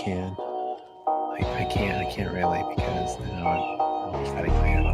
can. I can't really because I'm cutting my own.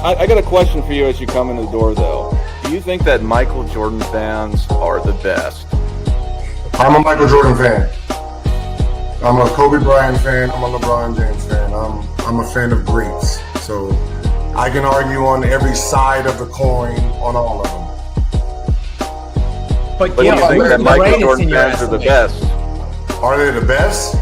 I got a question for you as you come in the door, though. Do you think that Michael Jordan fans are the best? I'm a Michael Jordan fan. I'm a Kobe Bryant fan. I'm a LeBron James fan. I'm a fan of greats. So I can argue on every side of the coin on all of them. But do you think that Michael Jordan fans are the best? Are they the best?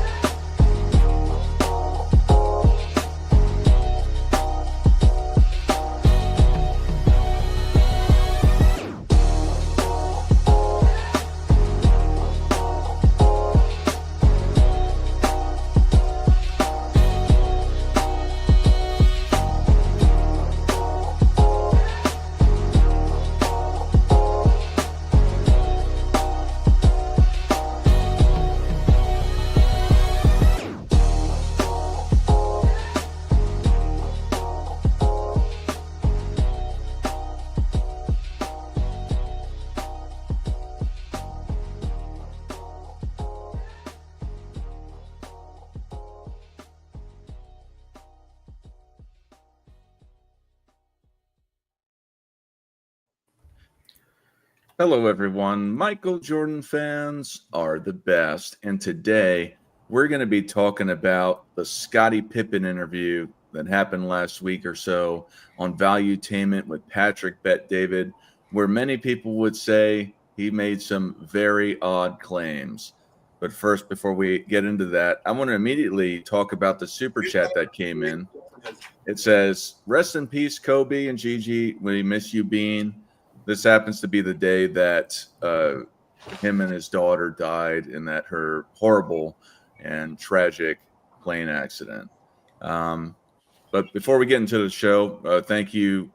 Hello, everyone. Michael Jordan fans are the best. And today we're going to be talking about the Scottie Pippen interview that happened last week or so on Valuetainment with Patrick Bet-David, where many people would say he made some very odd claims. But first, before we get into that, I want to immediately talk about the super chat that came in. It says, "Rest in peace, Kobe and Gigi. We miss you, Bean. This happens to be the day that him and his daughter died in that her horrible and tragic plane accident." But before we get into the show, thank you,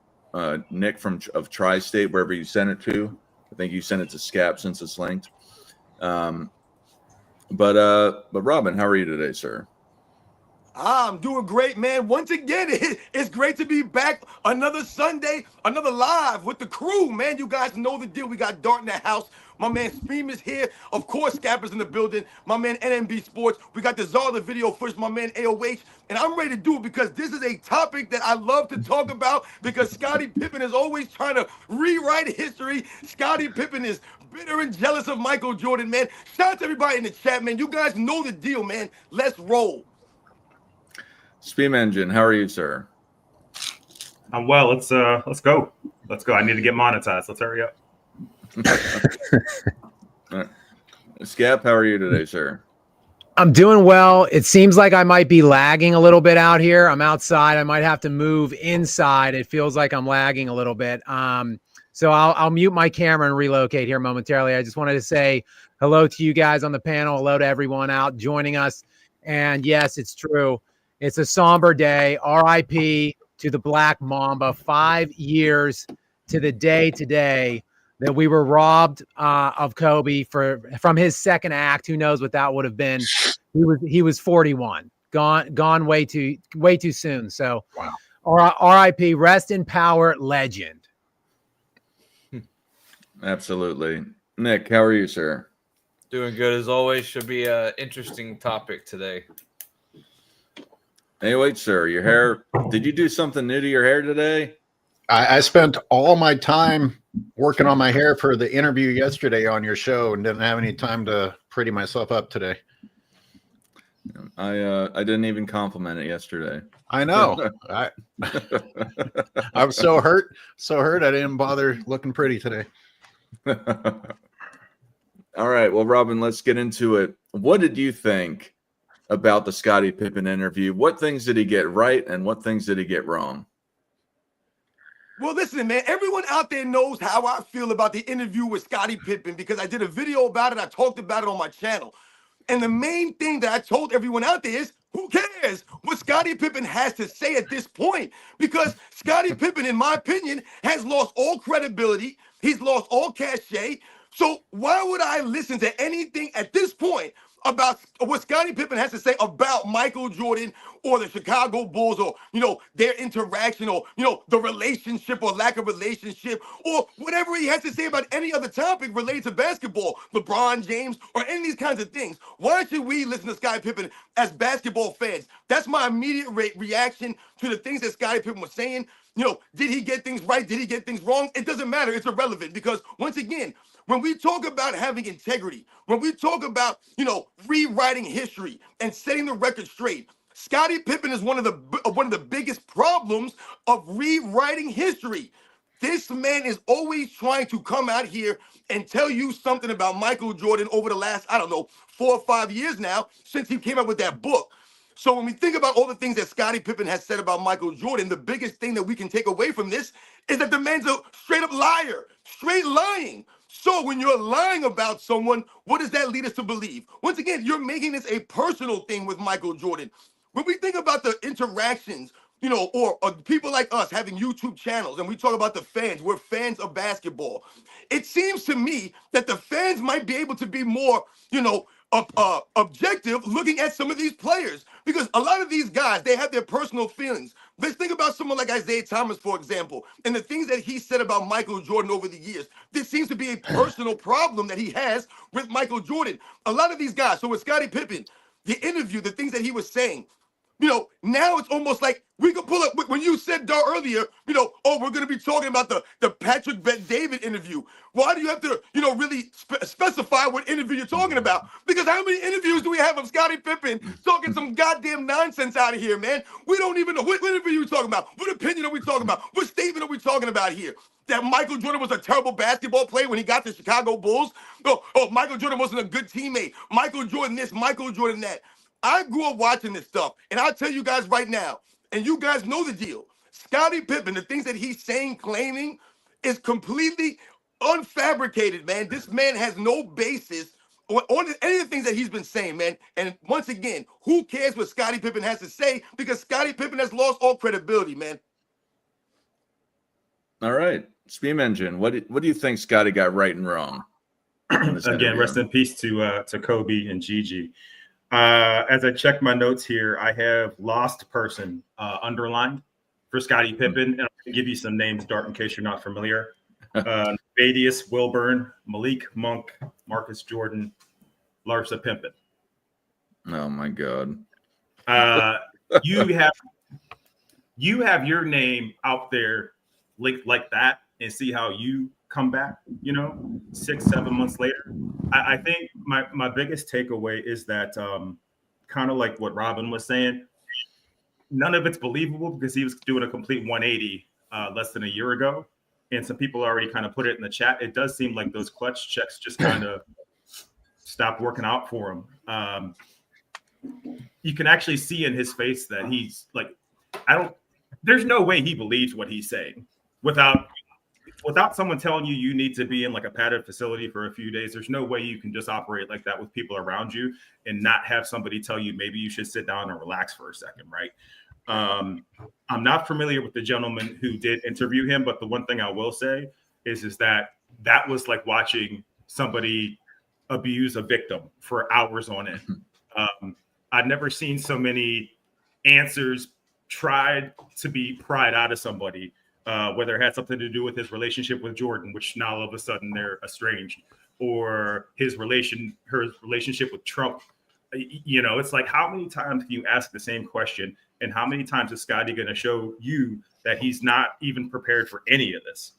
Nick of Tri-State, wherever you sent it to. I think you sent it to Scap since it's linked. But Robin, how are you today, sir? I'm doing great, man. Once again, it's great to be back. Another Sunday, another live with the crew, man. You guys know the deal. We got Dart in the house. My man Stream is here. Of course, Scapper's in the building. My man NMB Sports. We got the Czar of the video first, my man AOH. And I'm ready to do it because this is a topic that I love to talk about because Scottie Pippen is always trying to rewrite history. Scottie Pippen is bitter and jealous of Michael Jordan, man. Shout out to everybody in the chat, man. You guys know the deal, man. Let's roll. Steam Engine, how are you, sir? I'm well. Let's go. Let's go. I need to get monetized. Let's hurry up. Scap, how are you today, sir? I'm doing well. It seems like I might be lagging a little bit out here. I'm outside. I might have to move inside. It feels like I'm lagging a little bit. So I'll mute my camera and relocate here momentarily. I just wanted to say hello to you guys on the panel. Hello to everyone out joining us. And yes, it's true. It's a somber day. RIP to the Black Mamba. 5 years to the day today that we were robbed of Kobe from his second act. Who knows what that would have been? He was 41, gone way too soon. So Or R.I.P. Rest in power, legend. Absolutely. Nick, how are you, sir? Doing good as always. Should be an interesting topic today. Hey, wait, sir. Your hair. Did you do something new to your hair today? I spent all my time working on my hair for the interview yesterday on your show and didn't have any time to pretty myself up today. I didn't even compliment it yesterday. I know. I was so hurt I didn't bother looking pretty today. All right. Well, Robin, let's get into it. What did you think about the Scottie Pippen interview? What things did he get right and what things did he get wrong? Well, listen, man, everyone out there knows how I feel about the interview with Scottie Pippen because I did a video about it. I talked about it on my channel. And the main thing that I told everyone out there is, who cares what Scottie Pippen has to say at this point? Because Scottie Pippen, in my opinion, has lost all credibility. He's lost all cachet. So why would I listen to anything at this point about what Scottie Pippen has to say about Michael Jordan or the Chicago Bulls or, their interaction or, the relationship or lack of relationship or whatever he has to say about any other topic related to basketball, LeBron James or any of these kinds of things? Why should we listen to Scottie Pippen as basketball fans? That's my immediate reaction to the things that Scottie Pippen was saying. Did he get things right? Did he get things wrong? It doesn't matter. It's irrelevant because, once again, when we talk about having integrity, when we talk about, rewriting history and setting the record straight, Scottie Pippen is one of the biggest problems of rewriting history. This man is always trying to come out here and tell you something about Michael Jordan over the last, 4 or 5 years now since he came out with that book. So when we think about all the things that Scottie Pippen has said about Michael Jordan, the biggest thing that we can take away from this is that the man's a straight up liar, straight lying. So when you're lying about someone, what does that lead us to believe? Once again, you're making this a personal thing with Michael Jordan. When we think about the interactions, or people like us having YouTube channels and we talk about the fans, we're fans of basketball. It seems to me that the fans might be able to be more, objective looking at some of these players because a lot of these guys, they have their personal feelings. Let's think about someone like Isaiah Thomas, for example, and the things that he said about Michael Jordan over the years. This seems to be a personal problem that he has with Michael Jordan. A lot of these guys, so with Scottie Pippen, the interview, the things that he was saying, now it's almost like we could pull up when you said earlier, we're going to be talking about the Patrick Bet-David interview. Why do you have to, really specify what interview you're talking about? Because how many interviews do we have of Scottie Pippen talking some goddamn nonsense out of here, man? We don't even know what interview are we talking about? What opinion are we talking about? What statement are we talking about here? That Michael Jordan was a terrible basketball player when he got to Chicago Bulls? Oh, Michael Jordan wasn't a good teammate. Michael Jordan this, Michael Jordan that. I grew up watching this stuff, and I'll tell you guys right now, and you guys know the deal. Scottie Pippen, the things that he's saying, claiming, is completely unfabricated, man. This man has no basis on any of the things that he's been saying, man. And once again, who cares what Scottie Pippen has to say? Because Scottie Pippen has lost all credibility, man. All right. Steam Engine, what do you think Scottie got right and wrong? Again, rest in peace to Kobe and Gigi. As I check my notes here, I have lost person underlined for Scottie Pippen. And I'm going to give you some names, Dart, in case you're not familiar. Thaddeus Wilburn, Malik Monk, Marcus Jordan, Larsa Pimpin. Oh, my God. You have your name out there linked like that and see how you come back, 6-7 months later. I think my biggest takeaway is that kind of like what Robin was saying, none of it's believable because he was doing a complete 180 less than a year ago. And some people already kind of put it in the chat. It does seem like those clutch checks just kind of stopped working out for him. You can actually see in his face that he's like, there's no way he believes what he's saying without someone telling you need to be in like a padded facility for a few days. There's no way you can just operate like that with people around you and not have somebody tell you maybe you should sit down and relax for a second, right? I'm not familiar with the gentleman who did interview him, but the one thing I will say is that was like watching somebody abuse a victim for hours on end. I've never seen so many answers tried to be pried out of somebody, whether it had something to do with his relationship with Jordan, which now all of a sudden they're estranged, or her relationship with Trump. You know, it's like, how many times can you ask the same question, and how many times is Scotty going to show you that he's not even prepared for any of this?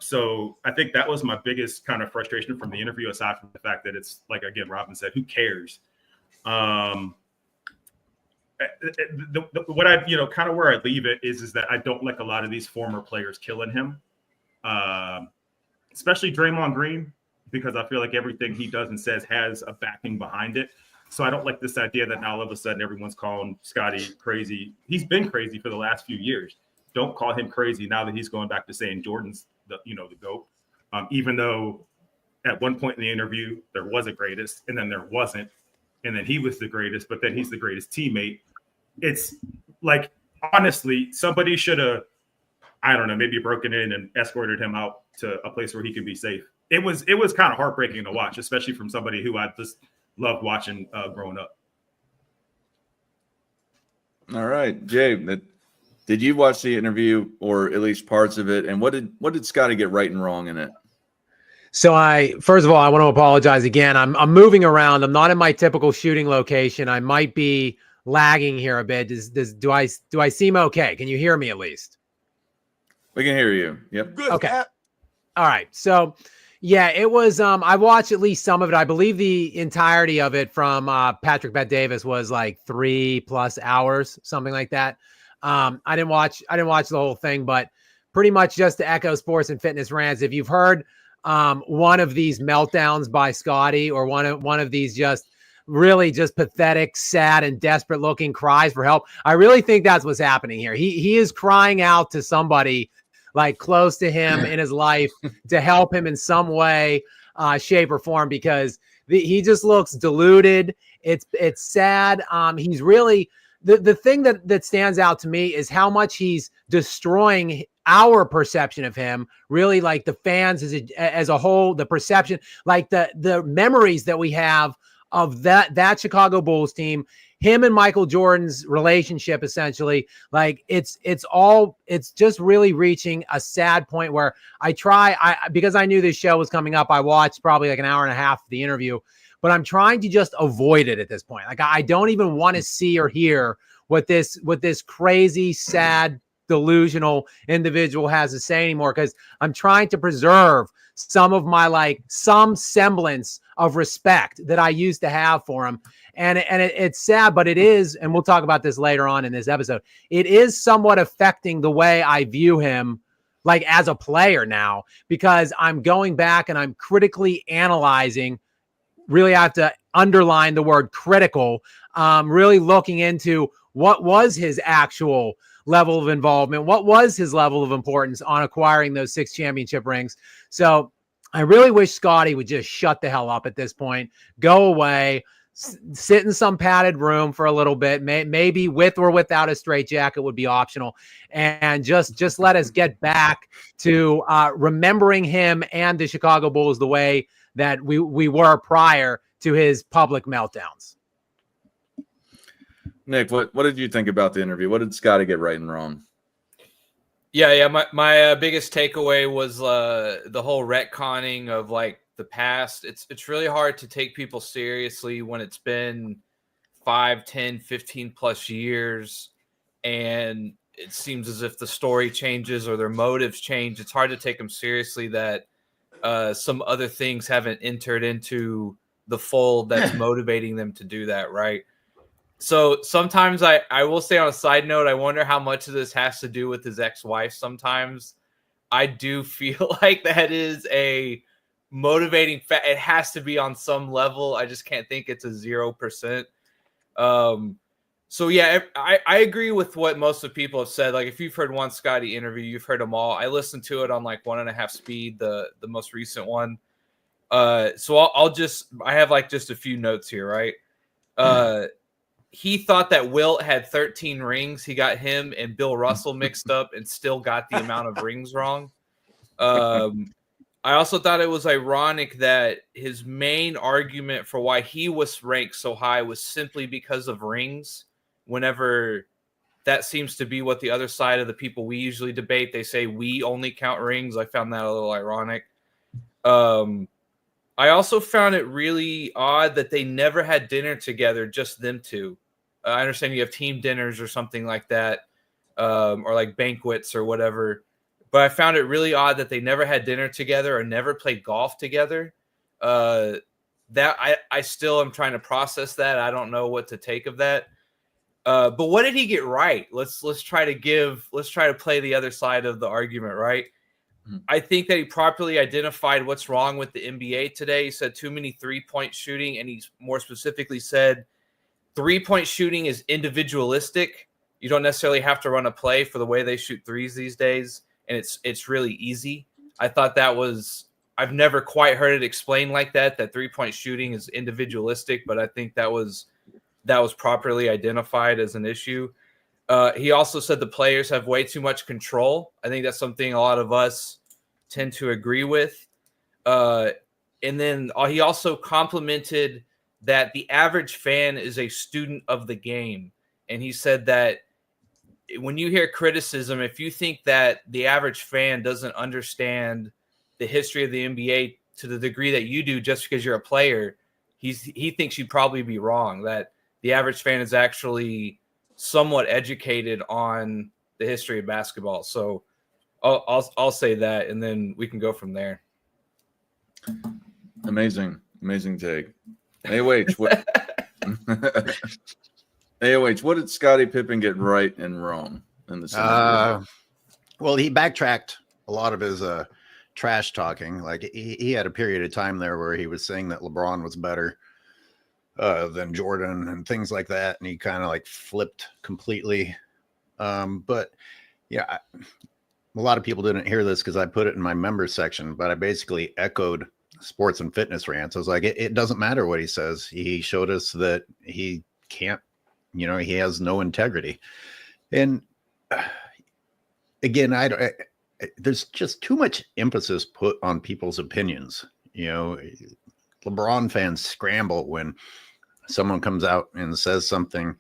So I think that was my biggest kind of frustration from the interview, aside from the fact that it's like, again, Robin said, who cares? What I, kind of where I leave it is that I don't like a lot of these former players killing him, especially Draymond Green, because I feel like everything he does and says has a backing behind it. So I don't like this idea that now all of a sudden everyone's calling Scotty crazy. He's been crazy for the last few years. Don't call him crazy now that he's going back to saying Jordan's the GOAT. Even though at one point in the interview there was a greatest, and then there wasn't, and then he was the greatest, but then he's the greatest teammate. It's like, honestly, somebody should have, I don't know, maybe broken in and escorted him out to a place where he could be safe. It was kind of heartbreaking to watch, especially from somebody who I just loved watching growing up. All right, Jay, did you watch the interview, or at least parts of it? And what did Scotty get right and wrong in it? So first of all, I want to apologize again. I'm moving around. I'm not in my typical shooting location. I might be lagging here a bit. Do I seem okay? Can you hear me at least? We can hear you. Yep. Good. Okay. All right. So yeah, it was, I watched at least some of it. I believe the entirety of it from Patrick Bet-Davis was like 3+ hours, something like that. I didn't watch the whole thing, but pretty much just to echo sports and fitness rants. If you've heard one of these meltdowns by Scotty, or one of these just really just pathetic, sad, and desperate looking cries for help, I really think that's what's happening here. He is crying out to somebody like close to him in his life to help him in some way, shape, or form, because he just looks deluded. It's sad. He's really the thing that stands out to me is how much he's destroying our perception of him, really, like the fans as a whole, the perception, like the memories that we have of that Chicago Bulls team, him and Michael Jordan's relationship, essentially. Like it's just really reaching a sad point where because I knew this show was coming up, I watched probably like an hour and a half of the interview, but I'm trying to just avoid it at this point. Like I don't even want to see or hear what this crazy, sad, delusional individual has to say anymore, because I'm trying to preserve some semblance of respect that I used to have for him. And it's sad, but it is, and we'll talk about this later on in this episode, it is somewhat affecting the way I view him, like as a player now, because I'm going back and I'm critically analyzing. Really, I have to underline the word critical, really looking into what was his actual level of involvement, what was his level of importance on acquiring those 6 championship rings. So I really wish Scotty would just shut the hell up at this point, go away, sit in some padded room for a little bit, maybe with or without a straitjacket would be optional, and just let us get back to remembering him and the Chicago Bulls the way that we were prior to his public meltdowns. Nick, what did you think about the interview? What did Scotty get right and wrong? Yeah. My biggest takeaway was the whole retconning of like the past. It's really hard to take people seriously when it's been 5, 10, 15 plus years, and it seems as if the story changes or their motives change. It's hard to take them seriously that some other things haven't entered into the fold that's motivating them to do that, right? So sometimes I will say, on a side note, I wonder how much of this has to do with his ex-wife. Sometimes I do feel like that is a motivating fact. It has to be on some level. I just can't think it's a 0%. So yeah, I agree with what most of the people have said. Like if you've heard one Scotty interview, you've heard them all. I listened to it on like 1.5 speed, the most recent one. So I have like just a few notes here, right? He thought that Wilt had 13 rings. He got him and Bill Russell mixed up and still got the amount of rings wrong. I also thought it was ironic that his main argument for why he was ranked so high was simply because of rings. Whenever that seems to be what the other side of the people we usually debate. They say we only count rings. I found that a little ironic. I also found it really odd that they never had dinner together, just them two. I understand you have team dinners or something like that, or like banquets or whatever. But I found it really odd that they never had dinner together or never played golf together. That I still am trying to process that. I don't know what to take of that. But what did he get right? Let's try to play the other side of the argument, right? I think that he properly identified what's wrong with the NBA today. He said too many 3-point shooting, and he more specifically said 3-point shooting is individualistic. You don't necessarily have to run a play for the way they shoot threes these days, and it's really easy. I thought that was – I've never quite heard it explained like that 3-point shooting is individualistic, but I think that was properly identified as an issue. He also said the players have way too much control. I think that's something a lot of us tend to agree with. And then he also complimented that the average fan is a student of the game. And he said that when you hear criticism, if you think that the average fan doesn't understand the history of the NBA to the degree that you do just because you're a player, he thinks you'd probably be wrong, that the average fan is actually somewhat educated on the history of basketball. So I'll say that, and then we can go from there. Amazing take. AOH, what? AOH, what did Scottie Pippen get right and wrong in the scenario? Well, he backtracked a lot of his trash talking. Like he had a period of time there where he was saying that LeBron was better than Jordan and things like that, and he kind of like flipped completely. But yeah, a lot of people didn't hear this because I put it in my members section, but I basically echoed sports and fitness rants. I was like, it doesn't matter what he says. He showed us that he can't, he has no integrity. And again, there's just too much emphasis put on people's opinions. LeBron fans scramble when someone comes out and says something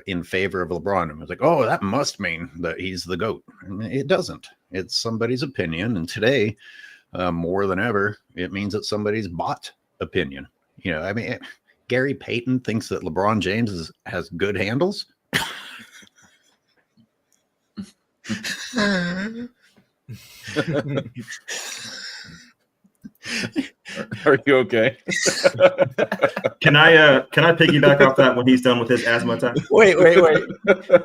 in favor of LeBron. And it's like, oh, that must mean that he's the GOAT. And it doesn't. It's somebody's opinion. And today, more than ever, it means that somebody's bought opinion. Gary Payton thinks that LeBron James has good handles. Are you okay? Can I piggyback off that when he's done with his asthma attack? Wait.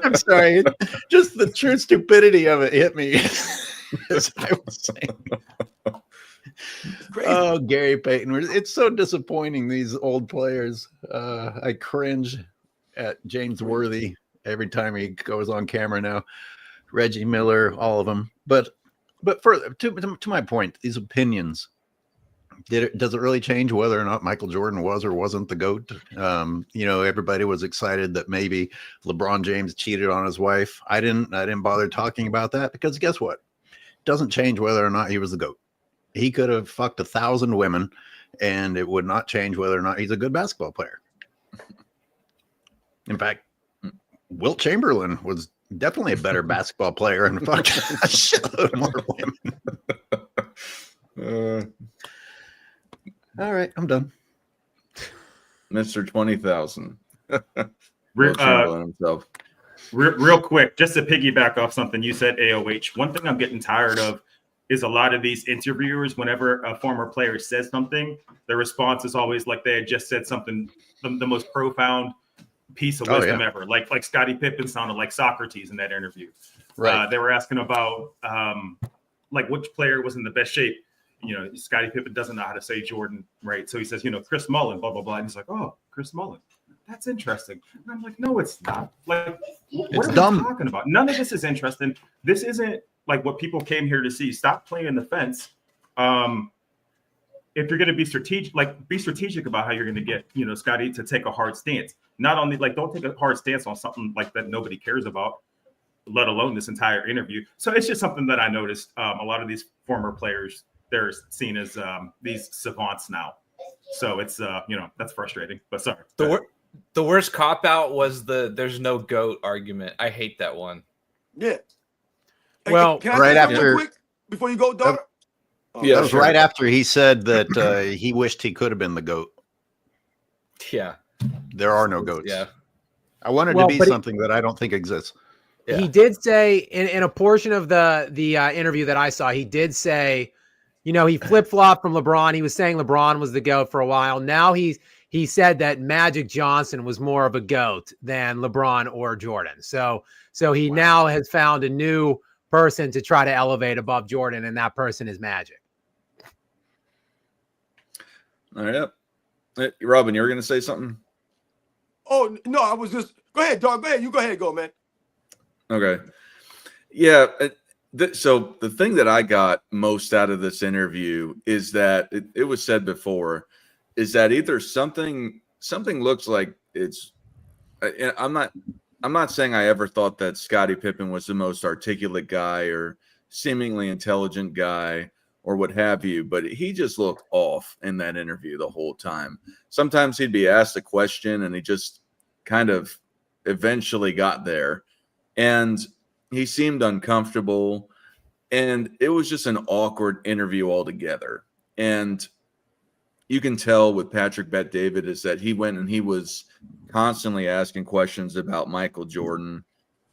I'm sorry. Just the true stupidity of it hit me. As I was saying. Oh, Gary Payton. It's so disappointing, these old players. I cringe at James Worthy every time he goes on camera now. Reggie Miller, all of them. But further to my point, these opinions. Does it really change whether or not Michael Jordan was or wasn't the GOAT? Everybody was excited that maybe LeBron James cheated on his wife. I didn't bother talking about that because guess what? It doesn't change whether or not he was the GOAT. He could have fucked 1,000 women and it would not change whether or not he's a good basketball player. In fact, Wilt Chamberlain was definitely a better basketball player and fucked a shitload more women. All right, I'm done. Mr. 20,000. Himself. Real quick, just to piggyback off something you said, AOH, one thing I'm getting tired of is a lot of these interviewers, whenever a former player says something, their response is always like they had just said something, the most profound piece of wisdom ever. Like Scottie Pippen sounded like Socrates in that interview. Right. They were asking about which player was in the best shape. Scottie Pippen doesn't know how to say Jordan, right? So he says, Chris Mullin, blah, blah, blah. And he's like, oh, Chris Mullin. That's interesting. And I'm like, no, it's not. Like, what are you talking about? None of this is interesting. This isn't like what people came here to see. Stop playing the fence. If you're going to be strategic about how you're going to get, Scottie to take a hard stance. Not only don't take a hard stance on something like that nobody cares about, let alone this entire interview. So it's just something that I noticed. A lot of these former players, they're seen as these savants now. So it's, that's frustrating, but sorry. The worst cop out was the "there's no GOAT" argument. I hate that one. Yeah. Hey, Well, can I right say something after- real quick before you go, Dart? Yeah, That was sure. right after he said that he wished he could have been the GOAT. Yeah. There are no GOATs. Yeah. I wanted Well, to be but something that I don't think exists. Yeah. He did say in a portion of the interview that I saw, he did say, you know, he flip-flopped from LeBron. He was saying LeBron was the GOAT for a while. Now he said that Magic Johnson was more of a GOAT than LeBron or Jordan. So he now has found a new person to try to elevate above Jordan, and that person is Magic. All right. Robin, you were going to say something? Oh, no, I was just, go ahead, Dart. Go ahead. You go ahead, go, man. Okay. Yeah. So the thing that I got most out of this interview is that it was said before, is that either something looks like it's. I'm not saying I ever thought that Scottie Pippen was the most articulate guy or seemingly intelligent guy or what have you, but he just looked off in that interview the whole time. Sometimes he'd be asked a question and he just kind of eventually got there, and he seemed uncomfortable, and it was just an awkward interview altogether. And you can tell with Patrick Bet-David is that he went and he was constantly asking questions about Michael Jordan.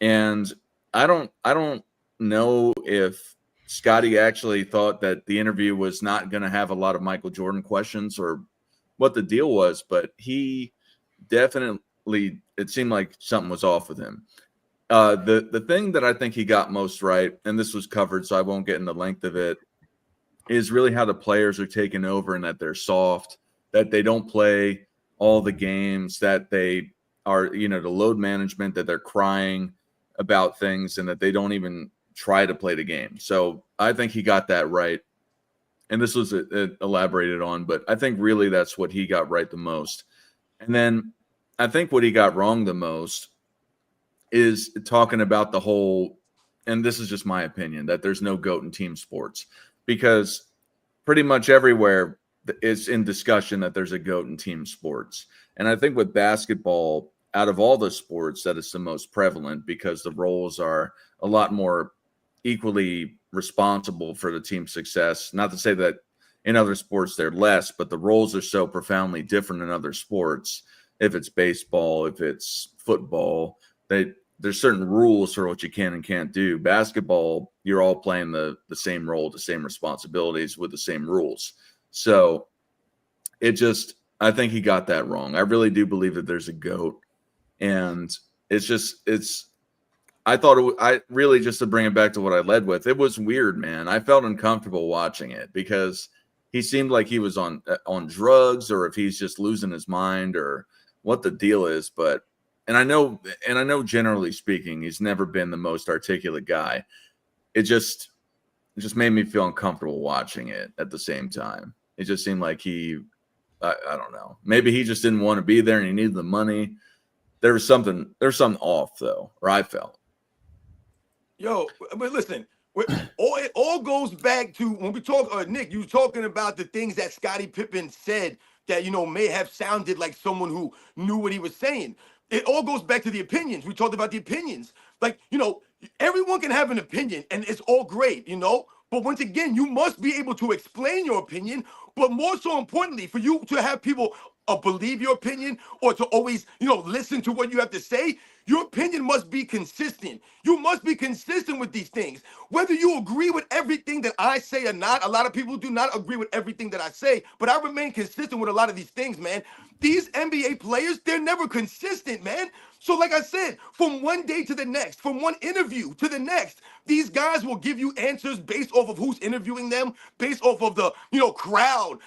And I don't know if Scottie actually thought that the interview was not going to have a lot of Michael Jordan questions or what the deal was, but he definitely, it seemed like something was off with him. The thing that I think he got most right, and this was covered, so I won't get in the length of it, is really how the players are taking over and that they're soft, that they don't play all the games, that they are, the load management, that they're crying about things and that they don't even try to play the game. So I think he got that right. And this was elaborated on, but I think really that's what he got right the most. And then I think what he got wrong the most is talking about the whole, and this is just my opinion, that there's no GOAT in team sports, because pretty much everywhere it's in discussion that there's a GOAT in team sports. And I think with basketball, out of all the sports, that is the most prevalent because the roles are a lot more equally responsible for the team's success. Not to say that in other sports they're less, but the roles are so profoundly different in other sports. If it's baseball, if it's football, there's certain rules for what you can and can't do. Basketball, you're all playing the same role, the same responsibilities with the same rules. So I think he got that wrong. I really do believe that there's a GOAT. And I thought I really, just to bring it back to what I led with, it was weird, man. I felt uncomfortable watching it because he seemed like he was on drugs, or if he's just losing his mind or what the deal is. But, and I know generally speaking, he's never been the most articulate guy. It just made me feel uncomfortable watching it at the same time. It just seemed like I don't know. Maybe he just didn't want to be there and he needed the money. There's something off though, or I felt. Yo, but listen, it all goes back to when we talk, Nick, you were talking about the things that Scottie Pippen said that, may have sounded like someone who knew what he was saying. It all goes back to the opinions. We talked about the opinions. Like, everyone can have an opinion and it's all great, but once again, you must be able to explain your opinion, but more so importantly, for you to have people believe your opinion or to always, listen to what you have to say, your opinion must be consistent. You must be consistent with these things. Whether you agree with everything that I say or not, a lot of people do not agree with everything that I say, but I remain consistent with a lot of these things, man. These NBA players, they're never consistent, man. So like I said, from one day to the next, from one interview to the next, these guys will give you answers based off of who's interviewing them, based off of the, crowd,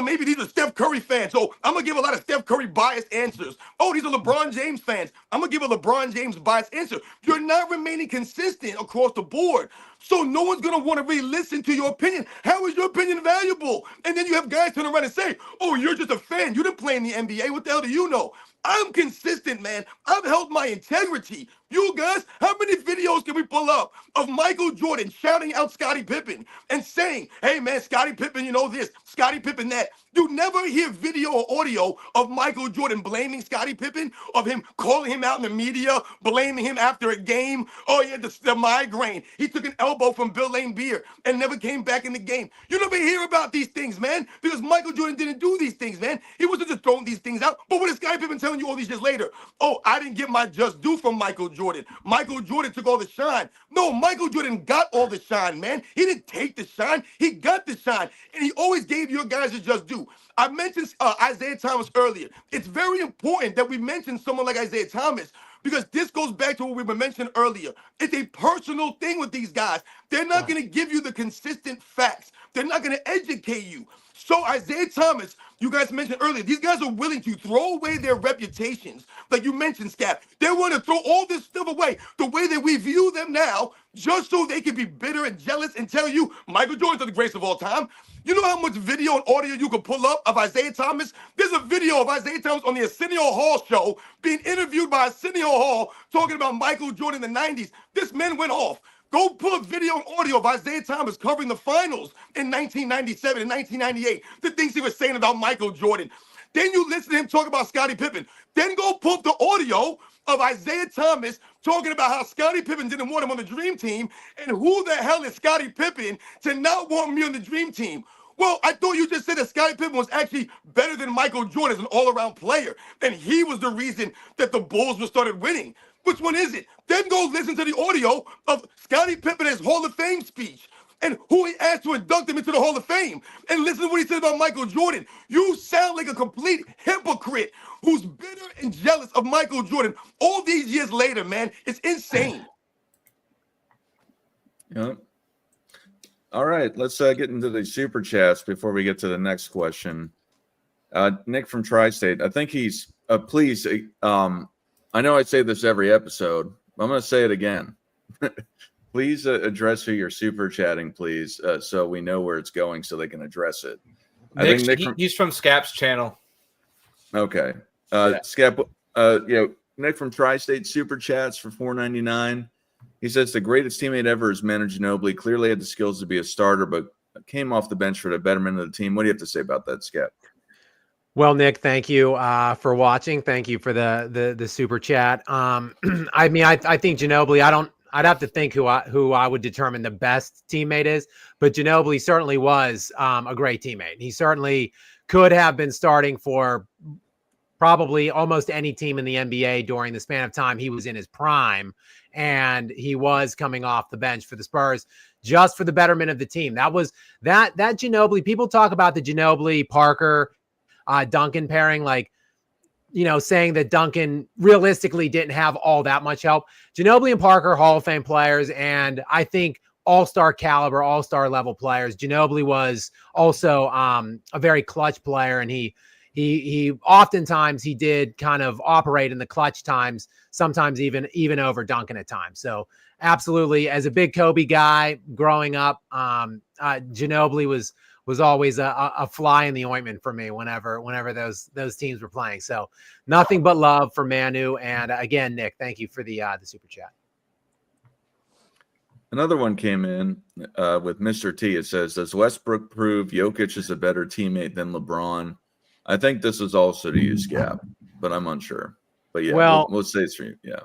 maybe these are Steph Curry fans. So I'm going to give a lot of Steph Curry biased answers. Oh, these are LeBron James fans. I'm going to give a LeBron James biased answer. You're not remaining consistent across the board. So no one's going to want to really listen to your opinion. How is your opinion valuable? And then you have guys turn around and say, oh, you're just a fan. You didn't play in the NBA. What the hell do you know? I'm consistent, man. I've held my integrity. You guys, how many videos can we pull up of Michael Jordan shouting out Scottie Pippen and saying, hey, man, Scottie Pippen, you know this, Scottie Pippen that. You never hear video or audio of Michael Jordan blaming Scottie Pippen, of him calling him out in the media, blaming him after a game. Oh, yeah, the migraine. He took an elbow from Bill Laimbeer and never came back in the game. You never hear about these things, man, because Michael Jordan didn't do these things, man. He wasn't just throwing these things out. But what is Scottie Pippen telling you all these years later? Oh, I didn't get my just due from Michael Jordan. Michael Jordan took all the shine. No, Michael Jordan got all the shine, man. He didn't take the shine. He got the shine. And he always gave your guys a just due. I mentioned Isaiah Thomas earlier. It's very important that we mention someone like Isaiah Thomas because this goes back to what we were mentioning earlier. It's a personal thing with these guys. They're not going to give you the consistent facts. They're not going to educate you. So Isaiah Thomas, you guys mentioned earlier, these guys are willing to throw away their reputations. Like you mentioned, Scap, they want to throw all this stuff away the way that we view them now just so they can be bitter and jealous and tell you Michael Jordan's the greatest of all time. You know how much video and audio you can pull up of Isaiah Thomas? There's a video of Isaiah Thomas on the Arsenio Hall show being interviewed by Arsenio Hall talking about Michael Jordan in the 90s. This man went off. Go pull up video and audio of Isaiah Thomas covering the finals in 1997 and 1998. The things he was saying about Michael Jordan. Then you listen to him talk about Scottie Pippen. Then go pull up the audio of Isaiah Thomas talking about how Scottie Pippen didn't want him on the Dream Team and who the hell is Scottie Pippen to not want me on the Dream Team. Well, I thought you just said that Scottie Pippen was actually better than Michael Jordan as an all-around player, and he was the reason that the Bulls were started winning. Which one is it? Then go listen to the audio of Scottie Pippen's Hall of Fame speech and who he asked to induct him into the Hall of Fame. And listen to what he said about Michael Jordan. You sound like a complete hypocrite who's bitter and jealous of Michael Jordan all these years later, man. It's insane. Yeah. All right, let's get into the super chats before we get to the next question. Nick from Tri-State, I think he's please. I know I say this every episode. I'm going to say it again. Please address who you're super chatting, please, so we know where it's going, so they can address it. He's from Scap's channel. Okay, Scap. Nick from Tri-State super chats for $4.99. He says the greatest teammate ever is Manu Ginobili. Clearly had the skills to be a starter, but came off the bench for the betterment of the team. What do you have to say about that, Scap? Well, Nick, thank you for watching. Thank you for the super chat. I mean, I think Ginobili. I'd have to think who I would determine the best teammate is, but Ginobili certainly was a great teammate. He certainly could have been starting for probably almost any team in the NBA during the span of time he was in his prime, and he was coming off the bench for the Spurs just for the betterment of the team. That was that Ginobili. People talk about the Ginobili Parker Duncan pairing, like, you know, saying that Duncan realistically didn't have all that much help. Ginobili and Parker, Hall of Fame players, and I think all-star caliber, all-star level players. Ginobili was also a very clutch player, and he oftentimes he did kind of operate in the clutch times, sometimes even over Duncan at times. So absolutely, as a big Kobe guy growing up, Ginobili was always a fly in the ointment for me whenever those teams were playing. So nothing but love for Manu. And again, Nick, thank you for the super chat. Another one came in with Mr. T. It says, does Westbrook prove Jokic is a better teammate than LeBron? I think this is also to use Gap, but I'm unsure. But yeah, we'll say it's for you. Yeah.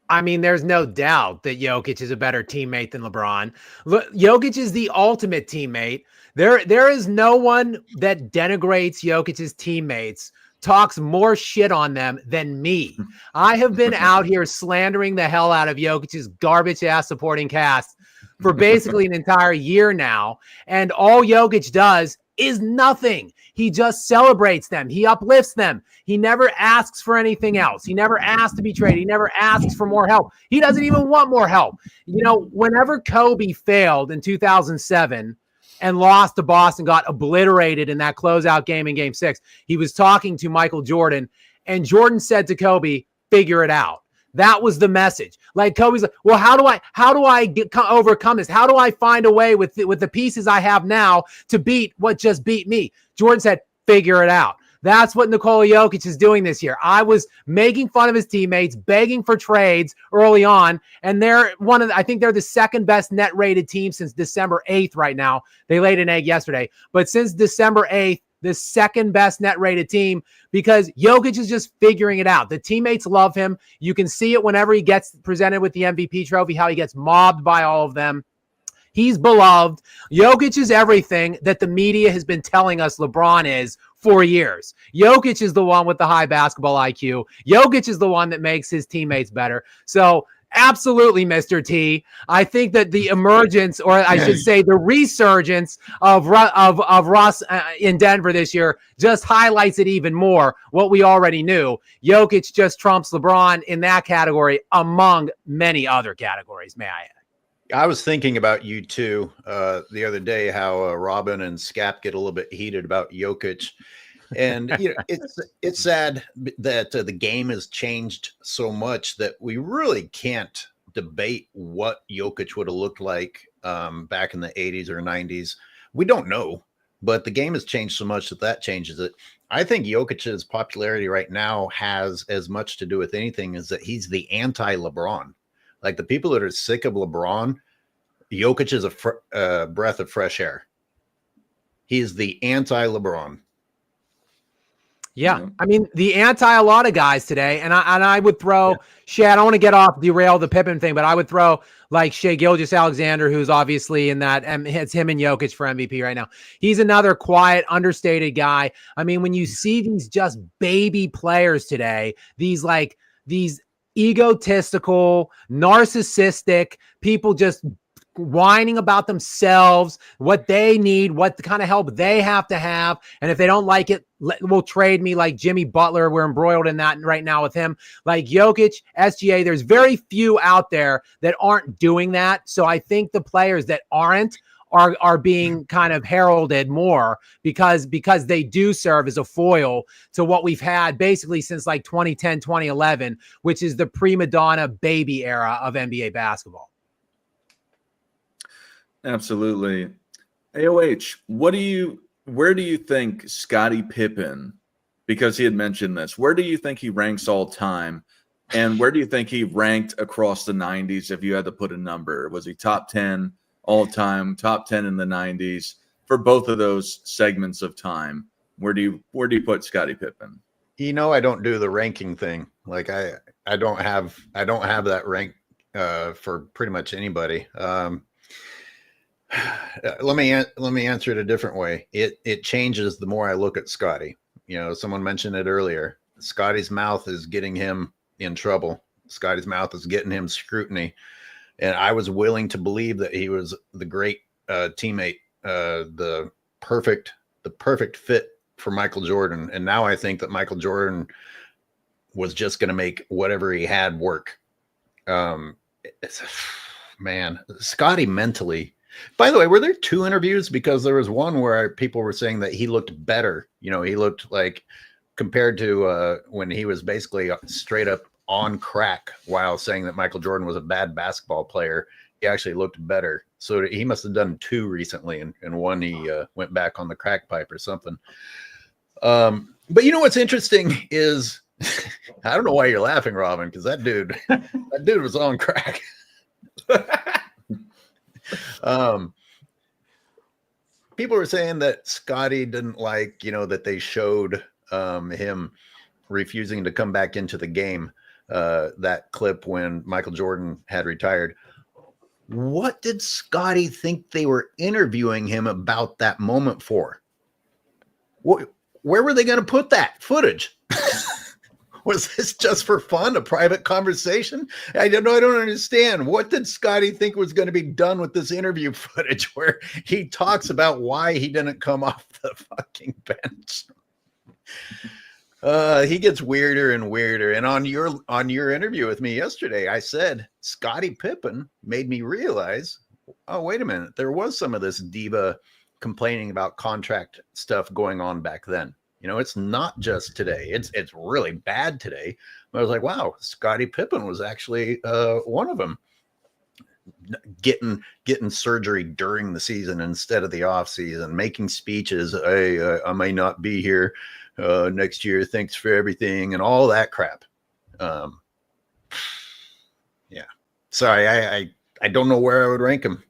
I mean, there's no doubt that Jokic is a better teammate than LeBron. Jokic is the ultimate teammate. There is no one that denigrates Jokic's teammates, talks more shit on them than me. I have been out here slandering the hell out of Jokic's garbage-ass supporting cast for basically an entire year now, and all Jokic does is nothing. He just celebrates them. He uplifts them. He never asks for anything else. He never asks to be traded. He never asks for more help. He doesn't even want more help. You know, whenever Kobe failed in 2007 and lost to Boston, got obliterated in that closeout game in Game 6, he was talking to Michael Jordan, and Jordan said to Kobe, figure it out. That was the message. Like Kobe's like, well, how do I overcome this? How do I find a way with the pieces I have now to beat what just beat me? Jordan said, figure it out. That's what Nikola Jokic is doing this year. I was making fun of his teammates, begging for trades early on, and I think they're the second best net rated team since December 8th right now. They laid an egg yesterday, but since December 8th, the second best net rated team, because Jokic is just figuring it out. The teammates love him. You can see it whenever he gets presented with the MVP trophy, how he gets mobbed by all of them. He's beloved. Jokic is everything that the media has been telling us LeBron is for years. Jokic is the one with the high basketball IQ. Jokic is the one that makes his teammates better. So absolutely, Mr. T. I think that the emergence, or I should say the resurgence of Russ in Denver this year just highlights it even more, what we already knew. Jokic just trumps LeBron in that category among many other categories, may I add. I was thinking about you too the other day, how Robin and Scap get a little bit heated about Jokic. And you know, it's sad that the game has changed so much that we really can't debate what Jokic would have looked like back in the 80s or 90s. We don't know, but the game has changed so much that changes it. I think Jokic's popularity right now has as much to do with anything as that he's the anti-LeBron. Like the people that are sick of LeBron, Jokic is a breath of fresh air. He is the anti-LeBron. Yeah, I mean the anti a lot of guys today, and I would throw Shea. I don't want to derail the Pippen thing, but I would throw like Shea Gilgeous-Alexander, who's obviously in that, and it's him and Jokic for MVP right now. He's another quiet, understated guy. I mean, when you see these just baby players today, these egotistical, narcissistic people just whining about themselves, what they need, what the kind of help they have to have. And if they don't like it, will trade me like Jimmy Butler. We're embroiled in that right now with him. Like Jokic, SGA, there's very few out there that aren't doing that. So I think the players that aren't are being kind of heralded more because they do serve as a foil to what we've had basically since like 2010, 2011, which is the prima donna baby era of NBA basketball. Absolutely. AOH, where do you think Scottie Pippen, because he had mentioned this, where do you think he ranks all time? And where do you think he ranked across the 90s if you had to put a number? Was he top 10 all time, top 10 in the 90s? For both of those segments of time, where do you put Scottie Pippen? You know, I don't do the ranking thing. Like I don't have that rank for pretty much anybody. Let me answer it a different way. It changes the more I look at Scottie. You know, someone mentioned it earlier. Scottie's mouth is getting him in trouble. Scottie's mouth is getting him scrutiny. And I was willing to believe that he was the great teammate, the perfect fit for Michael Jordan. And now I think that Michael Jordan was just going to make whatever he had work. Man, Scottie mentally. By the way, were there two interviews? Because there was one where people were saying that he looked better. You know, he looked like compared to when he was basically straight up on crack while saying that Michael Jordan was a bad basketball player. He actually looked better. So he must have done two recently, and one he went back on the crack pipe or something. But you know what's interesting is I don't know why you're laughing, Robin, because that dude was on crack. People were saying that Scottie didn't like, you know, that they showed him refusing to come back into the game, that clip when Michael Jordan had retired. What did Scottie think they were interviewing him about that moment for? Where were they going to put that footage? Was this just for fun, a private conversation? I don't understand. What did Scottie think was going to be done with this interview footage where he talks about why he didn't come off the fucking bench? He gets weirder and weirder. And on your interview with me yesterday, I said Scottie Pippen made me realize, oh, wait a minute, there was some of this diva complaining about contract stuff going on back then. You know, it's not just today. It's really bad today. But I was like, wow, Scottie Pippen was actually one of them. Getting surgery during the season instead of the off season, making speeches. Hey, I may not be here next year. Thanks for everything and all that crap. Yeah, sorry, I don't know where I would rank him.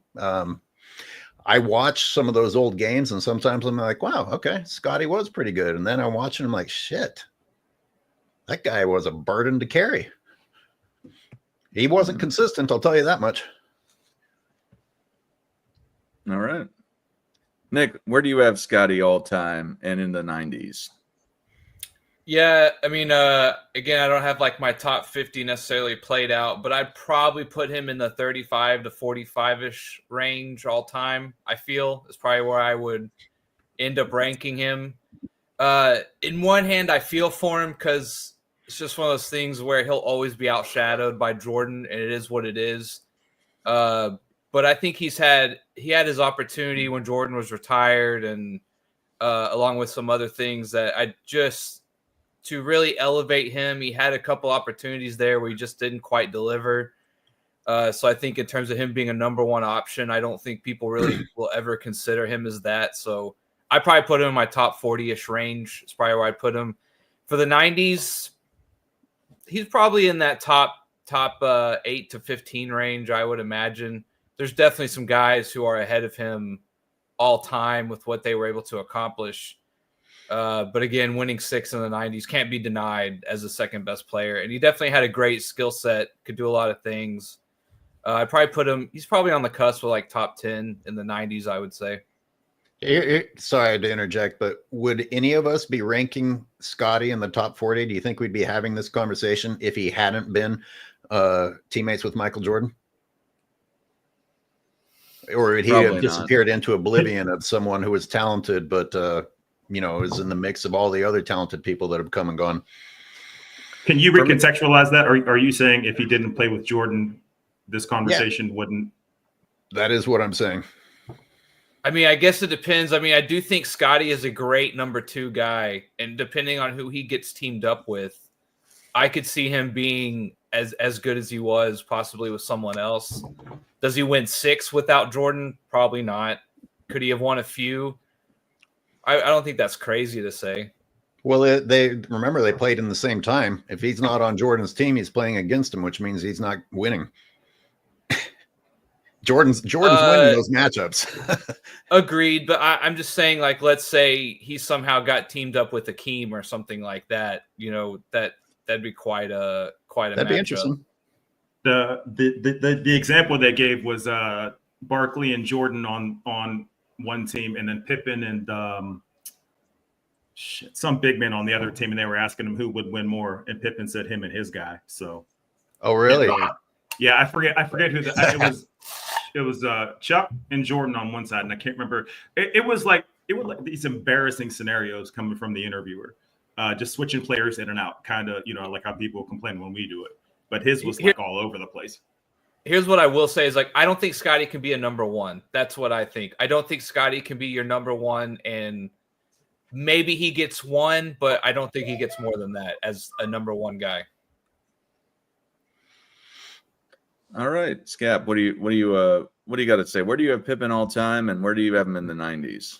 I watch some of those old games, and sometimes I'm like, wow, okay, Scotty was pretty good, and then I'm watching him like, shit, that guy was a burden to carry. He wasn't consistent, I'll tell you that much. All right. Nick, where do you have Scotty all time and in the 90s? Yeah, I mean, again, I don't have like my top 50 necessarily played out, but I'd probably put him in the 35 to 45-ish range all time, I feel. Is probably where I would end up ranking him. In one hand, I feel for him because it's just one of those things where he'll always be outshadowed by Jordan, and it is what it is. But I think he had his opportunity when Jordan was retired, and along with some other things that to really elevate him, he had a couple opportunities there where he just didn't quite deliver. So I think in terms of him being a number one option, I don't think people really will ever consider him as that. So I probably put him in my top 40-ish range. It's probably where I'd put him. For the 90s, he's probably in that top 8 to 15 range, I would imagine. There's definitely some guys who are ahead of him all time with what they were able to accomplish. But again, winning 6 in the 90s can't be denied as the second best player. And he definitely had a great skill set, could do a lot of things. I'd probably put him, he's probably on the cusp of like top 10 in the 90s, I would say. Sorry to interject, but would any of us be ranking Scotty in the top 40? Do you think we'd be having this conversation if he hadn't been teammates with Michael Jordan? Or would he have disappeared into oblivion of someone who was talented, but is in the mix of all the other talented people that have come and gone? Can you recontextualize that? Or are you saying if he didn't play with Jordan, this conversation wouldn't? That is what I'm saying. I mean, I guess it depends. I mean, I do think Scotty is a great number 2 guy, and depending on who he gets teamed up with, I could see him being as good as he was, possibly with someone else. Does he win 6 without Jordan? Probably not. Could he have won a few? I don't think that's crazy to say. Well, they played in the same time. If he's not on Jordan's team, he's playing against him, which means he's not winning. Jordan's winning those matchups. Agreed, but I'm just saying, like, let's say he somehow got teamed up with Akeem or something like that. That'd be quite a that'd matchup. Be interesting. The example they gave was Barkley and Jordan on one team, and then Pippen and some big man on the other team, and they were asking him who would win more, and Pippen said him and his guy. So, oh really? Yeah, I forget who it was. It was Chuck and Jordan on one side, and I can't remember. It was like these embarrassing scenarios coming from the interviewer, just switching players in and out, kind of like how people complain when we do it. But his was like all over the place. Here's what I will say is, like, I don't think Scotty can be a number 1. That's what I think. I don't think Scotty can be your number 1, and maybe he gets 1, but I don't think he gets more than that as a number 1 guy. All right, Scap, what do you got to say? Where do you have Pippen all time, and where do you have him in the 90s?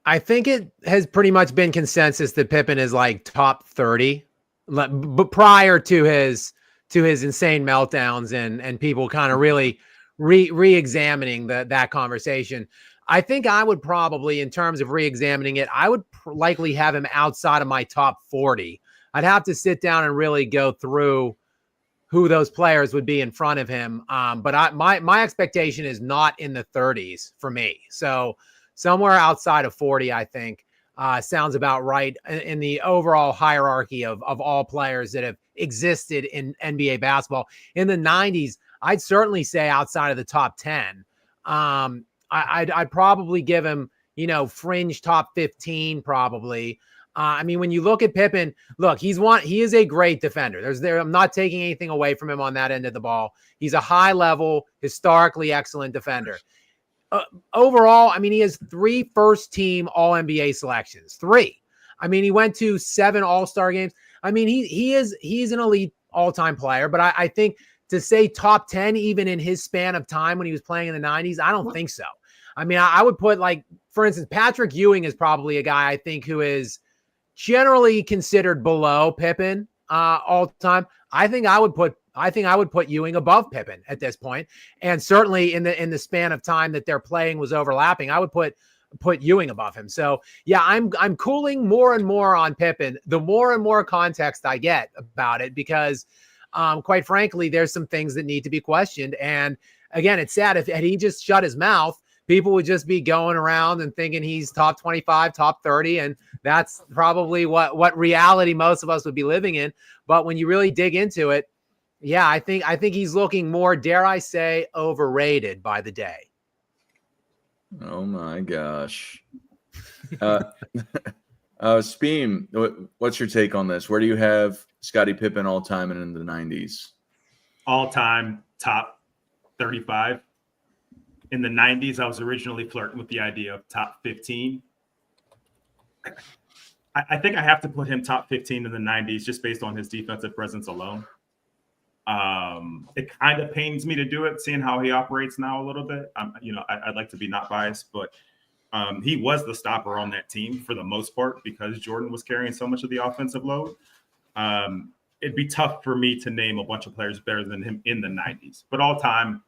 I think it has pretty much been consensus that Pippen is like top 30, but prior to his insane meltdowns and people kind of really re-examining that conversation. I think I would probably, in terms of re-examining it, I would likely have him outside of my top 40. I'd have to sit down and really go through who those players would be in front of him. But my expectation is not in the 30s for me. So somewhere outside of 40, I think, sounds about right in the overall hierarchy of all players that have existed in NBA basketball. In the 90s, I'd certainly say outside of the top 10. I'd probably give him, fringe top 15 probably. I mean, when you look at Pippen, look, he is a great defender. I'm not taking anything away from him on that end of the ball. He's a high level, historically excellent defender. Overall, I mean, he has 3 first-team All-NBA selections. 3. I mean, he went to 7 All-Star games. I mean, he's an elite all-time player, but I think to say top 10, even in his span of time when he was playing in the 90s, I don't think so. I mean, I would put, like, for instance, Patrick Ewing is probably a guy I think who is generally considered below Pippen all time. I think I would put Ewing above Pippen at this point. And certainly in the span of time that their playing was overlapping, I would put Ewing above him. So yeah, I'm cooling more and more on Pippen, the more and more context I get about it, because quite frankly, there's some things that need to be questioned. And again, it's sad if he just shut his mouth, people would just be going around and thinking he's top 25, top 30. And that's probably what reality most of us would be living in. But when you really dig into it, yeah, I think he's looking more, dare I say, overrated by the day. Oh my gosh. Speem, what's your take on this? Where do you have Scottie Pippen all time and in the 90s? All time top 35. In the 90s, I was originally flirting with the idea of top 15. I think I have to put him top 15 in the 90s just based on his defensive presence alone. It kind of pains me to do it, seeing how he operates now a little bit. I'd like to be not biased, but he was the stopper on that team for the most part because Jordan was carrying so much of the offensive load. It'd be tough for me to name a bunch of players better than him in the 90s, but all time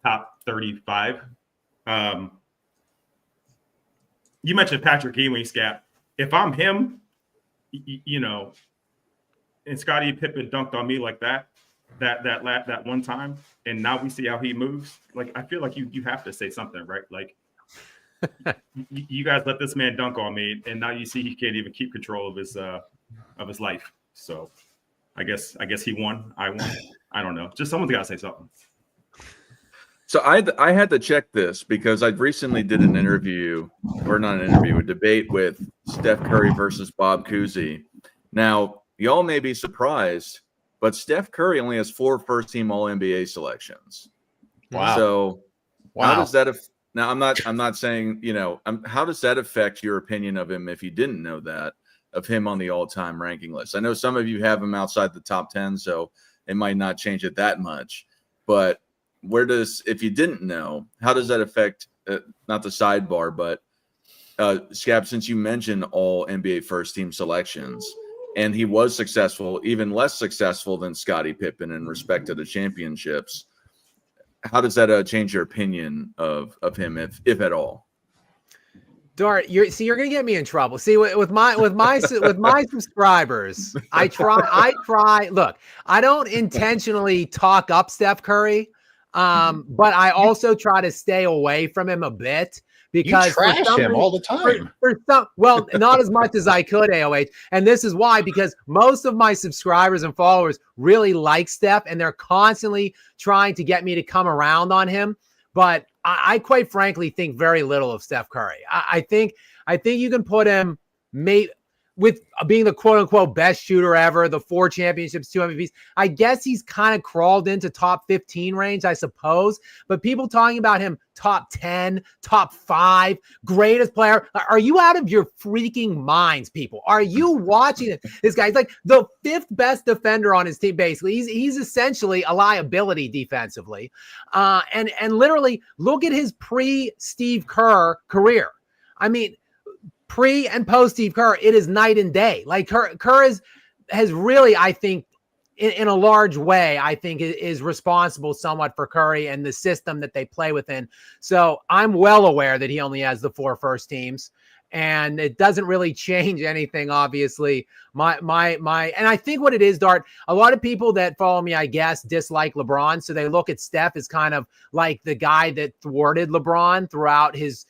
top 35. You mentioned Patrick Ewing, Scap. If I'm him, and Scottie Pippen dunked on me like that one time, and now we see how he moves. Like, I feel like you have to say something, right? Like, you guys let this man dunk on me, and now you see he can't even keep control of his life. So, I guess he won. I won. I don't know. Just someone's got to say something. So I had to check this because I recently did an interview, or not an interview, a debate with Steph Curry versus Bob Cousy. Now, y'all may be surprised, but Steph Curry only has 4 first-team All-NBA selections. Wow. So wow. How does that now I'm not saying, how does that affect your opinion of him if you didn't know that, of him on the all-time ranking list? I know some of you have him outside the top 10, so it might not change it that much, but if you didn't know, how does that affect, not the sidebar, but Scab, since you mentioned all NBA first team selections, and he was successful, even less successful than Scottie Pippen in respect to the championships, how does that change your opinion of him, if at all? Dart, you're gonna get me in trouble. See, with my subscribers, I try. Look, I don't intentionally talk up Steph Curry. But I also try to stay away from him a bit because you trash him all the time. Well, not as much as I could, AOH. And this is why, because most of my subscribers and followers really like Steph, and they're constantly trying to get me to come around on him. But I quite frankly think very little of Steph Curry. I think you can put him with being the quote unquote best shooter ever, the 4 championships, 2 MVPs. I guess he's kind of crawled into top 15 range, I suppose. But people talking about him top 10, top 5, greatest player. Are you out of your freaking minds, people? Are you watching it? This guy's like the 5th best defender on his team, basically. He's essentially a liability defensively. And literally look at his pre-Steve Kerr career. I mean, pre and post Steve Kerr, it is night and day. Like Kerr has really, I think, in a large way, I think is responsible somewhat for Curry and the system that they play within. So I'm well aware that he only has the 4 first teams, and it doesn't really change anything, obviously. And I think what it is, Dart, a lot of people that follow me, I guess, dislike LeBron. So they look at Steph as kind of like the guy that thwarted LeBron throughout his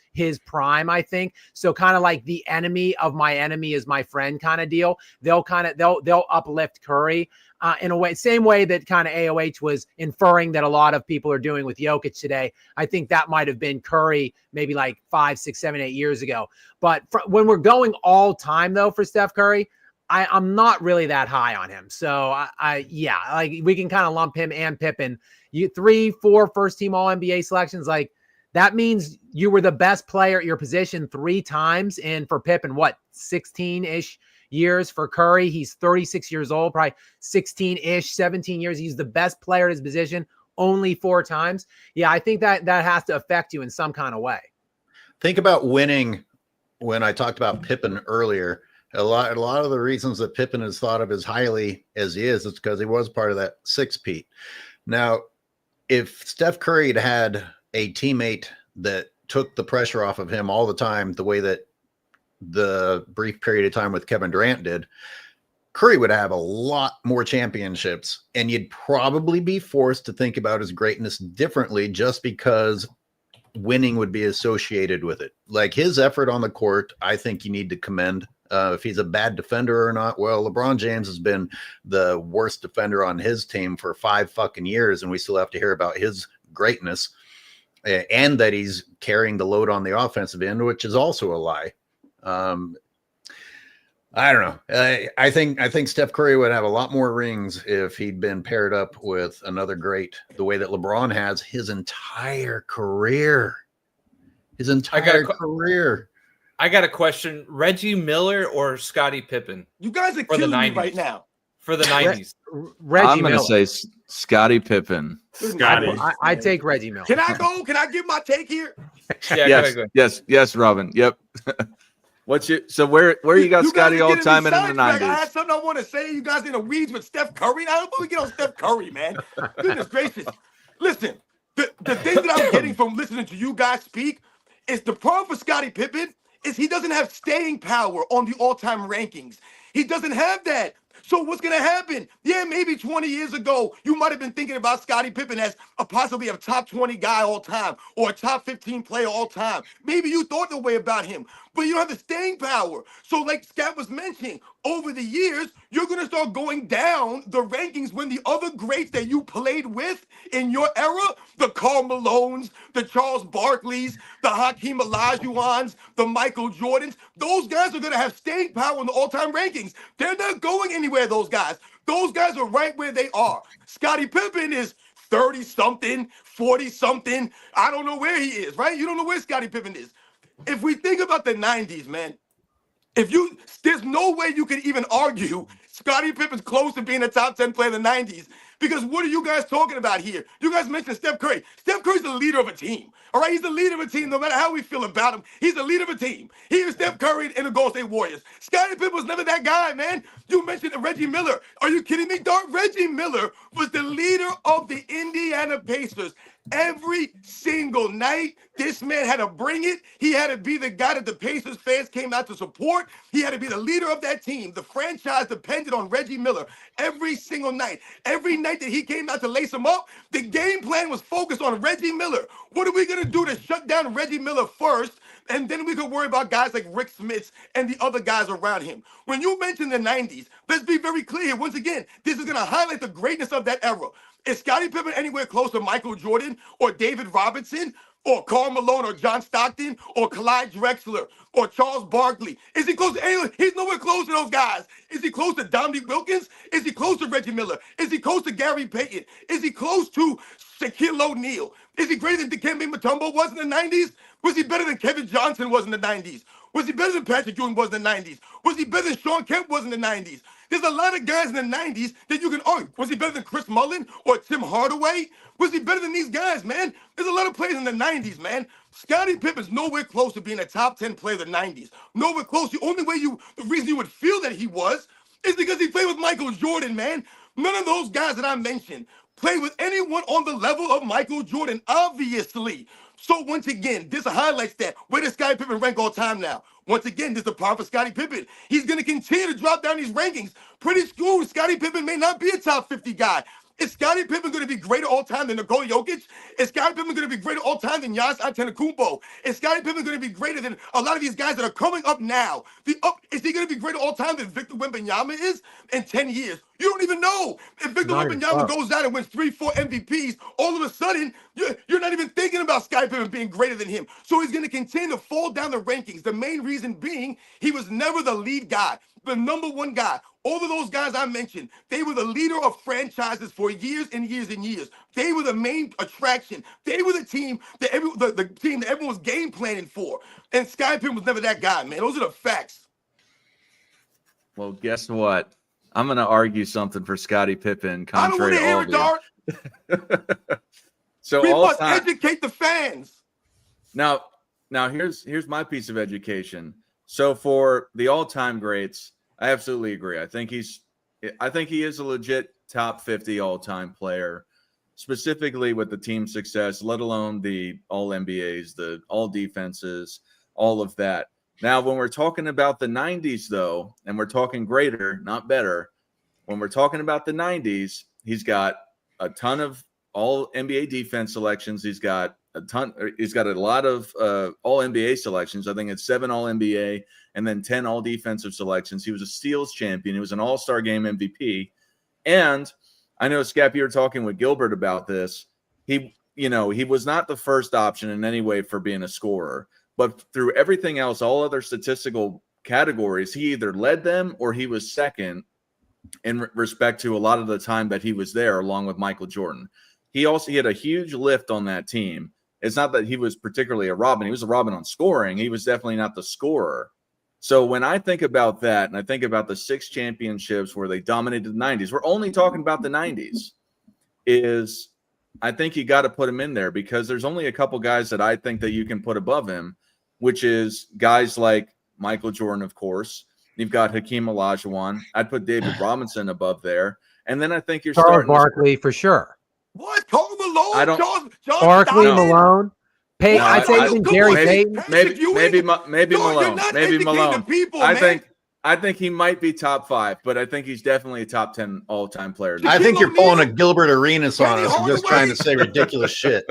prime, I think. So kind of like the enemy of my enemy is my friend kind of deal. They'll uplift Curry in a way, same way that kind of AOH was inferring that a lot of people are doing with Jokic today. I think that might have been Curry maybe like 5, 6, 7, 8 years ago. But when we're going all time though for Steph Curry, I'm not really that high on him. So yeah, like we can kind of lump him and Pippen. 3, 4 first team All NBA selections, like That means you were the best player at your position 3 times. And for Pippen, what, 16-ish years? For Curry, he's 36 years old, probably 16-ish, 17 years. He's the best player at his position only 4 times. Yeah, I think that has to affect you in some kind of way. Think about winning. When I talked about Pippen earlier, a lot of the reasons that Pippen is thought of as highly as he is, it's because he was part of that six-peat. Now, if Steph Curry had had a teammate that took the pressure off of him all the time, the way that the brief period of time with Kevin Durant did, Curry would have a lot more championships, and you'd probably be forced to think about his greatness differently just because winning would be associated with it. Like his effort on the court, I think you need to commend. If he's a bad defender or not, well, LeBron James has been the worst defender on his team for 5 fucking years, and we still have to hear about his greatness and that he's carrying the load on the offensive end, which is also a lie. I don't know. I think Steph Curry would have a lot more rings if he'd been paired up with another great, the way that LeBron has his entire career. Career. I got a question. Reggie Miller or Scottie Pippen? You guys are For the killing me 90s. right now. For the 90s. Reggie I'm going to Miller. say Scottie Pippen. Scotty. I take Reggie Miller. Can I go? Can I give my take here? Yeah, Yes, go ahead. yes, Robin. Yep. So where you got guys Scotty are all getting time me and in the sidetracked. I 90s? had something I want to say. You guys in the weeds with Steph Curry. Now, how about we get on Steph Curry, man? Goodness gracious. Listen, the thing that I'm getting from listening to you guys speak is the problem for Scottie Pippen is he doesn't have staying power on the all-time rankings. He doesn't have that. So what's going to happen? Yeah, maybe 20 years ago, you might have been thinking about Scottie Pippen as possibly a top 20 guy all time or a top 15 player all time. Maybe you thought the way about him, but you don't have the staying power. So like Scott was mentioning, over the years, you're going to start going down the rankings when the other greats that you played with in your era, the Karl Malones, the Charles Barkleys, the Hakeem Olajuwons, the Michael Jordans, those guys are going to have staying power in the all-time rankings. They're not going anywhere, those guys. Those guys are right where they are. Scottie Pippen is 30-something, 40-something. I don't know where he is, right? You don't know where Scottie Pippen is. If we think about the 90s, man, there's no way you can even argue Scottie Pippen's close to being a top 10 player in the 90s. Because what are you guys talking about here? You guys mentioned Steph Curry. Steph Curry's the leader of a team. All right, he's the leader of a team. No matter how we feel about him, he's the leader of a team. He is Steph Curry and the Golden State Warriors. Scottie Pippen was never that guy, man. You mentioned Reggie Miller. Are you kidding me, Dart? Reggie Miller was the leader of the Indiana Pacers. Every single night, this man had to bring it. He had to be the guy that the Pacers fans came out to support. He had to be the leader of that team. The franchise depended on Reggie Miller every single night. Every night that he came out to lace him up, the game plan was focused on Reggie Miller. What are we going to do to shut down Reggie Miller first? And then we could worry about guys like Rick Smits and the other guys around him. When you mention the 90s, let's be very clear here. Once again, this is going to highlight the greatness of that era. Is Scottie Pippen anywhere close to Michael Jordan or David Robinson or Karl Malone or John Stockton or Clyde Drexler or Charles Barkley? Is he close to anyone? He's nowhere close to those guys. Is he close to Dominique Wilkins? Is he close to Reggie Miller? Is he close to Gary Payton? Is he close to Shaquille O'Neal? Is he greater than Dikembe Mutombo was in the 90s? Was he better than Kevin Johnson was in the 90s? Was he better than Patrick Ewing was in the 90s? Was he better than Sean Kemp was in the 90s? There's a lot of guys in the 90s that you can argue. Was he better than Chris Mullin or Tim Hardaway? Was he better than these guys, man? There's a lot of players in the 90s, man. Scottie Pippen's nowhere close to being a top 10 player in the 90s. Nowhere close. The reason you would feel that he was is because he played with Michael Jordan, man. None of those guys that I mentioned played with anyone on the level of Michael Jordan, obviously. So once again, this highlights that. Where does Scottie Pippen rank all time now? Once again, this is the problem for Scottie Pippen. He's going to continue to drop down these rankings. Pretty soon, Scottie Pippen may not be a top 50 guy. Is Scottie Pippen going to be greater all time than Nikola Jokic? Is Scottie Pippen going to be greater all time than Giannis Antetokounmpo? Is Scottie Pippen going to be greater than a lot of these guys that are coming up now? Is he going to be greater all time than Victor Wembanyama is in 10 years? You don't even know. If Victor Not even Wembanyama close. goes out and wins 3-4 MVPs, all of a sudden, you're not even thinking about Scottie Pippen being greater than him. So he's going to continue to fall down the rankings. The main reason being he was never the lead guy, the number one guy. All of those guys I mentioned, they were the leader of franchises for years and years and years. They were the main attraction. They were the team that the team that everyone was game planning for. And Scottie Pippen was never that guy, man. Those are the facts. Well, guess what? I'm going to argue something for Scottie Pippen, I don't want contrary to to hear all it, of you. Dart. So We all must time, educate the fans. now here's my piece of education. So for the all-time greats, I absolutely agree. I think he is a legit top 50 all-time player, specifically with the team success, let alone the all NBAs, the all defenses, all of that. Now, when we're talking about the 90s, though, and we're talking greater, not better, when we're talking about the 90s, he's got a ton of all NBA defense selections. He's got a lot of all NBA selections. I think it's 7 all NBA and then 10 all defensive selections. He was a steals champion. He was an all-star game MVP. And I know, Scap, you were talking with Gilbert about this. He was not the first option in any way for being a scorer. But through everything else, all other statistical categories, he either led them or he was second in respect to a lot of the time that he was there, along with Michael Jordan. He had a huge lift on that team. It's not that he was particularly a Robin. He was a Robin on scoring. He was definitely not the scorer. So when I think about that, and I think about the 6 championships where they dominated the 90s, we're only talking about the 90s, I think you got to put him in there because there's only a couple guys that I think that you can put above him, which is guys like Michael Jordan, of course. You've got Hakeem Olajuwon. I'd put David Robinson above there. And then I think you're Charles starting Barkley for sure. What? Karl Malone? I don't- Charles Barkley, Stockton? Malone, Payton. No, I'd say I- even come Gary on, Payton. Patrick Ewing? maybe No, you're Malone. not Maybe educating Malone. the people, I man. think he might be top 5, but I think he's definitely a top 10 all-time player. I think you're Shaquille pulling a O'Neal, Gilbert Arenas on Penny us and just Hardaway. trying to say ridiculous shit.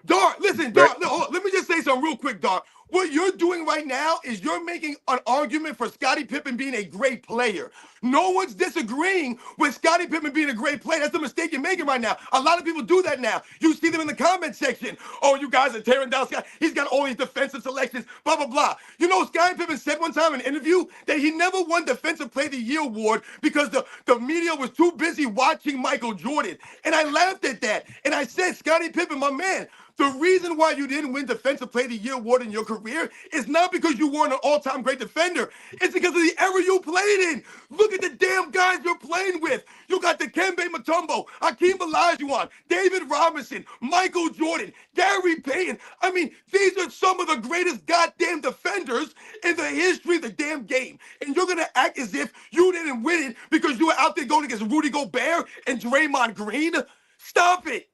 Dart, listen, Dart, let me just say something real quick, Dart. What you're doing right now is you're making an argument for Scottie Pippen being a great player. No one's disagreeing with Scottie Pippen being a great player. That's the mistake you're making right now. A lot of people do that now. You see them in the comment section. Oh, you guys are tearing down Scottie. He's got all these defensive selections, blah, blah, blah. You know, Scottie Pippen said one time in an interview that he never won Defensive Player of the Year award because the media was too busy watching Michael Jordan. And I laughed at that. And I said, Scottie Pippen, my man, the reason why you didn't win Defensive Player of the Year award in your career is not because you weren't an all-time great defender. It's because of the era you played in. Look at the damn guys you're playing with. You got Dikembe Mutombo, Hakeem Olajuwon, David Robinson, Michael Jordan, Gary Payton. I mean, these are some of the greatest goddamn defenders in the history of the damn game. And you're going to act as if you didn't win it because you were out there going against Rudy Gobert and Draymond Green? Stop it.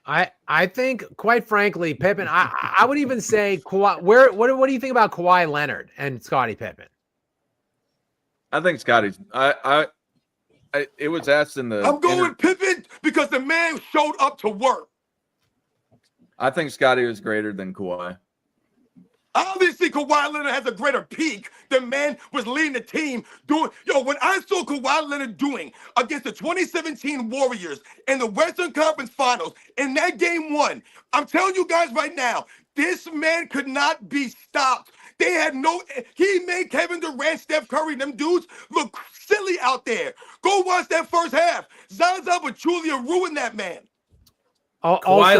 I think, quite frankly, Pippen. I would even say Kawhi. What do you think about Kawhi Leonard and Scottie Pippen? I think Scotty's. It was asked in the. I'm going with Pippen because the man showed up to work. I think Scotty was greater than Kawhi. Obviously, Kawhi Leonard has a greater peak. The man was leading the team doing. When I saw Kawhi Leonard doing against the 2017 Warriors in the Western Conference Finals in that game 1, I'm telling you guys right now, this man could not be stopped. They had he made Kevin Durant, Steph Curry, them dudes look silly out there. Go watch that first half. Zaza Pachulia ruined that man. Kawhi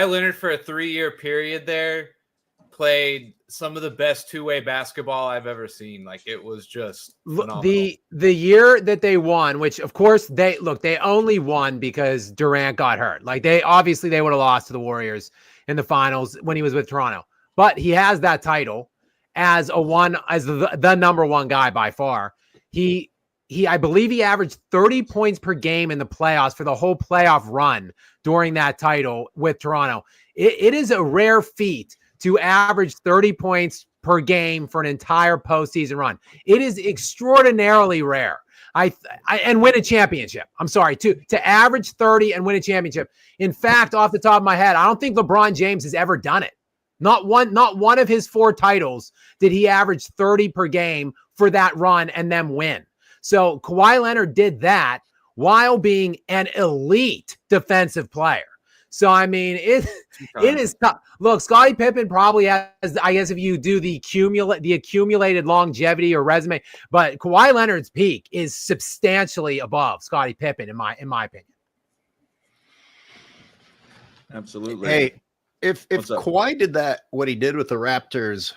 Leonard for a 3-year period there played some of the best two-way basketball I've ever seen. Like, it was just phenomenal. The year that they won, which of course they only won because Durant got hurt. Like, they would have lost to the Warriors in the finals when he was with Toronto. But he has that title as the number one guy by far. I believe he averaged 30 points per game in the playoffs for the whole playoff run during that title with Toronto. It is a rare feat to average 30 points per game for an entire postseason run. It is extraordinarily rare. And win a championship. I'm sorry, to average 30 and win a championship. In fact, off the top of my head, I don't think LeBron James has ever done it. Not one of his 4 titles did he average 30 per game for that run and then win. So Kawhi Leonard did that while being an elite defensive player. So, I mean, it is tough. Look, Scottie Pippen probably has, I guess if you do the accumulated longevity or resume, but Kawhi Leonard's peak is substantially above Scottie Pippen in my opinion. Absolutely. Hey, if What's up? Kawhi did that, what he did with the Raptors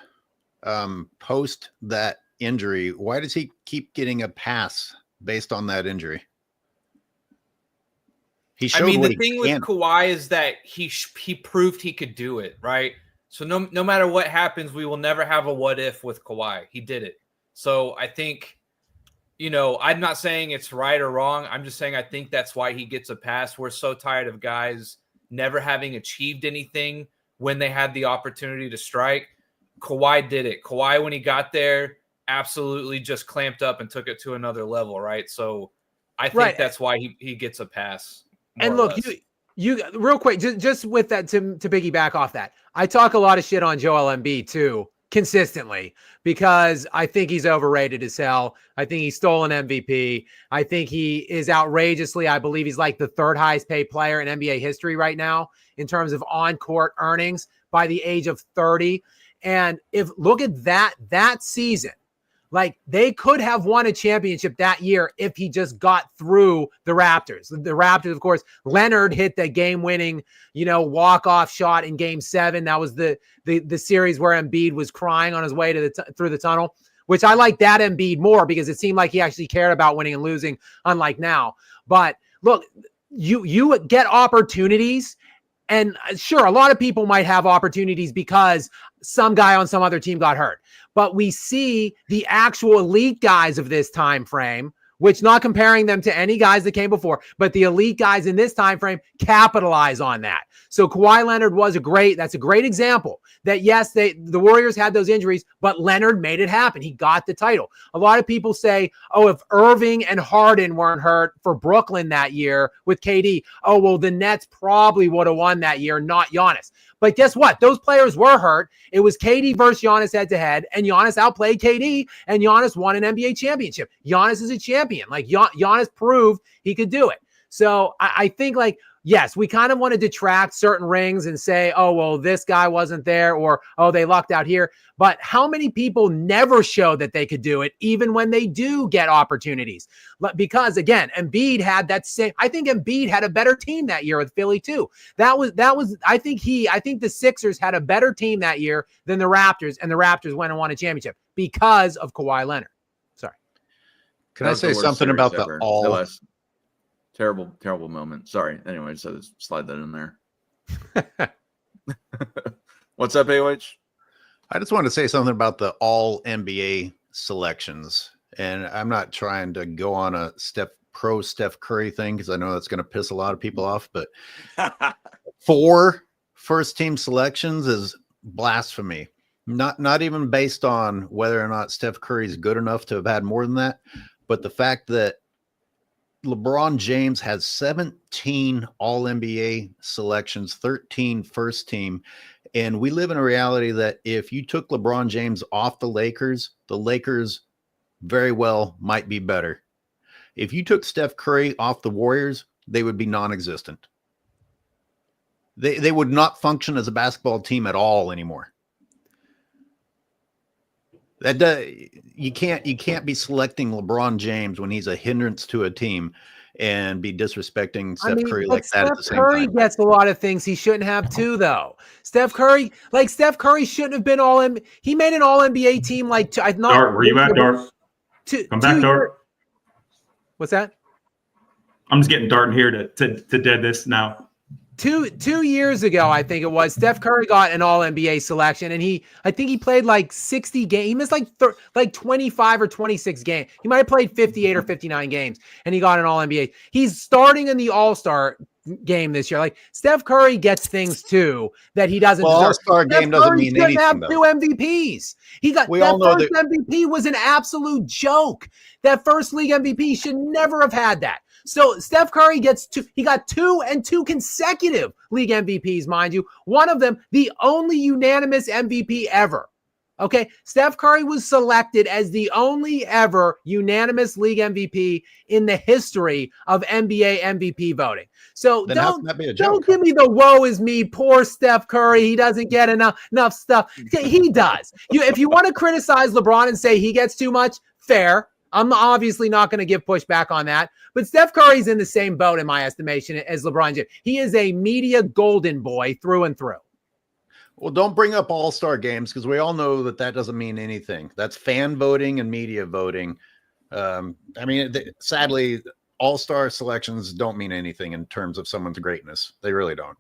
post that injury, why does he keep getting a pass based on that injury? He showed the thing with Kawhi is that he proved he could do it, right? So no matter what happens, we will never have a what if with Kawhi. He did it. So I think, I'm not saying it's right or wrong. I'm just saying I think that's why he gets a pass. We're so tired of guys never having achieved anything when they had the opportunity to strike. Kawhi did it. Kawhi, when he got there, absolutely just clamped up and took it to another level, right? So I think that's why he gets a pass. And look, you real quick, just with that to piggyback off that, I talk a lot of shit on Joel Embiid too, consistently, because I think he's overrated as hell. I think he stole an MVP. I think he is outrageously, I believe he's like the third highest paid player in NBA history right now in terms of on-court earnings by the age of 30. And if look at that season, like they could have won a championship that year if he just got through the Raptors. The Raptors, of course, Leonard hit the game-winning, walk-off shot in Game 7. That was the series where Embiid was crying on his way to through the tunnel, which I like that Embiid more because it seemed like he actually cared about winning and losing, unlike now. But look, you get opportunities. And sure, a lot of people might have opportunities because some guy on some other team got hurt. But we see the actual elite guys of this time frame, which not comparing them to any guys that came before, but the elite guys in this time frame capitalize on that. So Kawhi Leonard that's a great example that yes, the Warriors had those injuries, but Leonard made it happen. He got the title. A lot of people say, oh, if Irving and Harden weren't hurt for Brooklyn that year with KD, oh, well, the Nets probably would have won that year, not Giannis. But guess what? Those players were hurt. It was KD versus Giannis head-to-head, and Giannis outplayed KD, and Giannis won an NBA championship. Giannis is a champion. Like, Giannis proved he could do it. So I think, like, yes, we kind of want to detract certain rings and say, oh, well, this guy wasn't there, or, oh, they lucked out here. But how many people never show that they could do it, even when they do get opportunities? Because, again, Embiid had that same, I think Embiid had a better team that year with Philly, too. I think the Sixers had a better team that year than the Raptors, and the Raptors went and won a championship because of Kawhi Leonard. Sorry. Can I say something about the all? Terrible moment. Sorry. Anyway, just had to slide that in there. What's up, AOH? I just wanted to say something about the all NBA selections. And I'm not trying to go on a Steph Curry thing because I know that's going to piss a lot of people off. But 4 first-team selections is blasphemy. Not even based on whether or not Steph Curry is good enough to have had more than that, but the fact that LeBron James has 17 All-NBA selections, 13 first team. And we live in a reality that if you took LeBron James off the Lakers very well might be better. If you took Steph Curry off the Warriors, they would be non-existent. They would not function as a basketball team at all anymore. You can't be selecting LeBron James when he's a hindrance to a team and be disrespecting Steph Curry like that at the same time. Steph Curry gets a lot of things he shouldn't have too, though. Steph Curry shouldn't have been he made an all NBA team Dart, where you at, Dart? Come back, Dart. What's that? I'm just getting Dart in here to dead this now. 2 years ago, I think it was, Steph Curry got an All-NBA selection, and I think he played like 60 games. He missed like 25 or 26 games. He might have played 58 or 59 games, and he got an All-NBA. He's starting in the All-Star game this year. Like, Steph Curry gets things too that he doesn't deserve. All-Star game doesn't mean anything. Have 2 MVPs. That first MVP was an absolute joke. That first league MVP should never have had that. So Steph Curry he got 2 and 2 consecutive league MVPs, mind you. One of them, the only unanimous MVP ever. Okay. Steph Curry was selected as the only ever unanimous league MVP in the history of NBA MVP voting. So Then how can that be a don't joke? give me the woe is me, poor Steph Curry. He doesn't get enough stuff. He does. If you want to criticize LeBron and say he gets too much, fair. I'm obviously not going to give pushback on that. But Steph Curry's in the same boat, in my estimation, as LeBron James. He is a media golden boy through and through. Well, don't bring up all-star games because we all know that doesn't mean anything. That's fan voting and media voting. Sadly, all-star selections don't mean anything in terms of someone's greatness. They really don't.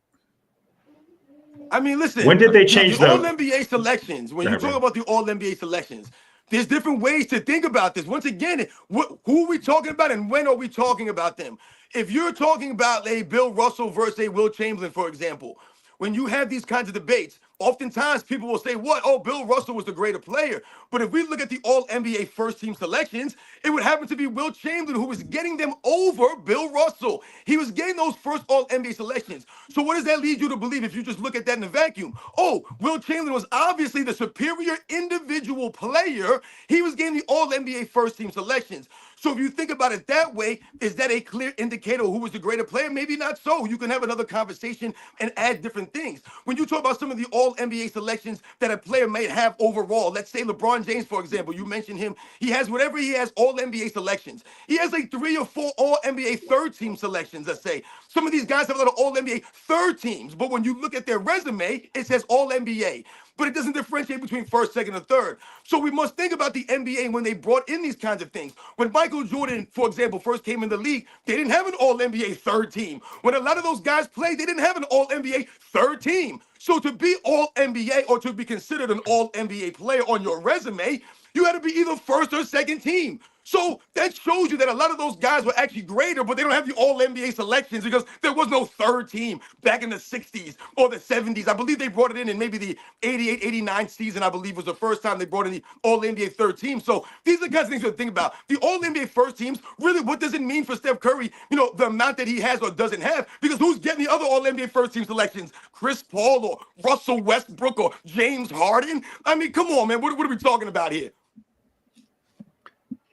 I mean, listen. When did they change the the All-NBA selections? When you talk about the All-NBA selections, there's different ways to think about this. Once again, who are we talking about and when are we talking about them? If you're talking about a Bill Russell versus a Will Chamberlain, for example, when you have these kinds of debates, oftentimes people will say, what? Oh, Bill Russell was the greater player. But if we look at the All-NBA first-team selections, it would happen to be Will Chamberlain who was getting them over Bill Russell. He was getting those first All-NBA selections. So what does that lead you to believe if you just look at that in a vacuum? Oh, Will Chamberlain was obviously the superior individual player. He was getting the All-NBA first-team selections. So if you think about it that way, is that a clear indicator of who was the greater player? Maybe not so. You can have another conversation and add different things. When you talk about some of the All-NBA selections that a player may have overall, let's say LeBron James, for example, you mentioned him. He has whatever he has, All-NBA selections. He has like 3 or 4 All-NBA third-team selections, let's say. Some of these guys have a lot of All-NBA third teams, but when you look at their resume, it says All-NBA. But it doesn't differentiate between first, second, and third. So we must think about the NBA when they brought in these kinds of things. When Michael Jordan, for example, first came in the league, they didn't have an All-NBA third team. When a lot of those guys played, they didn't have an All-NBA third team. So to be All-NBA or to be considered an All-NBA player on your resume, you had to be either first or second team. So that shows you that a lot of those guys were actually greater, but they don't have the All-NBA selections because there was no third team back in the 60s or the 70s. I believe they brought it in maybe the 88-89 season, I believe, was the first time they brought in the All-NBA third team. So these are the kinds of things to think about. The All-NBA first teams, really, what does it mean for Steph Curry, the amount that he has or doesn't have? Because who's getting the other All-NBA first team selections? Chris Paul or Russell Westbrook or James Harden? I mean, come on, man. What are we talking about here?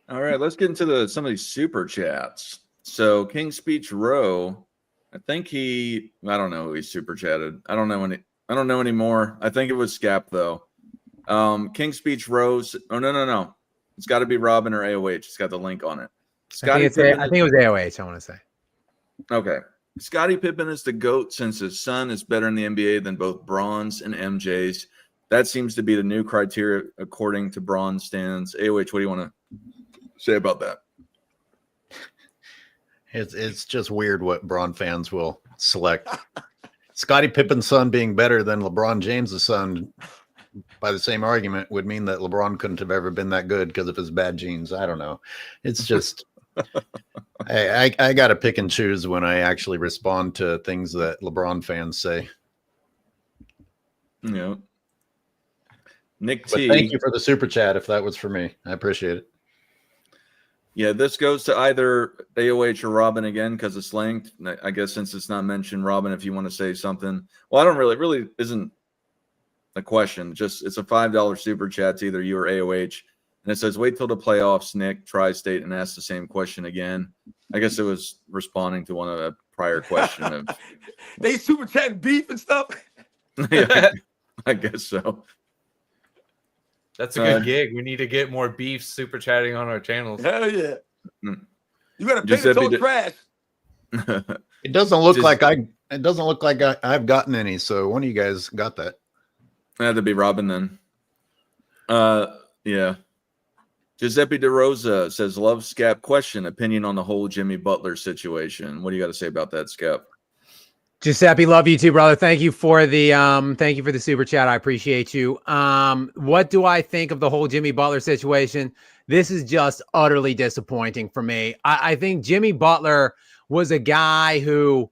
All right, let's get into some of these super chats. So King Speech Row, I don't know who he super chatted. I don't know anymore. I think it was Scap though. King Speech Rose. Oh no. It's got to be Robin or AOH. It's got the link on it. I think it was AOH, I want to say. Okay. Scottie Pippen is the GOAT since his son is better in the NBA than both Bron's and MJ's. That seems to be the new criteria according to Bron stands. AOH, what do you want to say about that? It's just weird what Bron fans will select. Scottie Pippen's son being better than LeBron James's son by the same argument would mean that LeBron couldn't have ever been that good because of his bad genes. I don't know. It's just I got to pick and choose when I actually respond to things that LeBron fans say. Yeah. Nick But T. thank you for the super chat. If that was for me, I appreciate it. Yeah, this goes to either AOH or Robin again because it's linked. I guess since it's not mentioned, Robin, if you want to say something. Well, I don't really isn't a question. Just it's a $5 super chat to either you or AOH. And it says, wait till the playoffs, Nick, Tri-State, and ask the same question again. I guess it was responding to one of the prior question of they super chatting beef and stuff. Yeah, I guess so. That's a good gig. We need to get more beef super chatting on our channels. Hell yeah. You gotta pay Giuseppe to talk trash. It doesn't look like I've gotten any. So one of you guys got that. It had to be Robin then. Yeah. Giuseppe DeRosa says, love Scap question, opinion on the whole Jimmy Butler situation. What do you got to say about that, Scap? Giuseppe, love you too, brother. Thank you for the super chat. I appreciate you. What do I think of the whole Jimmy Butler situation? This is just utterly disappointing for me. I think Jimmy Butler was a guy who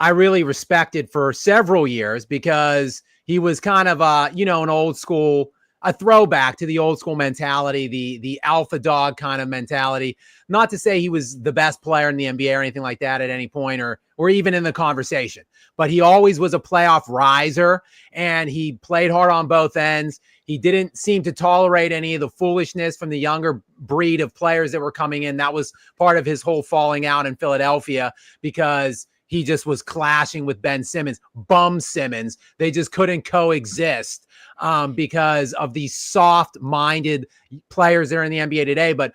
I really respected for several years because he was kind of an old school a throwback to the old school mentality, the alpha dog kind of mentality. Not to say he was the best player in the NBA or anything like that at any point, or even in the conversation, but he always was a playoff riser, and he played hard on both ends. He didn't seem to tolerate any of the foolishness from the younger breed of players that were coming in. That was part of his whole falling out in Philadelphia, because he just was clashing with Ben Simmons, bum Simmons. They just couldn't coexist because of these soft-minded players that are in the NBA today. But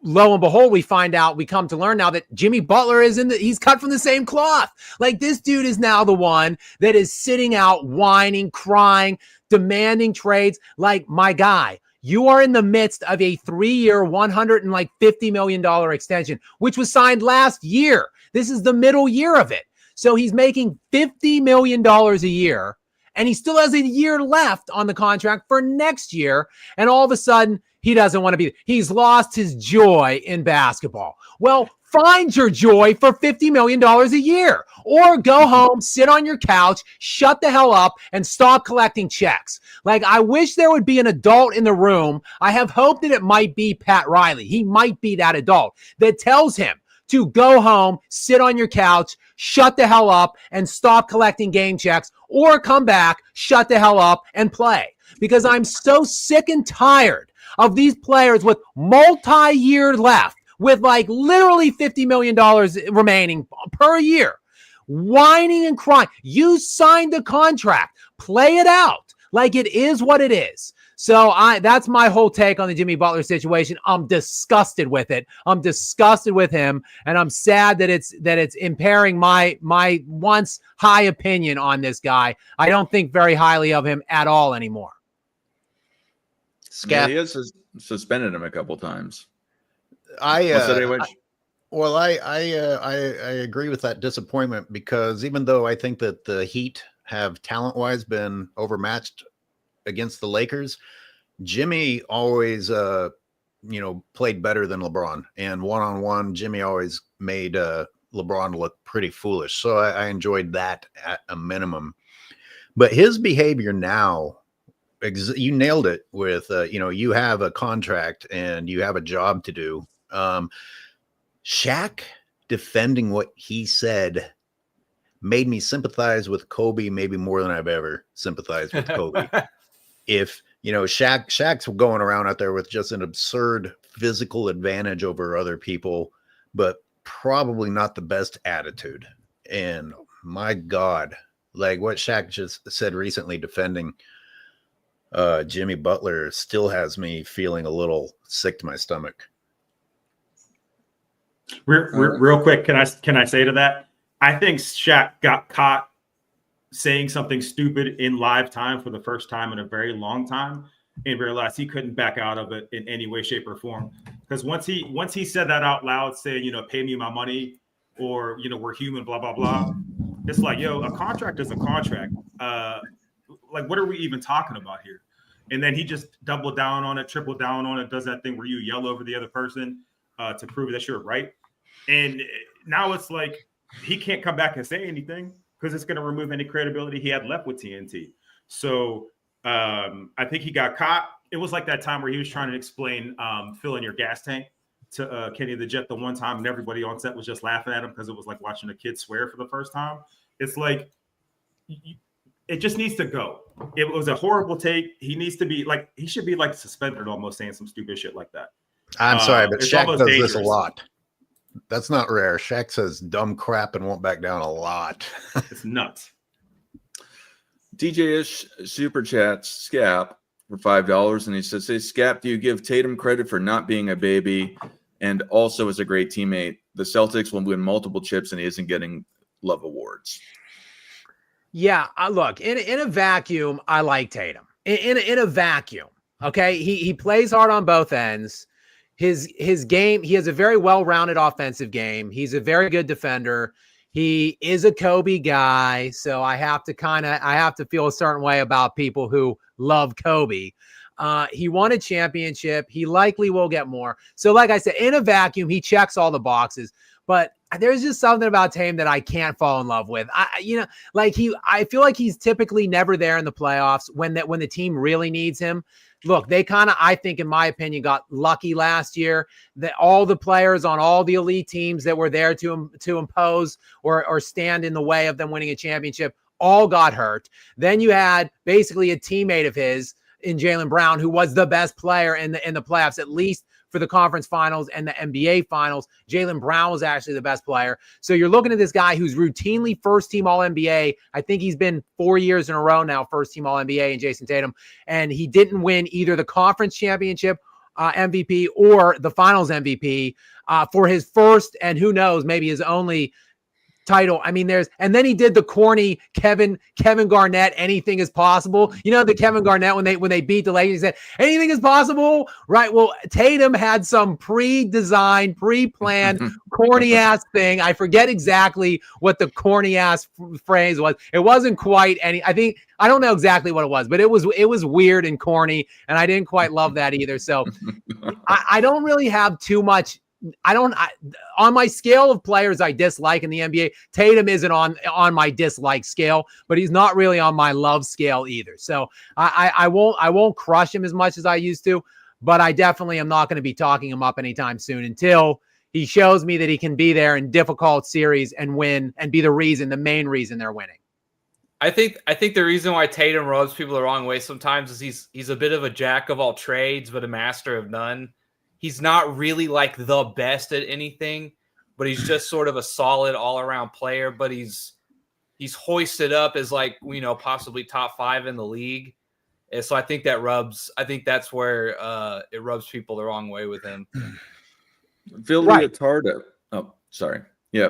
lo and behold, we come to learn now that Jimmy Butler he's cut from the same cloth. Like, this dude is now the one that is sitting out, whining, crying, demanding trades. Like, my guy, you are in the midst of a 3-year, $150 million extension, which was signed last year. This is the middle year of it. So he's making $50 million a year, and he still has a year left on the contract for next year. And all of a sudden, he doesn't want to be. He's lost his joy in basketball. Well, find your joy for $50 million a year, or go home, sit on your couch, shut the hell up, and stop collecting checks. Like, I wish there would be an adult in the room. I have hope that it might be Pat Riley. He might be that adult that tells him to go home, sit on your couch, shut the hell up, and stop collecting game checks, or come back, shut the hell up, and play. Because I'm so sick and tired of these players with multi-year left, with like literally $50 million remaining per year, whining and crying. You signed the contract. Play it out. Like, it is what it is. So that's my whole take on the Jimmy Butler situation. I'm disgusted with it. I'm disgusted with him, and I'm sad that it's impairing my once high opinion on this guy. I don't think very highly of him at all anymore. Yeah, he has suspended him a couple times. I agree with that disappointment, because even though I think that the Heat have talent-wise been overmatched against the Lakers, Jimmy always played better than LeBron, and one-on-one Jimmy always made LeBron look pretty foolish. So I enjoyed that at a minimum. But his behavior now, you nailed it with you have a contract and you have a job to do. Shaq defending what he said made me sympathize with Kobe maybe more than I've ever sympathized with Kobe. If Shaq's going around out there with just an absurd physical advantage over other people, but probably not the best attitude. And my God, like what Shaq just said recently defending Jimmy Butler still has me feeling a little sick to my stomach. Real quick, can I say to that? I think Shaq got caught saying something stupid in live time for the first time in a very long time, and realized he couldn't back out of it in any way, shape, or form. Because once he said that out loud, saying, pay me my money, or we're human, blah blah blah. It's like, yo, a contract is a contract. Like, what are we even talking about here? And then he just doubled down on it, tripled down on it, does that thing where you yell over the other person to prove that you're right. And now it's like he can't come back and say anything, because it's going to remove any credibility he had left with TNT. So I think he got caught. It was like that time where he was trying to explain filling your gas tank to Kenny the Jet the one time, and everybody on set was just laughing at him because it was like watching a kid swear for the first time. It's like, it just needs to go. It was a horrible take. He needs to be like, he should be like suspended almost, saying some stupid shit like that. I'm sorry, but Shaq does dangerous. this a lot. That's not rare. Shaq says dumb crap and won't back down a lot. It's nuts. DJ Ish super chats Scap for $5, and he says, "Hey Scap, do you give Tatum credit for not being a baby and also as a great teammate? The Celtics will win multiple chips and he isn't getting love awards." Yeah, look, in a vacuum, I like Tatum. In a vacuum, okay? He plays hard on both ends. His game, he has a very well-rounded offensive game. He's a very good defender. He is a Kobe guy, so I have to feel a certain way about people who love Kobe. He won a championship. He likely will get more. So like I said, in a vacuum, he checks all the boxes, but there's just something about Tatum that I can't fall in love with. I feel like he's typically never there in the playoffs when the team really needs him. look, they kind of, I think, in my opinion, got lucky last year that all the players on all the elite teams that were there to impose or stand in the way of them winning a championship all got hurt. Then you had basically a teammate of his in Jaylen Brown, who was the best player in the playoffs, at least for the conference finals and the NBA finals. Jaylen Brown was actually the best player. So you're looking at this guy who's routinely first team All-NBA. I think he's been 4 years in a row now, first team All-NBA, and Jason Tatum. And he didn't win either the conference championship MVP or the finals MVP for his first, and who knows, maybe his only title. I mean, and then he did the corny Kevin Garnett, anything is possible. You know, the Kevin Garnett when they beat the Lakers, he said, anything is possible, right? Well, Tatum had some pre-designed, pre-planned, corny ass thing. I forget exactly what the corny ass phrase was. It wasn't quite any, I don't know exactly what it was, but it was weird and corny, and I didn't quite love that either. So I don't really have too much. On my scale of players I dislike in the NBA, Tatum isn't on my dislike scale, but he's not really on my love scale either. So I won't crush him as much as I used to, but I definitely am not going to be talking him up anytime soon until he shows me that he can be there in difficult series and win and be the main reason they're winning. I think the reason why Tatum rubs people the wrong way sometimes is he's a bit of a jack of all trades, but a master of none. He's not really like the best at anything, but he's just sort of a solid all-around player. But he's hoisted up as possibly top 5 in the league. And so I think that's where it rubs people the wrong way with him. Phil Leotardo. Oh, sorry. Yeah.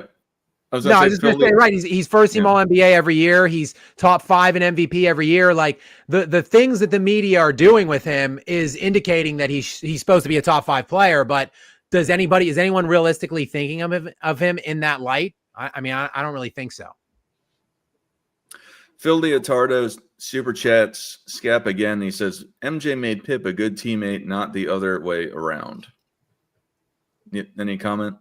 I was just going to say, right. He's first team All-NBA every year. He's top 5 in MVP every year. Like the things that the media are doing with him is indicating that he's supposed to be a top 5 player. But is anyone realistically thinking of him in that light? I don't really think so. Phil Leotardo's super chats, Scap again. He says, MJ made Pip a good teammate, not the other way around. Any comment?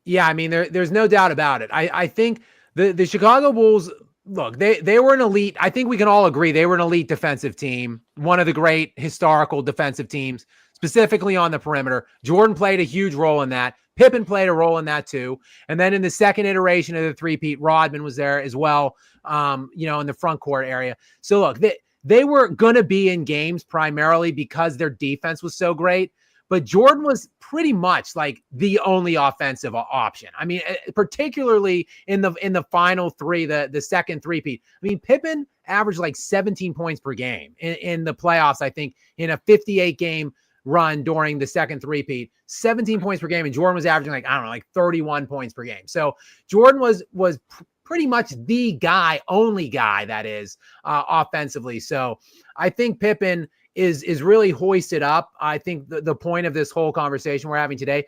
Yeah, I mean, there's no doubt about it. I think the Chicago Bulls, look, they were an elite. I think we can all agree they were an elite defensive team, one of the great historical defensive teams, specifically on the perimeter. Jordan played a huge role in that. Pippen played a role in that too. And then in the second iteration of the three-peat, Rodman was there as well, in the front court area. So look, they were going to be in games primarily because their defense was so great. But Jordan was pretty much like the only offensive option. I mean, particularly in the final three, the second three-peat. I mean, Pippen averaged like 17 points per game in the playoffs, I think, in a 58-game run during the second three-peat. 17 points per game, and Jordan was averaging like 31 points per game. So Jordan was pretty much the only guy that is offensively. So I think Pippen is really hoisted up. I think the point of this whole conversation we're having today,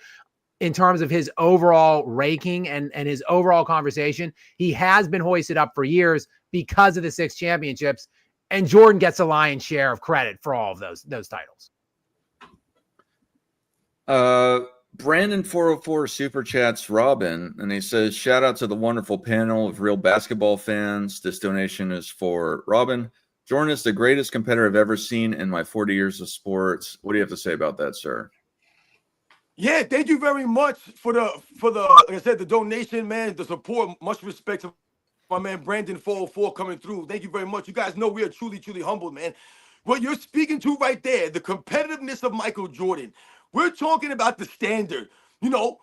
in terms of his overall ranking and his overall conversation, he has been hoisted up for years because of the 6 championships, and Jordan gets a lion's share of credit for all of those titles. Brandon 404 super chats Robin, and he says, shout out to the wonderful panel of real basketball fans. This donation is for Robin. Jordan is the greatest competitor I've ever seen in my 40 years of sports. What do you have to say about that, sir? Yeah, thank you very much for the like I said, the donation, man, the support. Much respect to my man Brandon 404 coming through. Thank you very much. You guys know we are truly, truly humbled, man. What you're speaking to right there, the competitiveness of Michael Jordan. We're talking about the standard.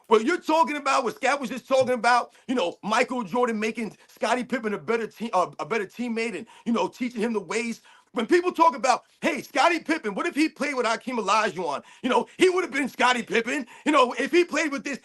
What you're talking about, what Scott was just talking about, Michael Jordan making Scottie Pippen a better teammate and, teaching him the ways. When people talk about, hey, Scottie Pippen, what if he played with Hakeem Olajuwon? He would have been Scottie Pippen. If he played with this,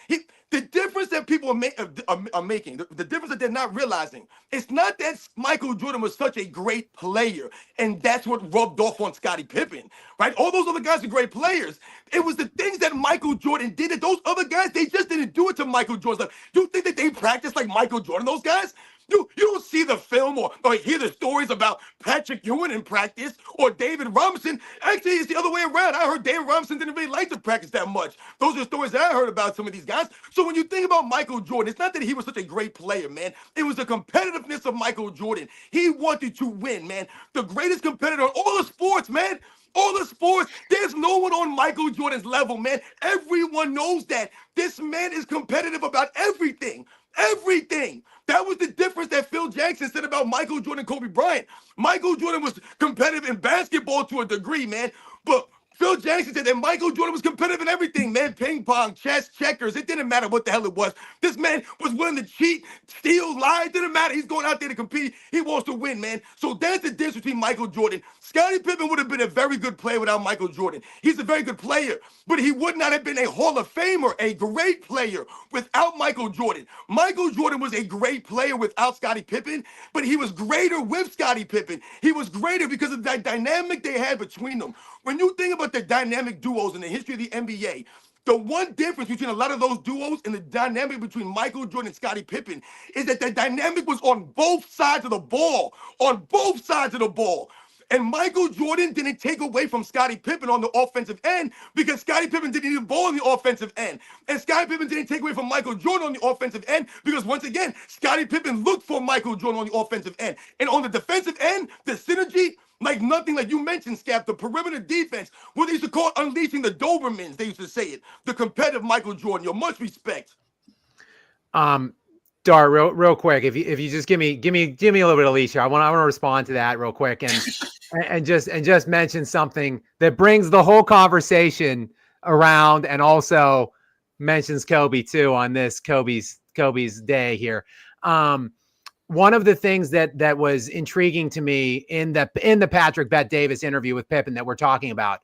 the difference that people are making, the difference that they're not realizing, it's not that Michael Jordan was such a great player, and that's what rubbed off on Scottie Pippen, right? All those other guys are great players. It was the things that Michael Jordan did that those other guys, they just didn't do it to Michael Jordan. You think that they practiced like Michael Jordan, those guys? You don't see the film or hear the stories about Patrick Ewing in practice or David Robinson. Actually, it's the other way around. I heard David Robinson didn't really like to practice that much. Those are stories that I heard about some of these guys. So when you think about Michael Jordan, it's not that he was such a great player, man. It was the competitiveness of Michael Jordan. He wanted to win, man. The greatest competitor in all the sports, man. All the sports, there's no one on Michael Jordan's level, man. Everyone knows that. This man is competitive about everything. Everything. That was the difference that Phil Jackson said about Michael Jordan and Kobe Bryant. Michael Jordan was competitive in basketball to a degree, man. But Phil Jackson said that Michael Jordan was competitive in everything, man. Ping pong, chess, checkers. It didn't matter what the hell it was. This man was willing to cheat, steal, lie. It didn't matter. He's going out there to compete. He wants to win, man. So that's the difference between Michael Jordan. Scottie Pippen would have been a very good player without Michael Jordan. He's a very good player, but he would not have been a Hall of Famer, a great player without Michael Jordan. Michael Jordan was a great player without Scottie Pippen, but he was greater with Scottie Pippen. He was greater because of that dynamic they had between them. When you think about the dynamic duos in the history of the NBA, the one difference between a lot of those duos and the dynamic between Michael Jordan and Scottie Pippen is that the dynamic was on both sides of the ball. On both sides of the ball. And Michael Jordan didn't take away from Scottie Pippen on the offensive end because Scottie Pippen didn't need the ball on the offensive end. And Scottie Pippen didn't take away from Michael Jordan on the offensive end because, once again, Scottie Pippen looked for Michael Jordan on the offensive end. And on the defensive end, the synergy, like nothing, like you mentioned, Scap, the perimeter defense, what they used to call unleashing the Dobermans, they used to say it. The competitive Michael Jordan, yo, much respect. Dart, real quick, if you just give me a little bit of leash here. I want to respond to that real quick and just mention something that brings the whole conversation around and also mentions Kobe too on this Kobe's day here. One of the things that was intriguing to me in the Patrick Bet Davis interview with Pippen that we're talking about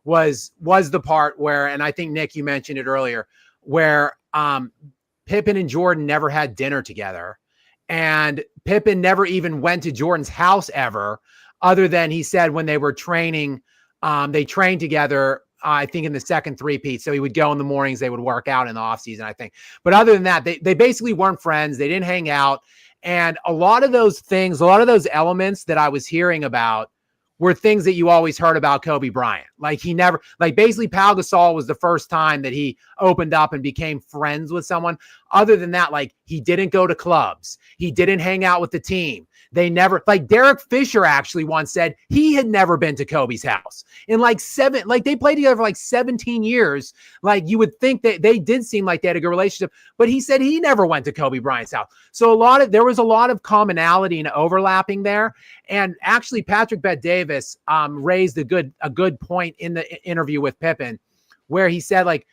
was the part where, and I think Nick, you mentioned it earlier, where Pippen and Jordan never had dinner together, and Pippen never even went to Jordan's house ever, other than he said when they were training, they trained together. I think in the second three-peat. So he would go in the mornings, they would work out in the off season, I think. But other than that, they basically weren't friends. They didn't hang out. And a lot of those things, a lot of those elements that I was hearing about were things that you always heard about Kobe Bryant. Like basically Pau Gasol was the first time that he opened up and became friends with someone. Other than that, like, he didn't go to clubs. He didn't hang out with the team. They never, like, Derek Fisher actually once said he had never been to Kobe's house in they played together for like 17 years. Like, you would think that they did seem like they had a good relationship, but he said he never went to Kobe Bryant's house. So there was a lot of commonality and overlapping there. And actually Patrick Bet Davis raised a good point in the interview with Pippen, where he said, like,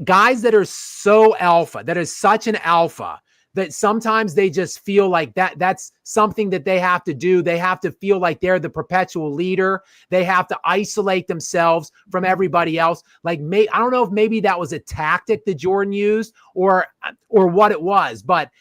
guys that are so alpha, that is such an alpha, that sometimes they just feel like that's something that they have to do. They have to feel like they're the perpetual leader. They have to isolate themselves from everybody else. Like, I don't know if maybe that was a tactic that Jordan used or what it was, but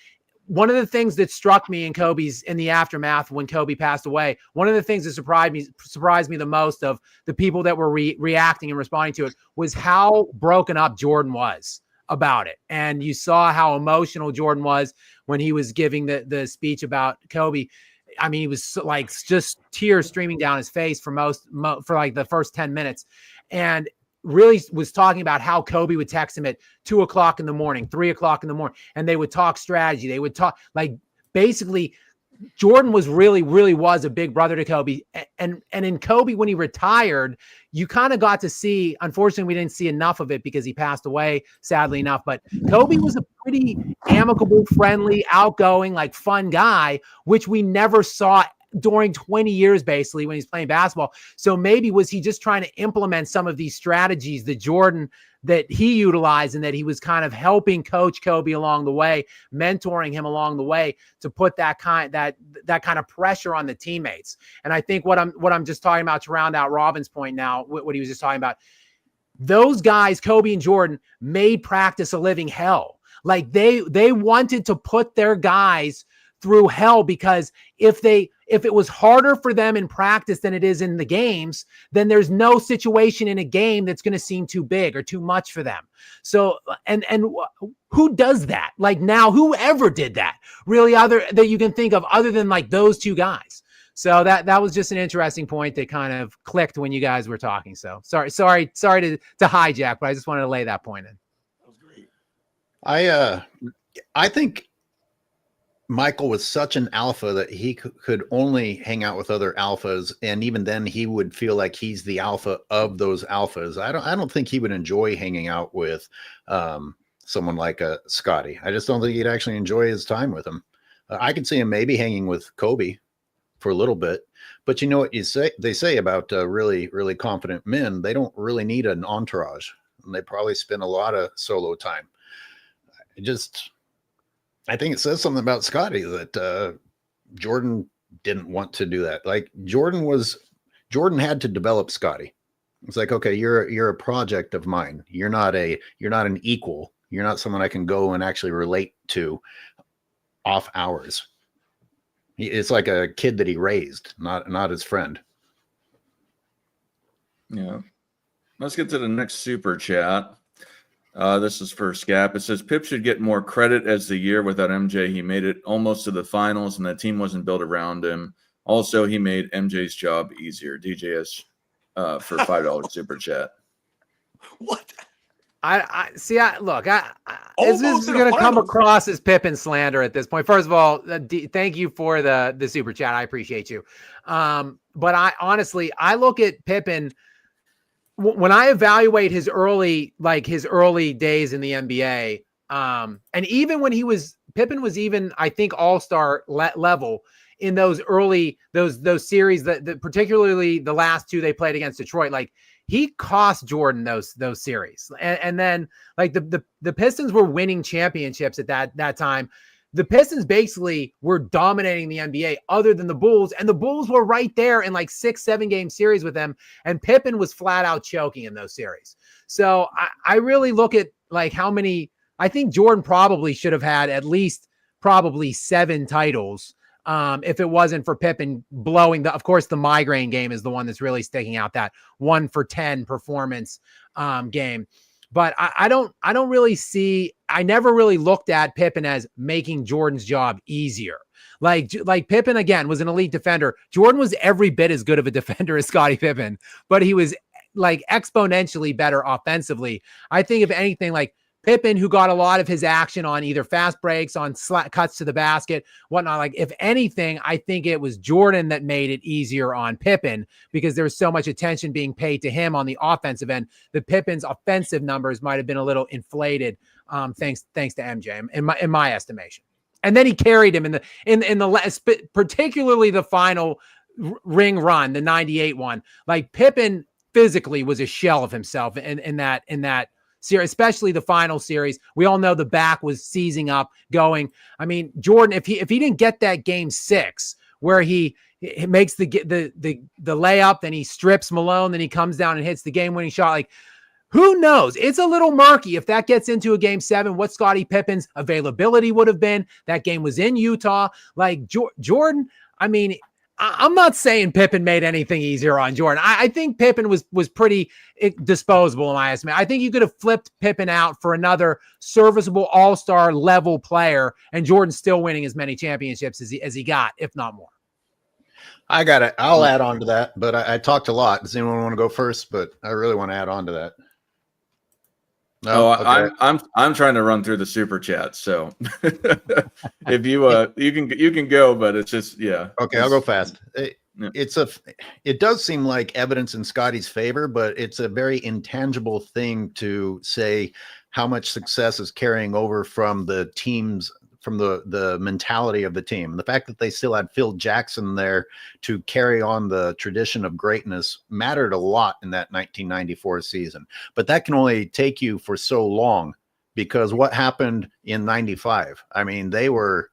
one of the things that struck me in the aftermath when Kobe passed away, one of the things that surprised me the most of the people that were reacting and responding to it was how broken up Jordan was about it. And you saw how emotional Jordan was when he was giving the speech about Kobe. I mean, he was like just tears streaming down his face for like the first 10 minutes. And really was talking about how Kobe would text him at 2:00 in the morning, 3:00 in the morning, and they would talk strategy. They would talk, like, basically Jordan really was a big brother to Kobe. And in Kobe, when he retired, you kind of got to see, unfortunately, we didn't see enough of it because he passed away, sadly enough, but Kobe was a pretty amicable, friendly, outgoing, like, fun guy, which we never saw during 20 years, basically, when he's playing basketball. So maybe was he just trying to implement some of these strategies that he utilized, and that he was kind of helping coach Kobe along the way, mentoring him along the way to put that kind of pressure on the teammates. And I think what I'm just talking about, to round out Robin's point now, what he was just talking about, those guys, Kobe and Jordan, made practice a living hell. Like, they wanted to put their guys through hell, because if it was harder for them in practice than it is in the games, then there's no situation in a game that's going to seem too big or too much for them. So, and who does that? Like now, whoever did that really other that you can think of other than like those two guys. So that was just an interesting point that kind of clicked when you guys were talking. So sorry to hijack, but I just wanted to lay that point in. That was great. I think Michael was such an alpha that he could only hang out with other alphas, and even then he would feel like he's the alpha of those alphas. I don't think he would enjoy hanging out with someone like Scotty. I just don't think he'd actually enjoy his time with him. I could see him maybe hanging with Kobe for a little bit, but you know what they say about really, really confident men, they don't really need an entourage, and they probably spend a lot of solo time. I think it says something about Scotty that Jordan didn't want to do that. Like Jordan had to develop Scotty. It's like, okay, you're a project of mine. You're not an equal. You're not someone I can go and actually relate to off hours. It's like a kid that he raised, not his friend. Yeah. Let's get to the next super chat. This is for Scap. It says Pip should get more credit as the year without MJ. He made it almost to the finals, and the team wasn't built around him. Also, he made MJ's job easier. DJS for $5 super chat. What? I see. This is going to come across as Pippen slander at this point. First of all, thank you for the super chat. I appreciate you. But I honestly look at Pippen when I evaluate his early days in the NBA. And even when Pippen was even, I think, all-star level in those early, those series that particularly the last two they played against Detroit, like he cost Jordan those series. And then like the Pistons were winning championships at that time. The Pistons basically were dominating the NBA other than the Bulls, and the Bulls were right there in like 6-7 game series with them. And Pippen was flat out choking in those series. So I really look at like how many, I think Jordan probably should have had at least probably 7 titles. If it wasn't for Pippen blowing of course, the migraine game is the one that's really sticking out, that 1 for 10 performance game. But I don't really see, I never really looked at Pippen as making Jordan's job easier. Like Pippen, again, was an elite defender. Jordan was every bit as good of a defender as Scottie Pippen, but he was like exponentially better offensively. I think if anything, like Pippen, who got a lot of his action on either fast breaks, on cuts to the basket, whatnot. Like, if anything, I think it was Jordan that made it easier on Pippen because there was so much attention being paid to him on the offensive end. The Pippen's offensive numbers might have been a little inflated, thanks to MJ, in my estimation. And then he carried him in the particularly the final ring run, the 98 one. Like Pippen physically was a shell of himself in that series, especially the final series. We all know the back was seizing up, going. I mean, Jordan, if he didn't get that game 6 where he makes the layup, then he strips Malone, then he comes down and hits the game-winning shot. Like, who knows? It's a little murky if that gets into a game 7, what Scottie Pippen's availability would have been. That game was in Utah. Like Jordan, I mean, I'm not saying Pippen made anything easier on Jordan. I think Pippen was pretty disposable in my estimate. I think you could have flipped Pippen out for another serviceable all-star level player, and Jordan's still winning as many championships as he got, if not more. I'll add on to that, but I talked a lot. Does anyone want to go first? But I really want to add on to that. No, okay. I'm trying to run through the super chat. So if you can go, but it's just, yeah. Okay, I'll go fast. It does seem like evidence in Scotty's favor, but it's a very intangible thing to say how much success is carrying over from the teams, from the mentality of the team. The fact that they still had Phil Jackson there to carry on the tradition of greatness mattered a lot in that 1994 season. But that can only take you for so long, because what happened in 95? I mean, they were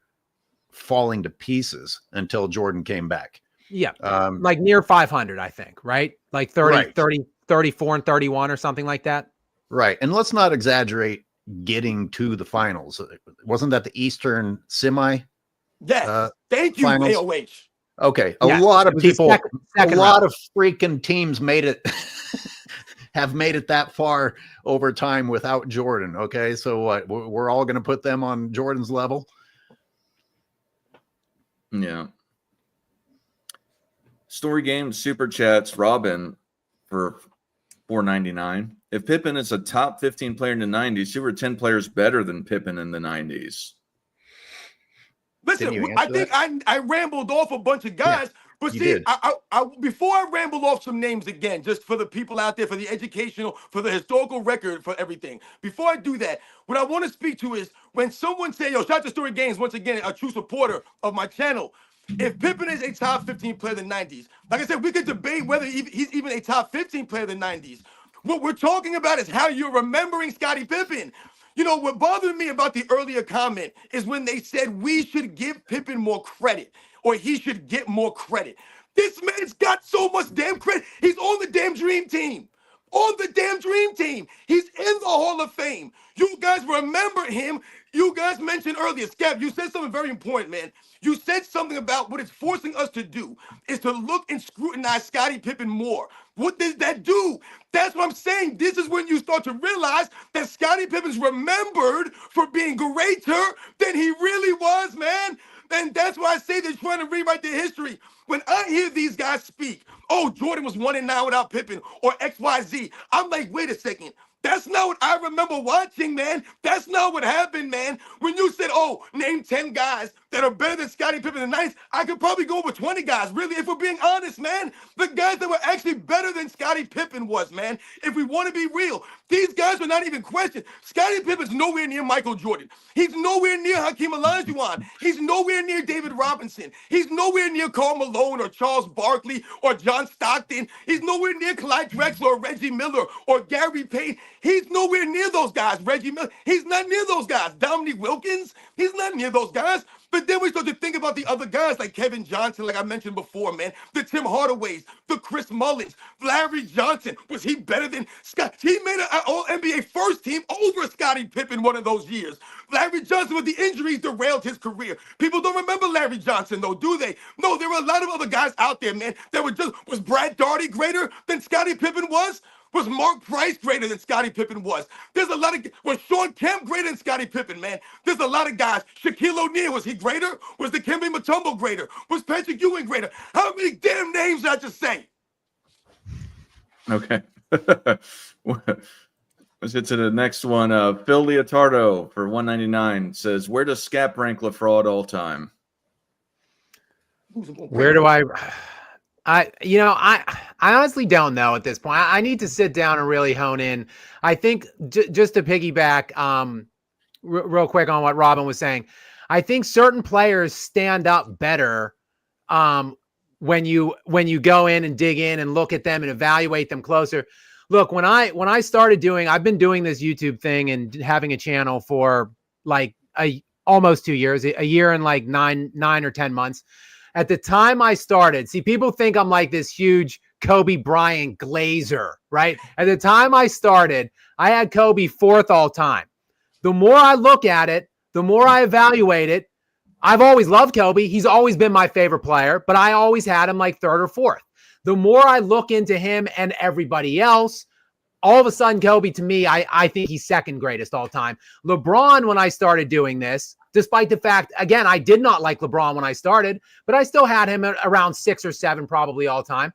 falling to pieces until Jordan came back. Yeah. Like near 500, I think, right? Like 34 and 31 or something like that. Right. And let's not exaggerate getting to the finals. Wasn't that the Eastern semi? Yes. Thank you, finals. AOH. Okay, Yeah, a lot of it was the people, second a lot round. of freaking teams made it, have made it that far over time without Jordan. Okay, so what? We're all going to put them on Jordan's level. Yeah. Story game super chats. Robin for $4.99. If Pippen is a top 15 player in the 90s, who were 10 players better than Pippen in the 90s? Didn't you Listen, I answer think I rambled off a bunch of guys, but you see, did. I before I ramble off some names again, just for the people out there, for the educational, for the historical record, for everything. Before I do that, what I want to speak to is when someone say, "Yo, shout out to Story Games," once again, a true supporter of my channel. If Pippen is a top 15 player in the 90s, like I said, we could debate whether he's even a top 15 player in the 90s. What we're talking about is how you're remembering Scottie Pippen. You know, what bothered me about the earlier comment is when they said we should give Pippen more credit or he should get more credit. This man's got so much damn credit. He's on the damn dream team. On the damn dream team. He's in the Hall of Fame. You guys remember him. You guys mentioned earlier, Scav, you said something very important, man. You said something about what it's forcing us to do is to look and scrutinize Scottie Pippen more. What does that do? That's what I'm saying. This is when you start to realize that Scottie Pippen's remembered for being greater than he really was, man. And that's why I say they're trying to rewrite their history. When I hear these guys speak, oh, Jordan was 1-9 without Pippen or XYZ, I'm like, wait a second. That's not what I remember watching, man. That's not what happened, man. When you said, oh, name 10 guys that are better than Scottie Pippen in the 90s, I could probably go over 20 guys. Really, if we're being honest, man. The guys that were actually better than Scottie Pippen was, man. If we want to be real, these guys were not even questioned. Scottie Pippen's nowhere near Michael Jordan. He's nowhere near Hakeem Olajuwon. He's nowhere near David Robinson. He's nowhere near Karl Malone or Charles Barkley or John Stockton. He's nowhere near Clyde Drexler or Reggie Miller or Gary Payton. He's nowhere near those guys. Reggie Miller, he's not near those guys. Dominique Wilkins, he's not near those guys. But then we start to think about the other guys like Kevin Johnson, like I mentioned before, man. The Tim Hardaways, the Chris Mullins, Larry Johnson. Was he better than Scott? He made an All-NBA first team over Scottie Pippen one of those years. Larry Johnson, with the injuries, derailed his career. People don't remember Larry Johnson, though, do they? No, there were a lot of other guys out there, man, that were just, was Brad Daugherty greater than Scottie Pippen was? Was Mark Price greater than Scottie Pippen was? There's a lot of, was Sean Kemp greater than Scottie Pippen, man? There's a lot of guys. Shaquille O'Neal, was he greater? Was the Dikembe Mutombo greater? Was Patrick Ewing greater? How many damn names did I just say? Okay. Let's get to the next one. Phil Leotardo for $1.99 says, where does Scap rank LaFraud all time? Where do I honestly don't know at this point. I need to sit down and really hone in. I think just to piggyback real quick on what Robin was saying, I think certain players stand up better when you go in and dig in and look at them and evaluate them closer. Look, when I started I've been doing this YouTube thing and having a channel for like almost 2 years, a year and like nine or 10 months. At the time I started, see, people think I'm like this huge Kobe Bryant glazer, right? At the time I started, I had Kobe 4th all time. The more I look at it, the more I evaluate it. I've always loved Kobe. He's always been my favorite player, but I always had him like 3rd or 4th. The more I look into him and everybody else, all of a sudden, Kobe, to me, I think he's 2nd greatest all time. LeBron, when I started doing this, despite the fact, again, I did not like LeBron when I started, but I still had him at around 6 or 7 probably all time.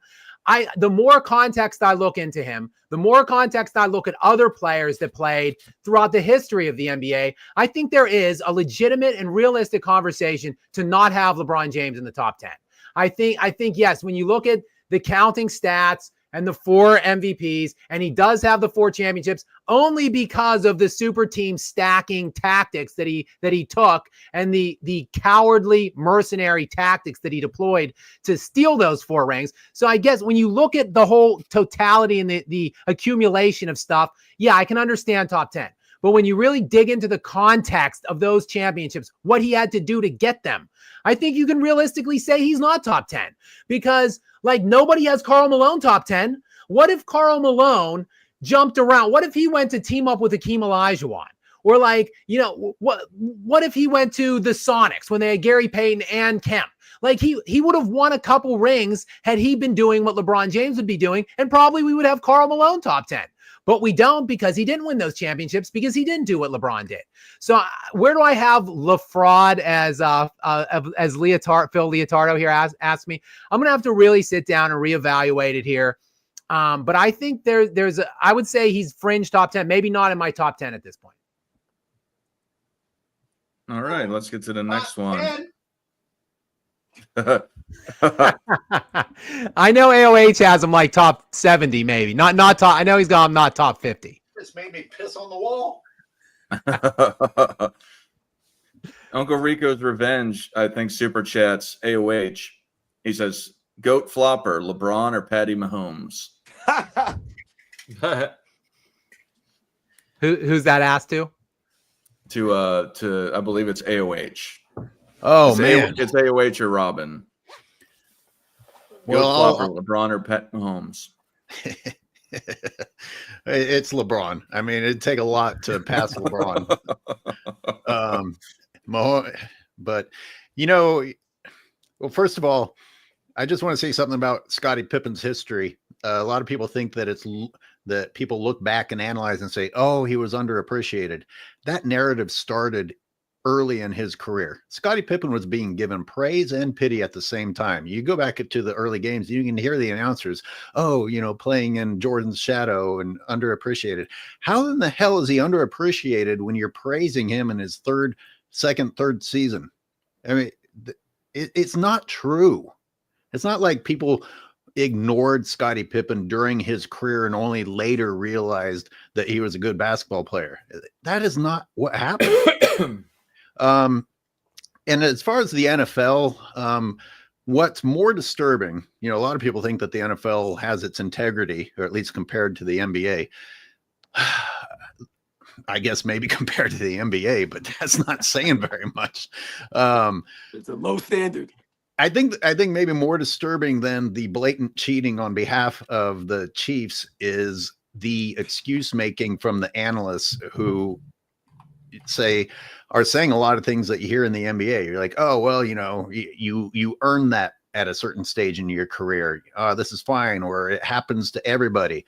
The more context I look into him, the more context I look at other players that played throughout the history of the NBA, I think there is a legitimate and realistic conversation to not have LeBron James in the top 10. I think, yes, when you look at the counting stats and the 4 MVPs, and he does have the 4 championships only because of the super team stacking tactics that he took and the cowardly mercenary tactics that he deployed to steal those 4 rings. So I guess when you look at the whole totality and the accumulation of stuff, yeah, I can understand top 10. But when you really dig into the context of those championships, what he had to do to get them, I think you can realistically say he's not top 10 because like nobody has Karl Malone top 10. What if Karl Malone jumped around? What if he went to team up with Hakeem Olajuwon? Or like, what if he went to the Sonics when they had Gary Payton and Kemp? Like he would have won a couple rings had he been doing what LeBron James would be doing, and probably we would have Karl Malone top 10. But we don't, because he didn't win those championships, because he didn't do what LeBron did. So where do I have LaFraud as Phil Leotardo here asked me? I'm going to have to really sit down and reevaluate it here. But I think I would say he's fringe top 10, maybe not in my top 10 at this point. All right, let's get to the next one. I know AOH has him like top 70, maybe not top. I know he's got him not top 50. This made me piss on the wall. Uncle Rico's Revenge, I think, super chats AOH. He says, "Goat flopper, LeBron or Patty Mahomes?" Who's that asked to? To I believe it's AOH. Oh, man. It's AOH or Robin. Well, Flopper, LeBron or Pat Mahomes? It's LeBron. I mean, it'd take a lot to pass LeBron. But, well, first of all, I just want to say something about Scottie Pippen's history. A lot of people think that that people look back and analyze and say, oh, he was underappreciated. That narrative started early in his career. Scottie Pippen was being given praise and pity at the same time. You go back to the early games, you can hear the announcers, playing in Jordan's shadow and underappreciated. How in the hell is he underappreciated when you're praising him in his third season? I mean, it's not true. It's not like people ignored Scottie Pippen during his career and only later realized that he was a good basketball player. That is not what happened. And as far as the NFL, what's more disturbing, a lot of people think that the NFL has its integrity, or at least compared to the NBA. I guess maybe compared to the NBA, but that's not saying very much. It's a low standard. I think maybe more disturbing than the blatant cheating on behalf of the Chiefs is the excuse making from the analysts who are saying a lot of things that you hear in the NBA. You're like, oh, well, you earn that at a certain stage in your career. This is fine, or it happens to everybody.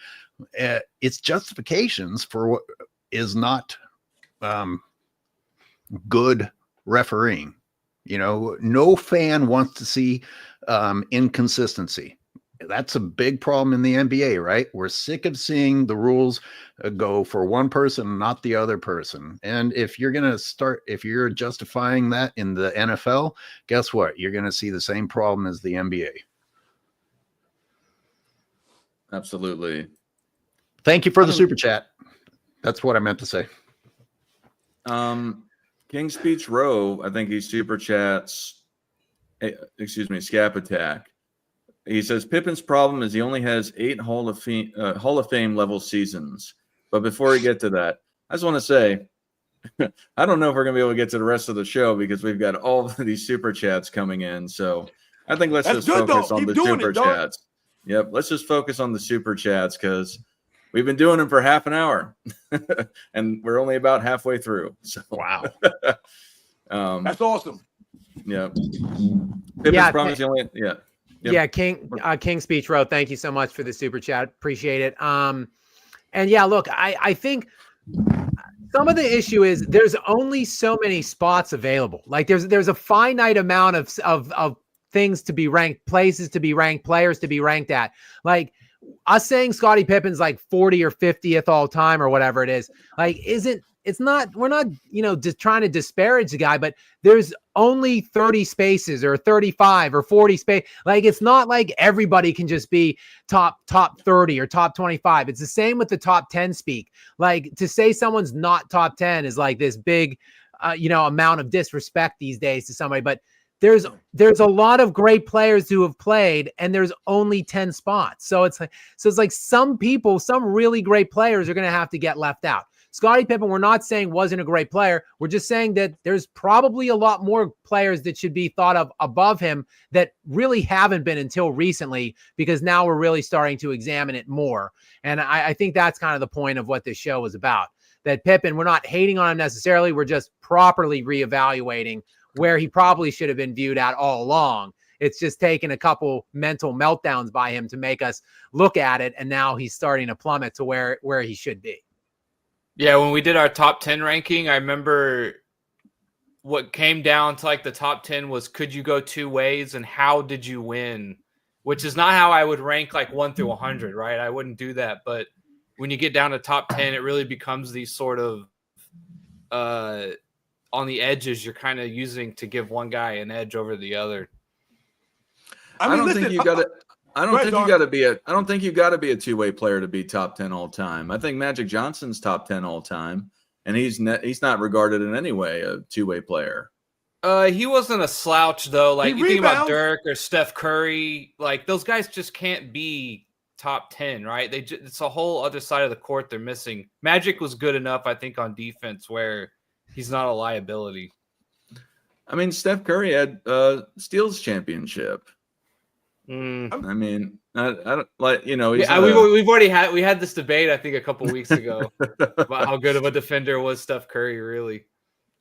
It's justifications for what is not good refereeing. No fan wants to see inconsistency. That's a big problem in the NBA, right? We're sick of seeing the rules go for one person, not the other person. And if you're justifying that in the NFL, guess what? You're going to see the same problem as the NBA. Absolutely. Thank you for the super chat. That's what I meant to say. King's Speech Row, I think he super chats. Scap Attack. He says Pippen's problem is he only has 8 Hall of Fame level seasons. But before we get to that, I just want to say, I don't know if we're going to be able to get to the rest of the show because we've got all of these super chats coming in. So I think let's just focus on the super chats. Yep, let's just focus on the super chats because we've been doing them for half an hour, and we're only about halfway through. So wow, that's awesome. Yeah, Pippen's problem is the only Yep. Yeah, King Speech Row. Thank you so much for the super chat. Appreciate it. And yeah, look, I think some of the issue is there's only so many spots available. Like there's a finite amount of things to be ranked, places to be ranked, players to be ranked at. Like us saying Scottie Pippen's like 40 or 50th all time or whatever it is, like we're not, just trying to disparage the guy, but there's only 30 spaces or 35 or 40 space. Like, it's not like everybody can just be top 30 or top 25. It's the same with the top 10 speak. Like, to say someone's not top 10 is like this big, amount of disrespect these days to somebody, but there's a lot of great players who have played and there's only 10 spots. So it's like some really great players are going to have to get left out. Scottie Pippen, we're not saying wasn't a great player. We're just saying that there's probably a lot more players that should be thought of above him that really haven't been until recently, because now we're really starting to examine it more. And I think that's kind of the point of what this show is about. that Pippen, we're not hating on him necessarily. We're just properly reevaluating where he probably should have been viewed at all along. It's just taken a couple mental meltdowns by him to make us look at it. And now he's starting to plummet to where he should be. Yeah. When we did our top 10 ranking, I remember what came down to like the top 10 was, could you go two ways and how did you win? Which is not how I would rank like 1 through 100, right? I wouldn't do that. But when you get down to top 10, it really becomes these sort of on the edges you're kind of using to give one guy an edge over the other. I don't think you got to. I don't think you got to be a. I don't think you got to be a two-way player to be top 10 all time. I think Magic Johnson's top 10 all time, and he's not regarded in any way a two-way player. He wasn't a slouch though. Like you think about rebounds. Dirk or Steph Curry, like those guys just can't be top 10, right? It's a whole other side of the court they're missing. Magic was good enough, I think, on defense where he's not a liability. I mean, Steph Curry had steals championship. I mean, I don't like, you know. He's we've already had this debate, I think, a couple weeks ago about how good of a defender was Steph Curry, really.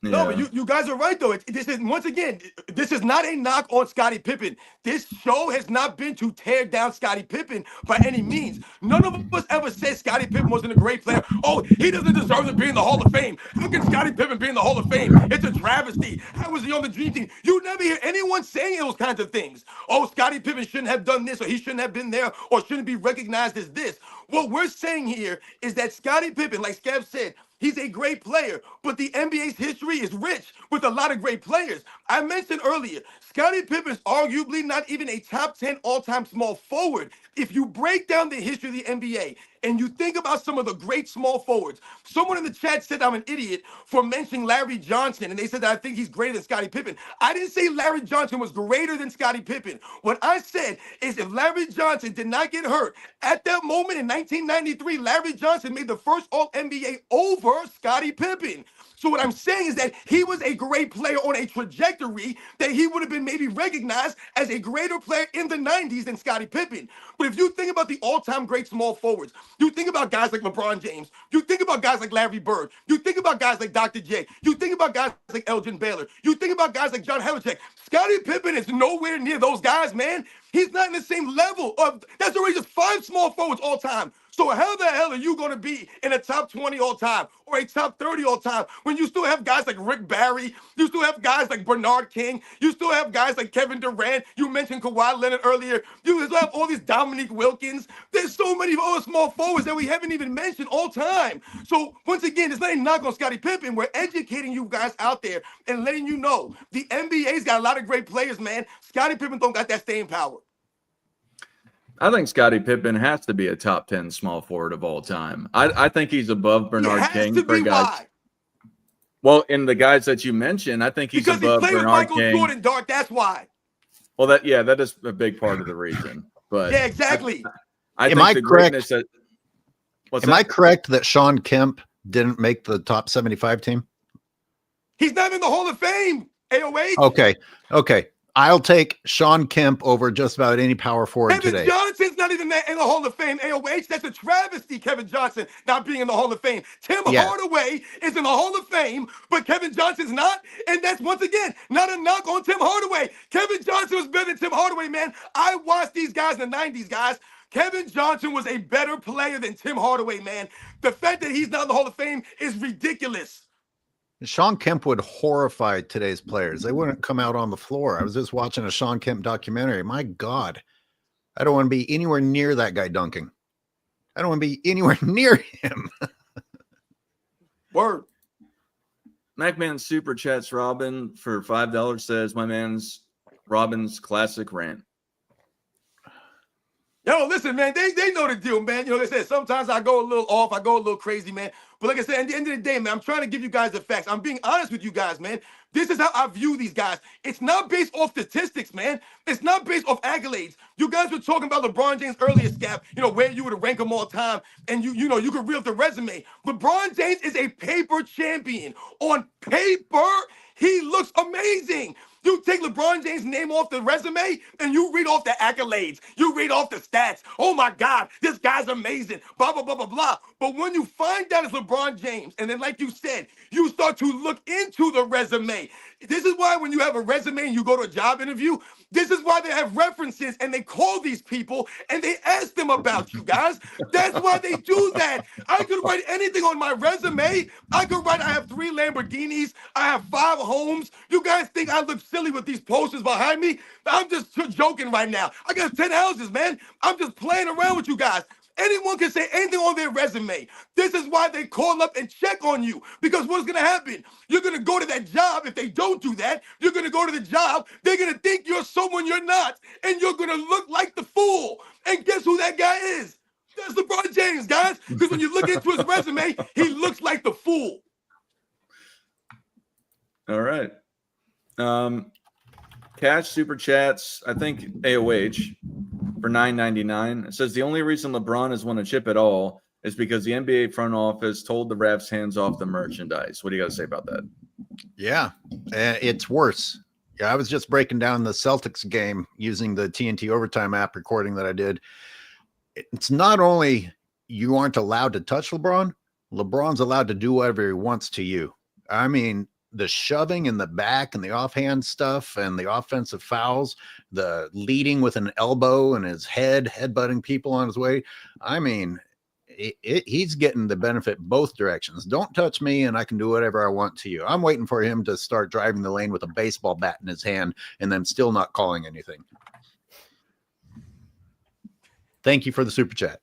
No, but you guys are right, though. This is, once again, this is not a knock on Scottie Pippen. This show has not been to tear down Scottie Pippen by any means. None of us ever said Scottie Pippen wasn't a great player. Oh, he doesn't deserve to be in the Hall of Fame. How can Scottie Pippen be in the Hall of Fame? It's a travesty. How was he on the Dream Team? You never hear anyone saying those kinds of things. Oh, Scottie Pippen shouldn't have done this, or he shouldn't have been there, or shouldn't be recognized as this. What we're saying here is that Scottie Pippen, like Skev said, he's a great player, but the NBA's history is rich with a lot of great players. I mentioned earlier, Scottie Pippen is arguably not even a top 10 all-time small forward. If you break down the history of the NBA and you think about some of the great small forwards, someone in the chat said I'm an idiot for mentioning Larry Johnson, and they said that I think he's greater than Scottie Pippen. I didn't say Larry Johnson was greater than Scottie Pippen. What I said is if Larry Johnson did not get hurt at that moment in 1993, Larry Johnson made the first All-NBA over Scottie Pippen. So what I'm saying is that he was a great player on a trajectory that he would have been maybe recognized as a greater player in the 90s than Scottie Pippen. But if you think about the all-time great small forwards, you think about guys like LeBron James, you think about guys like Larry Bird, you think about guys like Dr. J, you think about guys like Elgin Baylor, you think about guys like John Havlicek. Scottie Pippen is nowhere near those guys, man. He's not in the same level of, that's already just 5 small forwards all time. So how the hell are you going to be in a top 20 all time or a top 30 all time when you still have guys like Rick Barry, you still have guys like Bernard King, you still have guys like Kevin Durant, you mentioned Kawhi Leonard earlier, you still have all these Dominique Wilkins. There's so many other small forwards that we haven't even mentioned all time. So once again, it's not a knock on Scottie Pippen. We're educating you guys out there and letting you know the NBA's got a lot of great players, man. Scottie Pippen don't got that staying power. I think Scottie Pippen has to be a top 10 small forward of all time. I think he's above Bernard King for guys. Why? Well, in the guys that you mentioned, I think he's above played Bernard with Michael King. Jordan, Dark. That's why. Well, that is a big part of the reason. But yeah, exactly. I Am think I the correct? greatness that. Am I correct that Sean Kemp didn't make the top 75 team? He's not in the Hall of Fame. AOH. Okay. I'll take Sean Kemp over just about any power forward Kevin today. Johnson's not even in the Hall of Fame. AOH, that's a travesty, Kevin Johnson not being in the Hall of Fame. Tim Hardaway is in the Hall of Fame, but Kevin Johnson's not. And that's, once again, not a knock on Tim Hardaway. Kevin Johnson was better than Tim Hardaway, man. I watched these guys in the 90s, guys. Kevin Johnson was a better player than Tim Hardaway, man. The fact that he's not in the Hall of Fame is ridiculous. Sean Kemp would horrify today's players. They wouldn't come out on the floor. I was just watching a Sean Kemp documentary. My God, I don't want to be anywhere near that guy dunking. I don't want to be anywhere near him. Word. MacMan super chats Robin for $5 says, my man's Robin's classic rant. Yo, listen, man, they know the deal, man. You know, like I said, sometimes I go a little off, I go a little crazy, man. But like I said, at the end of the day, man, I'm trying to give you guys the facts. I'm being honest with you guys, man. This is how I view these guys. It's not based off statistics, man. It's not based off accolades. You guys were talking about LeBron James earlier, Scap, you know, where you would rank him all time, and you know, you could reel up the resume. LeBron James is a paper champion. On paper, he looks amazing. You take LeBron James' name off the resume and you read off the accolades. You read off the stats. Oh my God, this guy's amazing. Blah, blah, blah, blah, blah. But when you find out it's LeBron James, and then like you said, you start to look into the resume. This is why when you have a resume and you go to a job interview, this is why they have references and they call these people and they ask them about you guys. That's why they do that. I could write anything on my resume. I could write, I have 3 Lamborghinis. I have 5 homes. You guys think I look silly with these posters behind me? I'm just joking right now. I got 10 houses, man. I'm just playing around with you guys. Anyone can say anything on their resume. This is why they call up and check on you. Because what's going to happen? You're going to go to that job. If they don't do that, you're going to go to the job. They're going to think you're someone you're not. And you're going to look like the fool. And guess who that guy is? That's LeBron James, guys. Because when you look into his resume, he looks like the fool. All right. Cash super chats, I think AOH for $9.99. It says the only reason LeBron has won a chip at all is because the NBA front office told the refs hands off the merchandise. What do you got to say about that? Yeah, it's worse. Yeah, I was just breaking down the Celtics game using the TNT Overtime app recording that I did. It's not only you aren't allowed to touch LeBron, LeBron's allowed to do whatever he wants to you. I mean, the shoving in the back and the offhand stuff and the offensive fouls, the leading with an elbow and his headbutting people on his way. I mean, he's getting the benefit both directions. Don't touch me and I can do whatever I want to you. I'm waiting for him to start driving the lane with a baseball bat in his hand and then still not calling anything. Thank you for the super chat.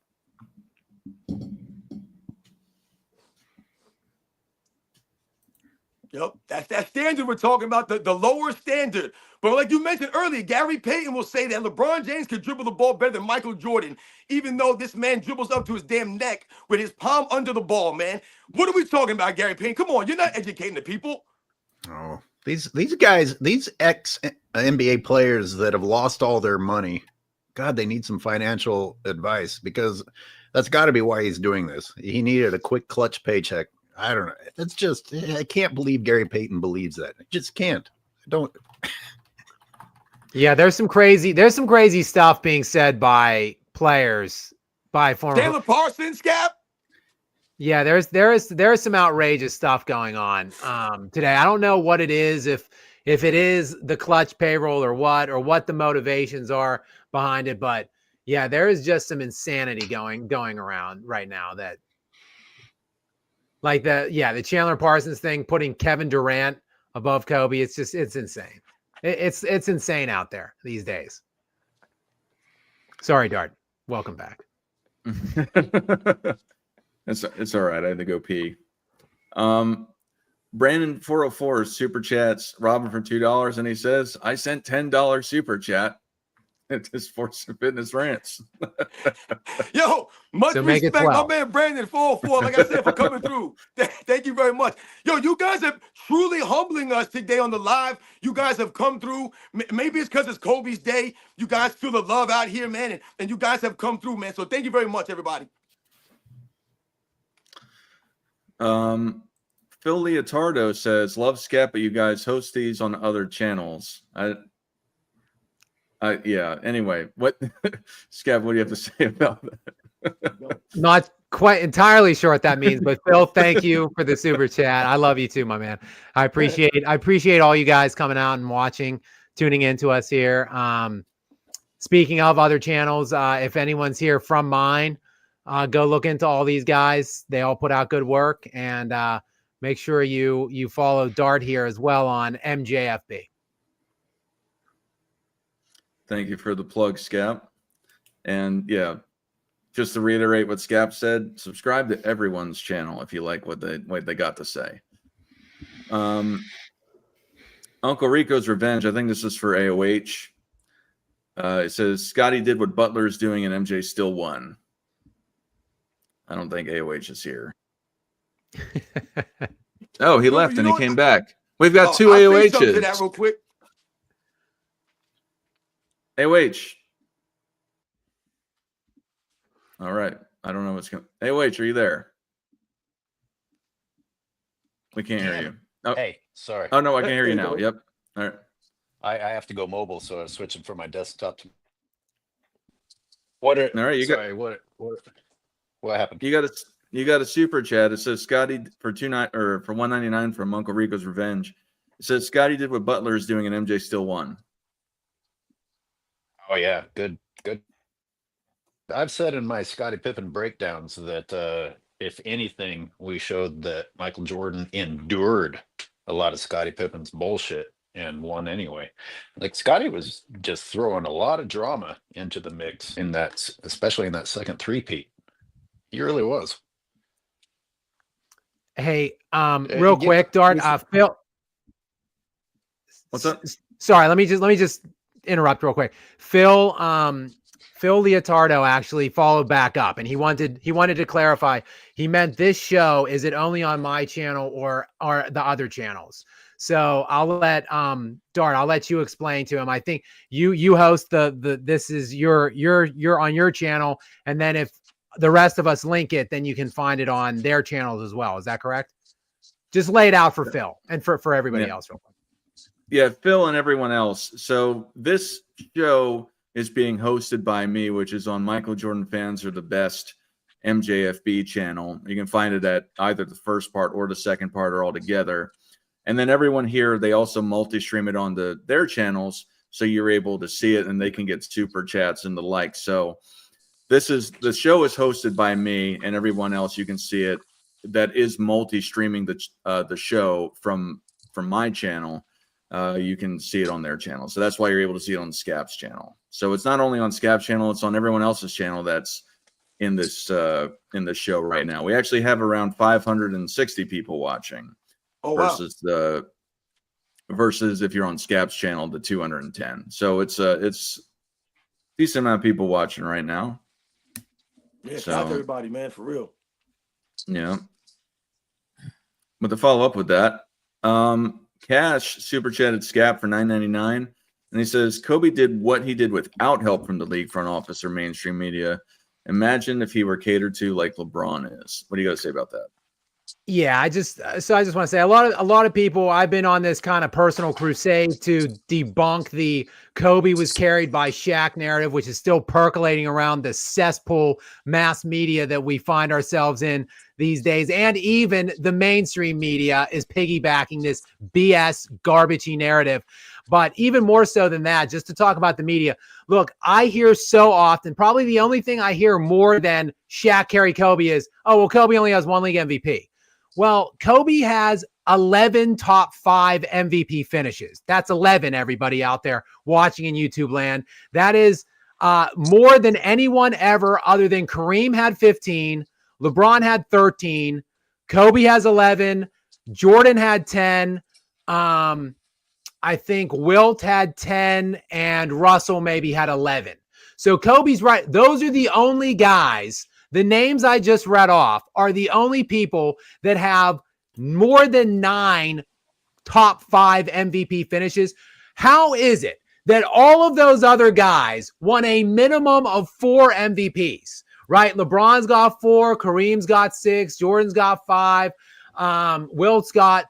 Yep, that's that standard we're talking about, the lower standard. But like you mentioned earlier, Gary Payton will say that LeBron James can dribble the ball better than Michael Jordan, even though this man dribbles up to his damn neck with his palm under the ball, man. What are we talking about, Gary Payton? Come on, you're not educating the people. Oh, these guys, these ex-NBA players that have lost all their money, God, they need some financial advice because that's got to be why he's doing this. He needed a quick clutch paycheck. I don't know. That's just, I can't believe Gary Payton believes that. I just can't. I don't. Yeah, there's some crazy stuff being said by players, by former Taylor Parsons, Cap. Yeah, there is some outrageous stuff going on today. I don't know what it is, if it is the clutch payroll or what the motivations are behind it, but yeah, there is just some insanity going around right now that. Like the Chandler Parsons thing, putting Kevin Durant above Kobe. It's insane. It's insane out there these days. Sorry, Dart. Welcome back. It's all right. I had to go pee. Brandon 404 super chats Robin for $2, and he says, I sent $10 super chat. It's Sports and Fitness Rants. Yo, much So make it respect, my 12. man Brandon 404. Like I said, for coming through. Thank you very much. Yo, you guys are truly humbling us today on the live. You guys have come through. Maybe it's because it's Kobe's day. You guys feel the love out here, man, and you guys have come through, man. So thank you very much, everybody. Phil Leotardo says, love Scap, but you guys host these on other channels. Yeah. Anyway, what Scav, what do you have to say about that? Not quite entirely sure what that means, but Phil, thank you for the super chat. I love you too, my man. I appreciate all you guys coming out and watching, tuning into us here. Speaking of other channels, if anyone's here from mine, go look into all these guys. They all put out good work, and make sure you follow Dart here as well on MJFB. Thank you for the plug, Scap. And yeah, just to reiterate what Scap said, subscribe to everyone's channel if you like what they got to say. Uncle Rico's Revenge, I think this is for AOH. It says, Scotty did what Butler is doing and MJ still won. I don't think AOH is here. Oh, he left and he came back. We've got two AOHs. To that real quick. AOH. All right. I don't know what's going on. AOH, are you there? We can't hear you. Oh. Hey, sorry. Oh, no, I can hear you now. Yep. All right. I have to go mobile, so I was switching from my desktop to. What? Are, All right, you sorry, what happened? You got a super chat. It says Scotty for for $1.99 from Uncle Rico's Revenge. It says Scotty did what Butler is doing and MJ still won. Oh yeah, good. I've said in my Scottie Pippen breakdowns that if anything, we showed that Michael Jordan endured a lot of Scottie Pippen's bullshit and won anyway. Like Scotty was just throwing a lot of drama into the mix in that, especially in that second three-peat. He really was. Hey, real quick, Dart, Phil. What's up? Sorry, let me just interrupt real quick. Phil Leotardo actually followed back up, and he wanted to clarify. He meant this show, is it only on my channel or the other channels? So I'll let Dart, I'll let you explain to him. I think you host the this is you're on your channel, and then if the rest of us link it, then you can find it on their channels as well. Is that correct? Just lay it out for Phil and for everybody else. Real quick. Yeah, Phil and everyone else. So this show is being hosted by me, which is on Michael Jordan Fans Are the Best MJFB channel. You can find it at either the first part or the second part or all together. And then everyone here, they also multi-stream it onto their channels, so you're able to see it and they can get super chats and the like. So the show is hosted by me, and everyone else, you can see it, that is multi-streaming the show from my channel. You can see it on their channel. So that's why you're able to see it on Scap's channel. So it's not only on Scap's channel, it's on everyone else's channel that's in this show right now. We actually have around 560 people watching. Oh, versus if you're on Scap's channel, the 210. So it's decent amount of people watching right now. Yeah, shout out to everybody, man, for real. Yeah. But to follow up with that, Cash super chatted Scap for $9.99, and he says Kobe did what he did without help from the league front office or mainstream media. Imagine if he were catered to like LeBron is. What do you got to say about that? Yeah, I just want to say a lot of people, I've been on this kind of personal crusade to debunk the Kobe was carried by Shaq narrative, which is still percolating around the cesspool mass media that we find ourselves in these days. And even the mainstream media is piggybacking this BS garbagey narrative. But even more so than that, just to talk about the media, look, I hear so often, probably the only thing I hear more than Shaq carry Kobe is, oh, well, Kobe only has one league MVP. Well, Kobe has 11 top 5 MVP finishes. That's 11, everybody out there watching in YouTube land. That is more than anyone ever other than Kareem had 15, LeBron had 13, Kobe has 11, Jordan had 10, I think Wilt had 10, and Russell maybe had 11. So Kobe's right. Those are the only guys. The names I just read off are the only people that have more than 9 top 5 MVP finishes. How is it that all of those other guys won a minimum of 4 MVPs, right? LeBron's got 4, Kareem's got 6, Jordan's got 5, Wilt's got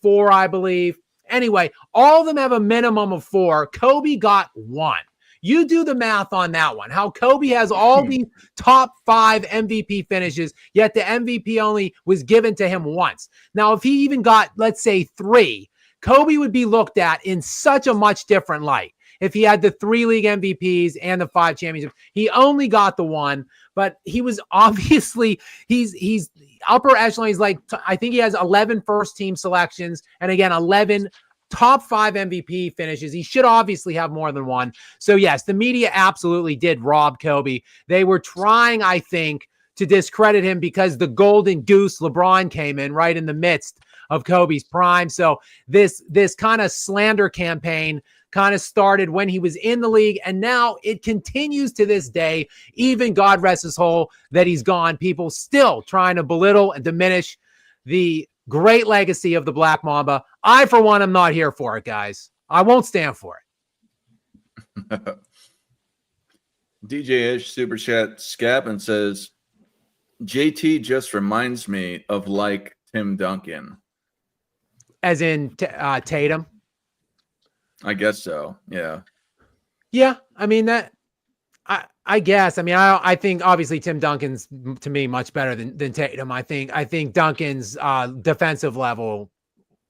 4, I believe. Anyway, all of them have a minimum of 4. Kobe got 1. You do the math on that one. How Kobe has all these top 5 MVP finishes, yet the MVP only was given to him once. Now, if he even got, let's say, 3, Kobe would be looked at in such a much different light. If he had the 3 league MVPs and the 5 championships, he only got the 1, but he was obviously, he's upper echelon. He's like, I think he has 11 first team selections. And again, 11 top 5 MVP finishes. He should obviously have more than 1. So yes, the media absolutely did rob Kobe. They were trying, I think, to discredit him because the golden goose LeBron came in right in the midst of Kobe's prime. So this kind of slander campaign kind of started when he was in the league, and now it continues to this day. Even God rest his soul that he's gone, people still trying to belittle and diminish the great legacy of the Black Mamba. I, for one, am not here for it, guys. I won't stand for it. DJ Ish super chat Scap and says, JT just reminds me of like Tim Duncan. As in Tatum? I guess so. Yeah. Yeah, I mean that. I guess. I mean, I think obviously Tim Duncan's to me much better than Tatum. I think Duncan's defensive level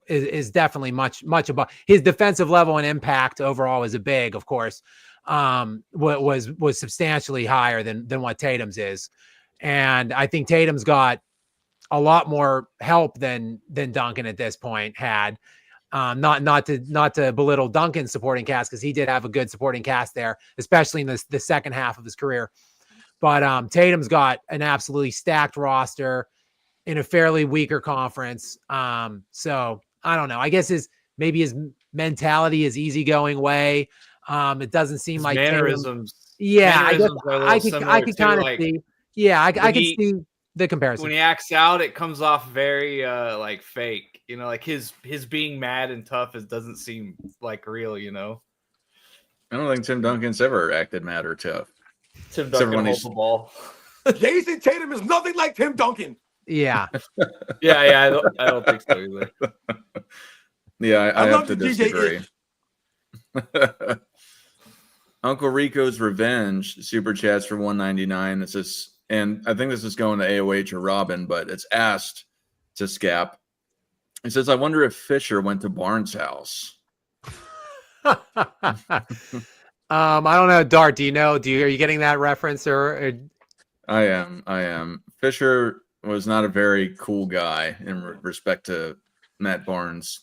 is definitely much above his defensive level, and impact overall is a big, of course, was substantially higher than what Tatum's is. And I think Tatum's got a lot more help than Duncan at this point had. Not to belittle Duncan's supporting cast, because he did have a good supporting cast there, especially in the second half of his career. But Tatum's got an absolutely stacked roster in a fairly weaker conference. So I don't know. I guess his mentality is easygoing way. It doesn't seem His like mannerisms. Tatum, yeah, mannerisms I could kind of see. Yeah, I could see the comparison. When he acts out, it comes off very like fake. You know, like his being mad and tough doesn't seem like real. You know, I don't think Tim Duncan's ever acted mad or tough. Tim Duncan holds the ball. Jason Tatum is nothing like Tim Duncan. Yeah. yeah. I don't think so either. Yeah, I have love to the disagree. DJ Uncle Rico's Revenge super chats for 199. It says, and I think this is going to AOH or Robin, but it's asked to Scap. It says, I wonder if Fisher went to Barnes' house. I don't know, Dart. Do you know? Are you getting that reference or? I am. Fisher was not a very cool guy in respect to Matt Barnes'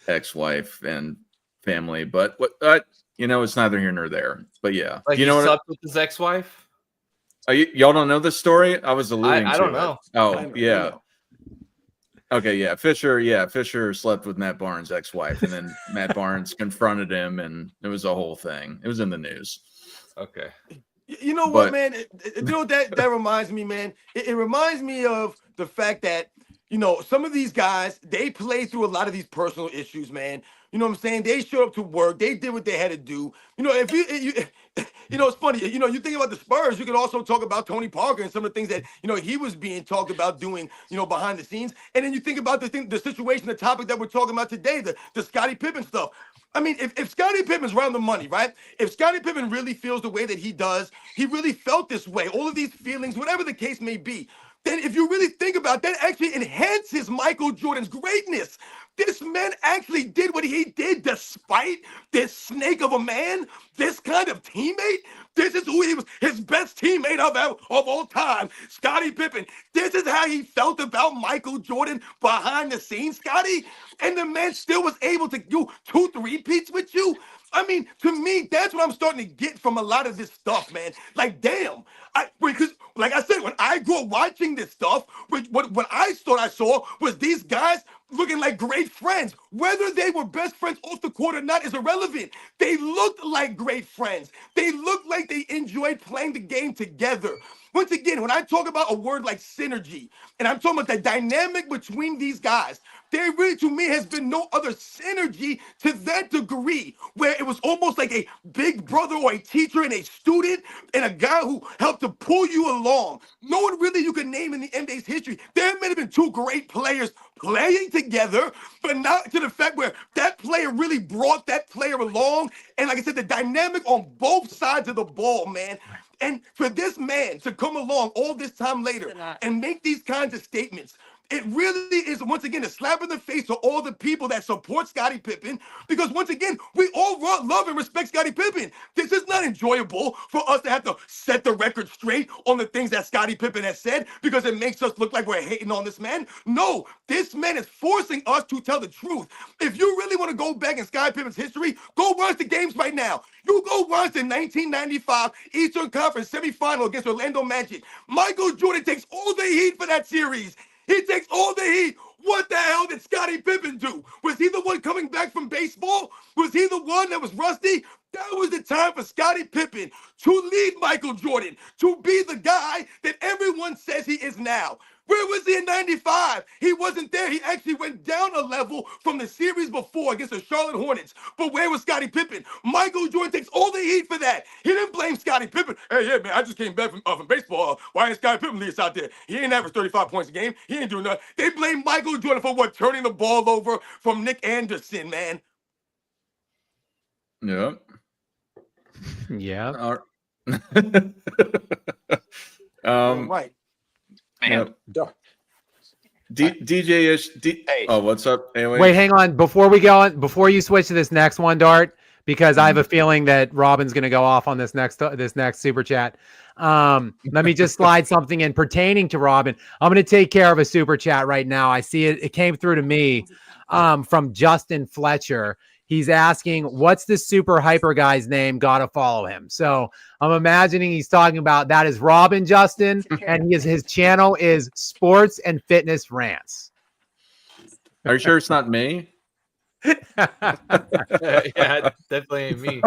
ex-wife and family, but it's neither here nor there. But yeah, like you know what? Slept with his ex-wife. Y'all don't know this story? I was alluding to I don't it. know. Oh, yeah. Okay, yeah. Fisher slept with Matt Barnes' ex-wife, and then Matt Barnes confronted him, and it was a whole thing. It was in the news. Okay. You know what, man? You know that reminds me, man? It reminds me of the fact that, some of these guys, they play through a lot of these personal issues, man. You know what I'm saying? They showed up to work. They did what they had to do. If it's funny. You think about the Spurs, you could also talk about Tony Parker and some of the things that, he was being talked about doing, behind the scenes. And then you think about the situation, the topic that we're talking about today, the Scottie Pippen stuff. I mean, if Scottie Pippen's around the money, right? If Scottie Pippen really feels the way that he does, he really felt this way, all of these feelings, whatever the case may be, then if you really think about it, that actually enhances Michael Jordan's greatness. This man actually did what he did despite this snake of a man, this kind of teammate. This is who he was, his best teammate of all time, Scottie Pippen. This is how he felt about Michael Jordan behind the scenes, Scottie. And the man still was able to do 2 3-peats with you. I mean, to me, that's what I'm starting to get from a lot of this stuff, man. Like, damn. Because, like I said, when I grew up watching this stuff, what I thought I saw was these guys looking like great friends. Whether they were best friends off the court or not is irrelevant. They looked like great friends. They looked like they enjoyed playing the game together. Once again, when I talk about a word like synergy, and I'm talking about the dynamic between these guys, there really, to me, has been no other synergy to that degree, where it was almost like a big brother or a teacher and a student and a guy who helped to pull you along. No one really you could name in the NBA's history. There may have been 2 great players playing together, but not to the fact where that player really brought that player along. And like I said, the dynamic on both sides of the ball, man. And for this man to come along all this time later and make these kinds of statements, it really is, once again, a slap in the face to all the people that support Scottie Pippen, because, once again, we all love and respect Scottie Pippen. This is not enjoyable for us to have to set the record straight on the things that Scottie Pippen has said because it makes us look like we're hating on this man. No, this man is forcing us to tell the truth. If you really want to go back in Scottie Pippen's history, go watch the games right now. You go watch the 1995 Eastern Conference semifinal against Orlando Magic. Michael Jordan takes all the heat for that series. He takes all the heat. What the hell did Scottie Pippen do? Was he the one coming back from baseball? Was he the one that was rusty? That was the time for Scottie Pippen to lead Michael Jordan, to be the guy that everyone says he is now. Where was he in 95? He wasn't there. He actually went down a level from the series before against the Charlotte Hornets. But where was Scottie Pippen? Michael Jordan takes all the heat for that. He didn't blame Scottie Pippen. Hey, yeah, man, I just came back from baseball. Why ain't Scottie Pippen lead us out there? He ain't average 35 points a game. He ain't doing nothing. They blame Michael Jordan for what? Turning the ball over from Nick Anderson, man. Yeah. Yeah. Right. Man. DJ Ish. Hey. Oh, what's up? AOH? Wait, hang on. Before we go on, before you switch to this next one, Dart, because I have a feeling that Robin's going to go off on this next super chat. Let me just slide something in pertaining to Robin. I'm going to take care of a super chat right now. I see it. It came through to me from Justin Fletcher. He's asking, what's the super hyper guy's name? Gotta follow him. So I'm imagining he's talking about that is Robin, Justin, and his channel is Sports and Fitness Rants. Are you sure it's not me? Yeah, definitely ain't me.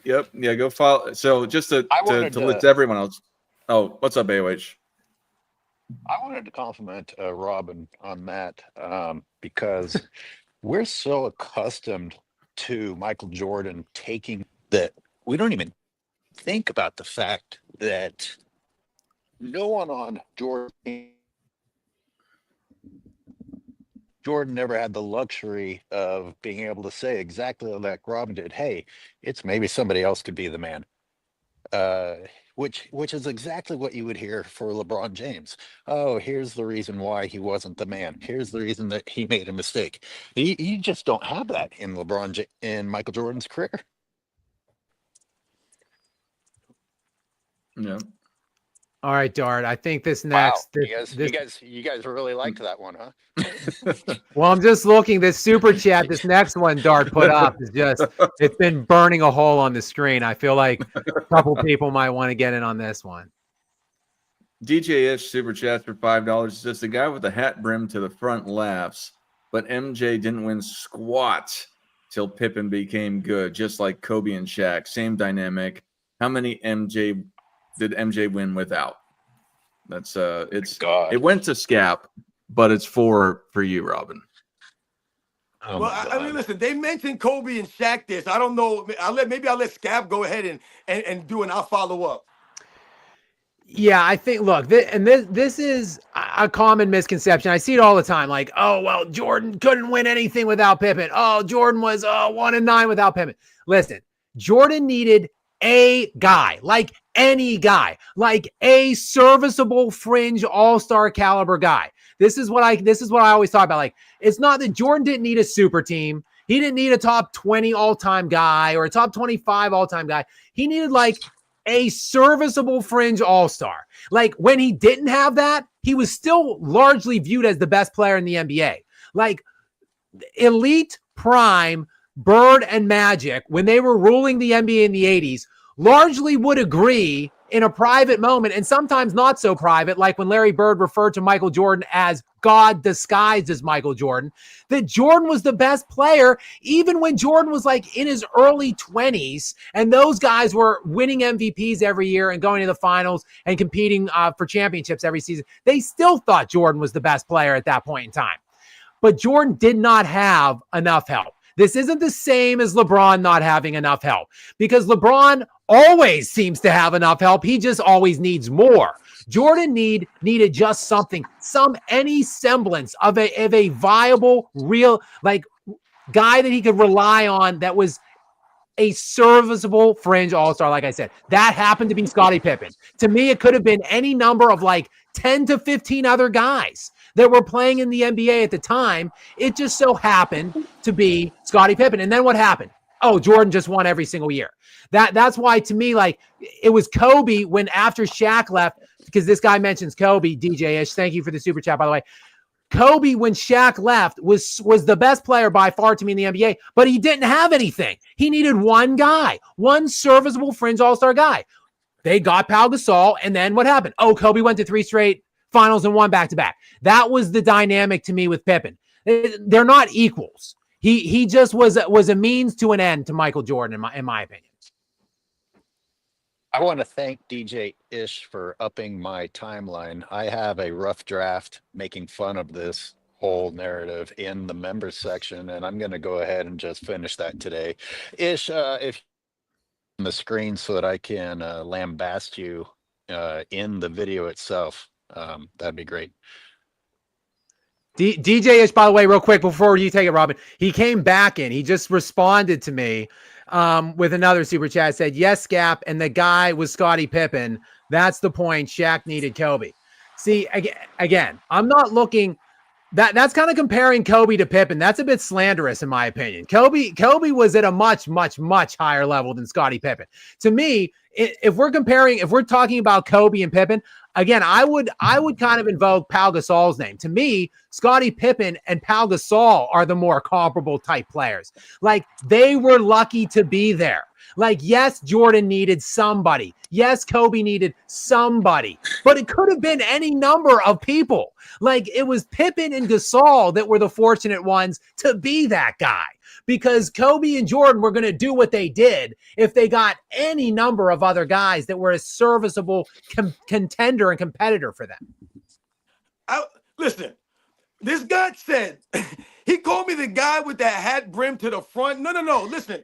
Yep. Yeah, go follow. So just to let everyone else. Oh, what's up, AOH? I wanted to compliment Robin on that because we're so accustomed to Michael Jordan taking that we don't even think about the fact that no one on Jordan never had the luxury of being able to say exactly like Robin did. Hey, it's maybe somebody else could be the man. Which is exactly what you would hear for LeBron James. Oh, here's the reason why he wasn't the man. Here's the reason that he made a mistake. You just don't have that in in Michael Jordan's career. Yeah. All right, Dart. I think this next. Wow. You guys really liked that one, huh? Well, I'm just looking. This super chat, this next one Dart put up is it's been burning a hole on the screen. I feel like a couple people might want to get in on this one. DJ Ish super chat for $5. Says the guy with the hat brim to the front laughs, but MJ didn't win squat till Pippen became good, just like Kobe and Shaq. Same dynamic. How many did MJ win without? That's it went to Scap, but it's for you, Robin. Oh well, I mean, listen, they mentioned Kobe and Shaq this. I don't know. Maybe I'll let Scap go ahead and do it, and I'll follow up. Yeah, I think, look, this is a common misconception. I see it all the time. Like, oh, well, Jordan couldn't win anything without Pippen. Oh, Jordan was 1-9 without Pippen. Listen, Jordan needed a guy, like any guy, like a serviceable fringe all-star caliber guy. This is what I always talk about. Like, it's not that Jordan didn't need a super team. He didn't need a top 20 all-time guy or a top 25 all-time guy. He needed like a serviceable fringe all-star. Like, when he didn't have that, he was still largely viewed as the best player in the NBA. Like, elite prime Bird and Magic, when they were ruling the NBA in the 80s, largely would agree in a private moment, and sometimes not so private, like when Larry Bird referred to Michael Jordan as God disguised as Michael Jordan, that Jordan was the best player, even when Jordan was like in his early 20s, and those guys were winning MVPs every year and going to the finals and competing for championships every season. They still thought Jordan was the best player at that point in time. But Jordan did not have enough help. This isn't the same as LeBron not having enough help, because LeBron always seems to have enough help. He just always needs more. Jordan needed just any semblance of a viable, real, like, guy that he could rely on that was a serviceable fringe all-star. Like I said, that happened to be Scottie Pippen. To me, it could have been any number of like 10 to 15 other guys that were playing in the NBA at the time. It just so happened to be Scottie Pippen. And then what happened? Oh, Jordan just won every single year. That's why, to me, like, it was Kobe when after Shaq left, because this guy mentions Kobe, DJ Ish. Thank you for the super chat, by the way. Kobe, when Shaq left, was the best player by far to me in the NBA, but he didn't have anything. He needed one guy, one serviceable fringe all-star guy. They got Pau Gasol, and then what happened? Oh, Kobe went to 3 straight finals and won back-to-back. That was the dynamic to me with Pippen. They're not equals. He just was a means to an end to Michael Jordan, in my opinion. I want to thank DJ Ish for upping my timeline. I have a rough draft making fun of this whole narrative in the members section, and I'm going to go ahead and just finish that today. Ish, if on the screen so that I can lambast you in the video itself, that'd be great. DJ Ish, by the way, real quick before you take it, Robin, he came back in. He just responded to me with another super chat. Said, yes, Gap, and the guy was Scottie Pippen. That's the point. Shaq needed Kobe. See, again, I'm not looking. That's kind of comparing Kobe to Pippen. That's a bit slanderous, in my opinion. Kobe was at a much, much, much higher level than Scottie Pippen. To me, if we're talking about Kobe and Pippen, again, I would kind of invoke Pau Gasol's name. To me, Scottie Pippen and Pau Gasol are the more comparable type players. Like, they were lucky to be there. Like, yes, Jordan needed somebody. Yes, Kobe needed somebody, but it could have been any number of people. Like, it was Pippen and Gasol that were the fortunate ones to be that guy, because Kobe and Jordan were going to do what they did if they got any number of other guys that were a serviceable contender and competitor for them. Listen, this guy said, he called me the guy with that hat brim to the front. No. Listen,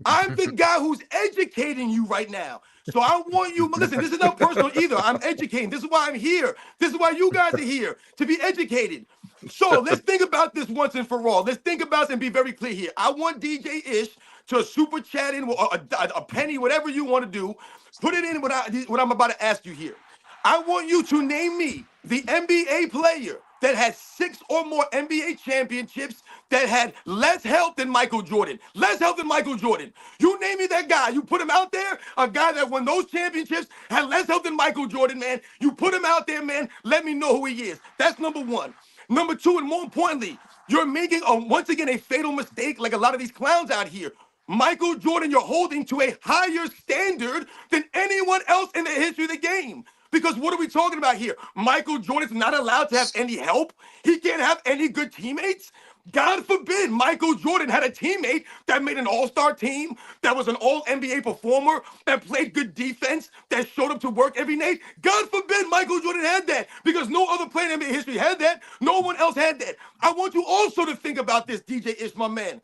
I'm the guy who's educating you right now. So I want you, listen, this is not personal either. I'm educating. This is why I'm here. This is why you guys are here, to be educated. So let's think about this once and for all. Let's think about it and be very clear here. I want DJ Ish to super chat in a penny, whatever you want to do. Put it in what I'm about to ask you here. I want you to name me the NBA player that had 6 or more NBA championships that had less help than Michael Jordan. Less help than Michael Jordan. You name me that guy. You put him out there, a guy that won those championships, had less help than Michael Jordan, man. You put him out there, man. Let me know who he is. That's number one. Number two, and more importantly, you're making, once again, a fatal mistake like a lot of these clowns out here. Michael Jordan, you're holding to a higher standard than anyone else in the history of the game. Because what are we talking about here? Michael Jordan's not allowed to have any help. He can't have any good teammates. God forbid Michael Jordan had a teammate that made an all-star team, that was an all-NBA performer, that played good defense, that showed up to work every night. God forbid Michael Jordan had that, because no other player in NBA history had that. No one else had that. I want you also to think about this, DJ Ish, my man.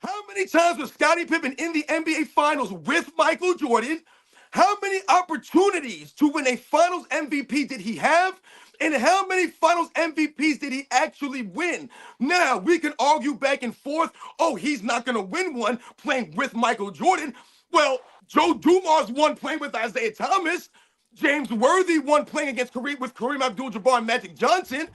How many times was Scottie Pippen in the NBA Finals with Michael Jordan? How many opportunities to win a Finals MVP did he have? And how many Finals MVPs did he actually win? Now, we can argue back and forth, oh, he's not going to win one playing with Michael Jordan. Well, Joe Dumars won playing with Isaiah Thomas. James Worthy won playing with Kareem Abdul-Jabbar and Magic Johnson.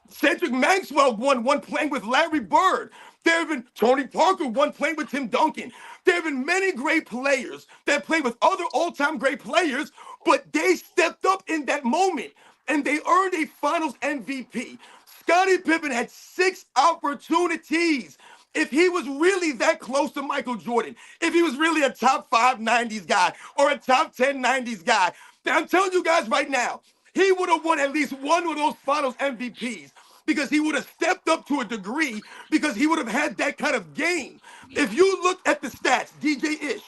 Cedric Maxwell won playing with Larry Bird. There have been Tony Parker won playing with Tim Duncan. There have been many great players that played with other all-time great players, but they stepped up in that moment and they earned a Finals MVP. Scottie Pippen had 6 opportunities. If he was really that close to Michael Jordan, if he was really a top 5 90s guy or a top 10 90s guy, then I'm telling you guys right now, he would have won at least one of those Finals MVPs, because he would have stepped up to a degree, because he would have had that kind of game. If you look at the stats, DJ Ish,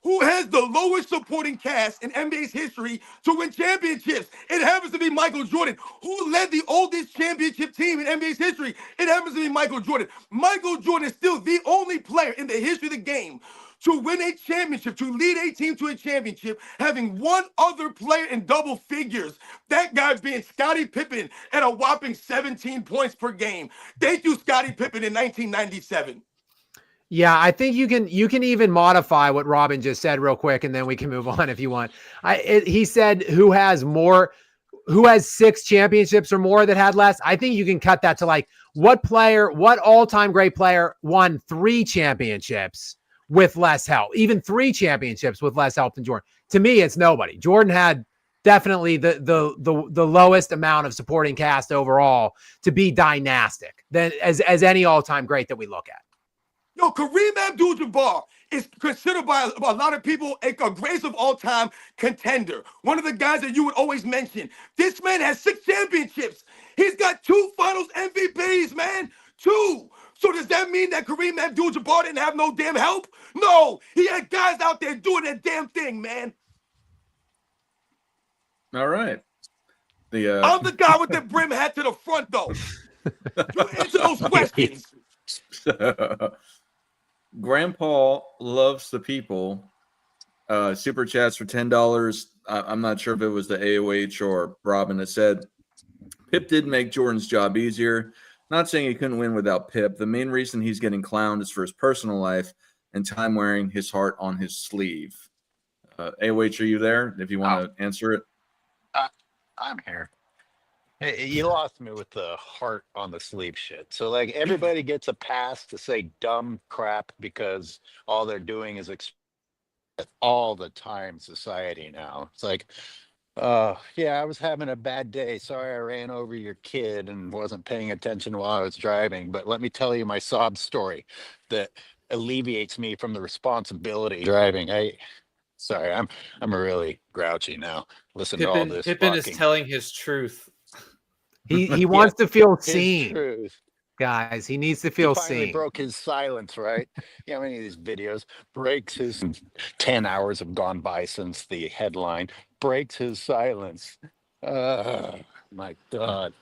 who has the lowest supporting cast in NBA's history to win championships? It happens to be Michael Jordan. Who led the oldest championship team in NBA's history? It happens to be Michael Jordan. Michael Jordan is still the only player in the history of the game to win a championship, to lead a team to a championship, having one other player in double figures. That guy being Scottie Pippen at a whopping 17 points per game. Thank you, Scottie Pippen, in 1997. Yeah, I think you can even modify what Robin just said real quick, and then we can move on if you want. He said who has 6 championships or more that had less. I think you can cut that to like what all-time great player won 3 championships with less help, even 3 championships with less help than Jordan. To me, it's nobody. Jordan had definitely the lowest amount of supporting cast overall to be dynastic than as any all-time great that we look at. Yo, Kareem Abdul-Jabbar is considered by a lot of people a greatest of all time contender. One of the guys that you would always mention. This man has 6 championships. He's got 2 Finals MVPs, man. 2. So does that mean that Kareem Abdul-Jabbar didn't have no damn help? No, he had guys out there doing that damn thing, man. All right. I'm the guy with the brim hat to the front, though. You answer those questions. Grandpa loves the people. Super chats for $10. I'm not sure if it was the AOH or Robin that said Pip did make Jordan's job easier. Not saying he couldn't win without Pip. The main reason he's getting clowned is for his personal life and time wearing his heart on his sleeve. AOH, are you there? If you want to answer it. I'm here. Hey, you lost me with the heart on the sleeve shit. So like everybody gets a pass to say dumb crap because all they're doing is all the time society now. It's like, yeah, I was having a bad day. Sorry I ran over your kid and wasn't paying attention while I was driving. But let me tell you my sob story that alleviates me from the responsibility of driving. Sorry, I'm really grouchy now. Listen to all this. Pippin is telling his truth. He wants to feel His seen, truth. guys. He needs to feel He finally seen. broke his silence, right? Yeah, many of these videos breaks his 10 hours have gone by since the headline breaks his silence. My God.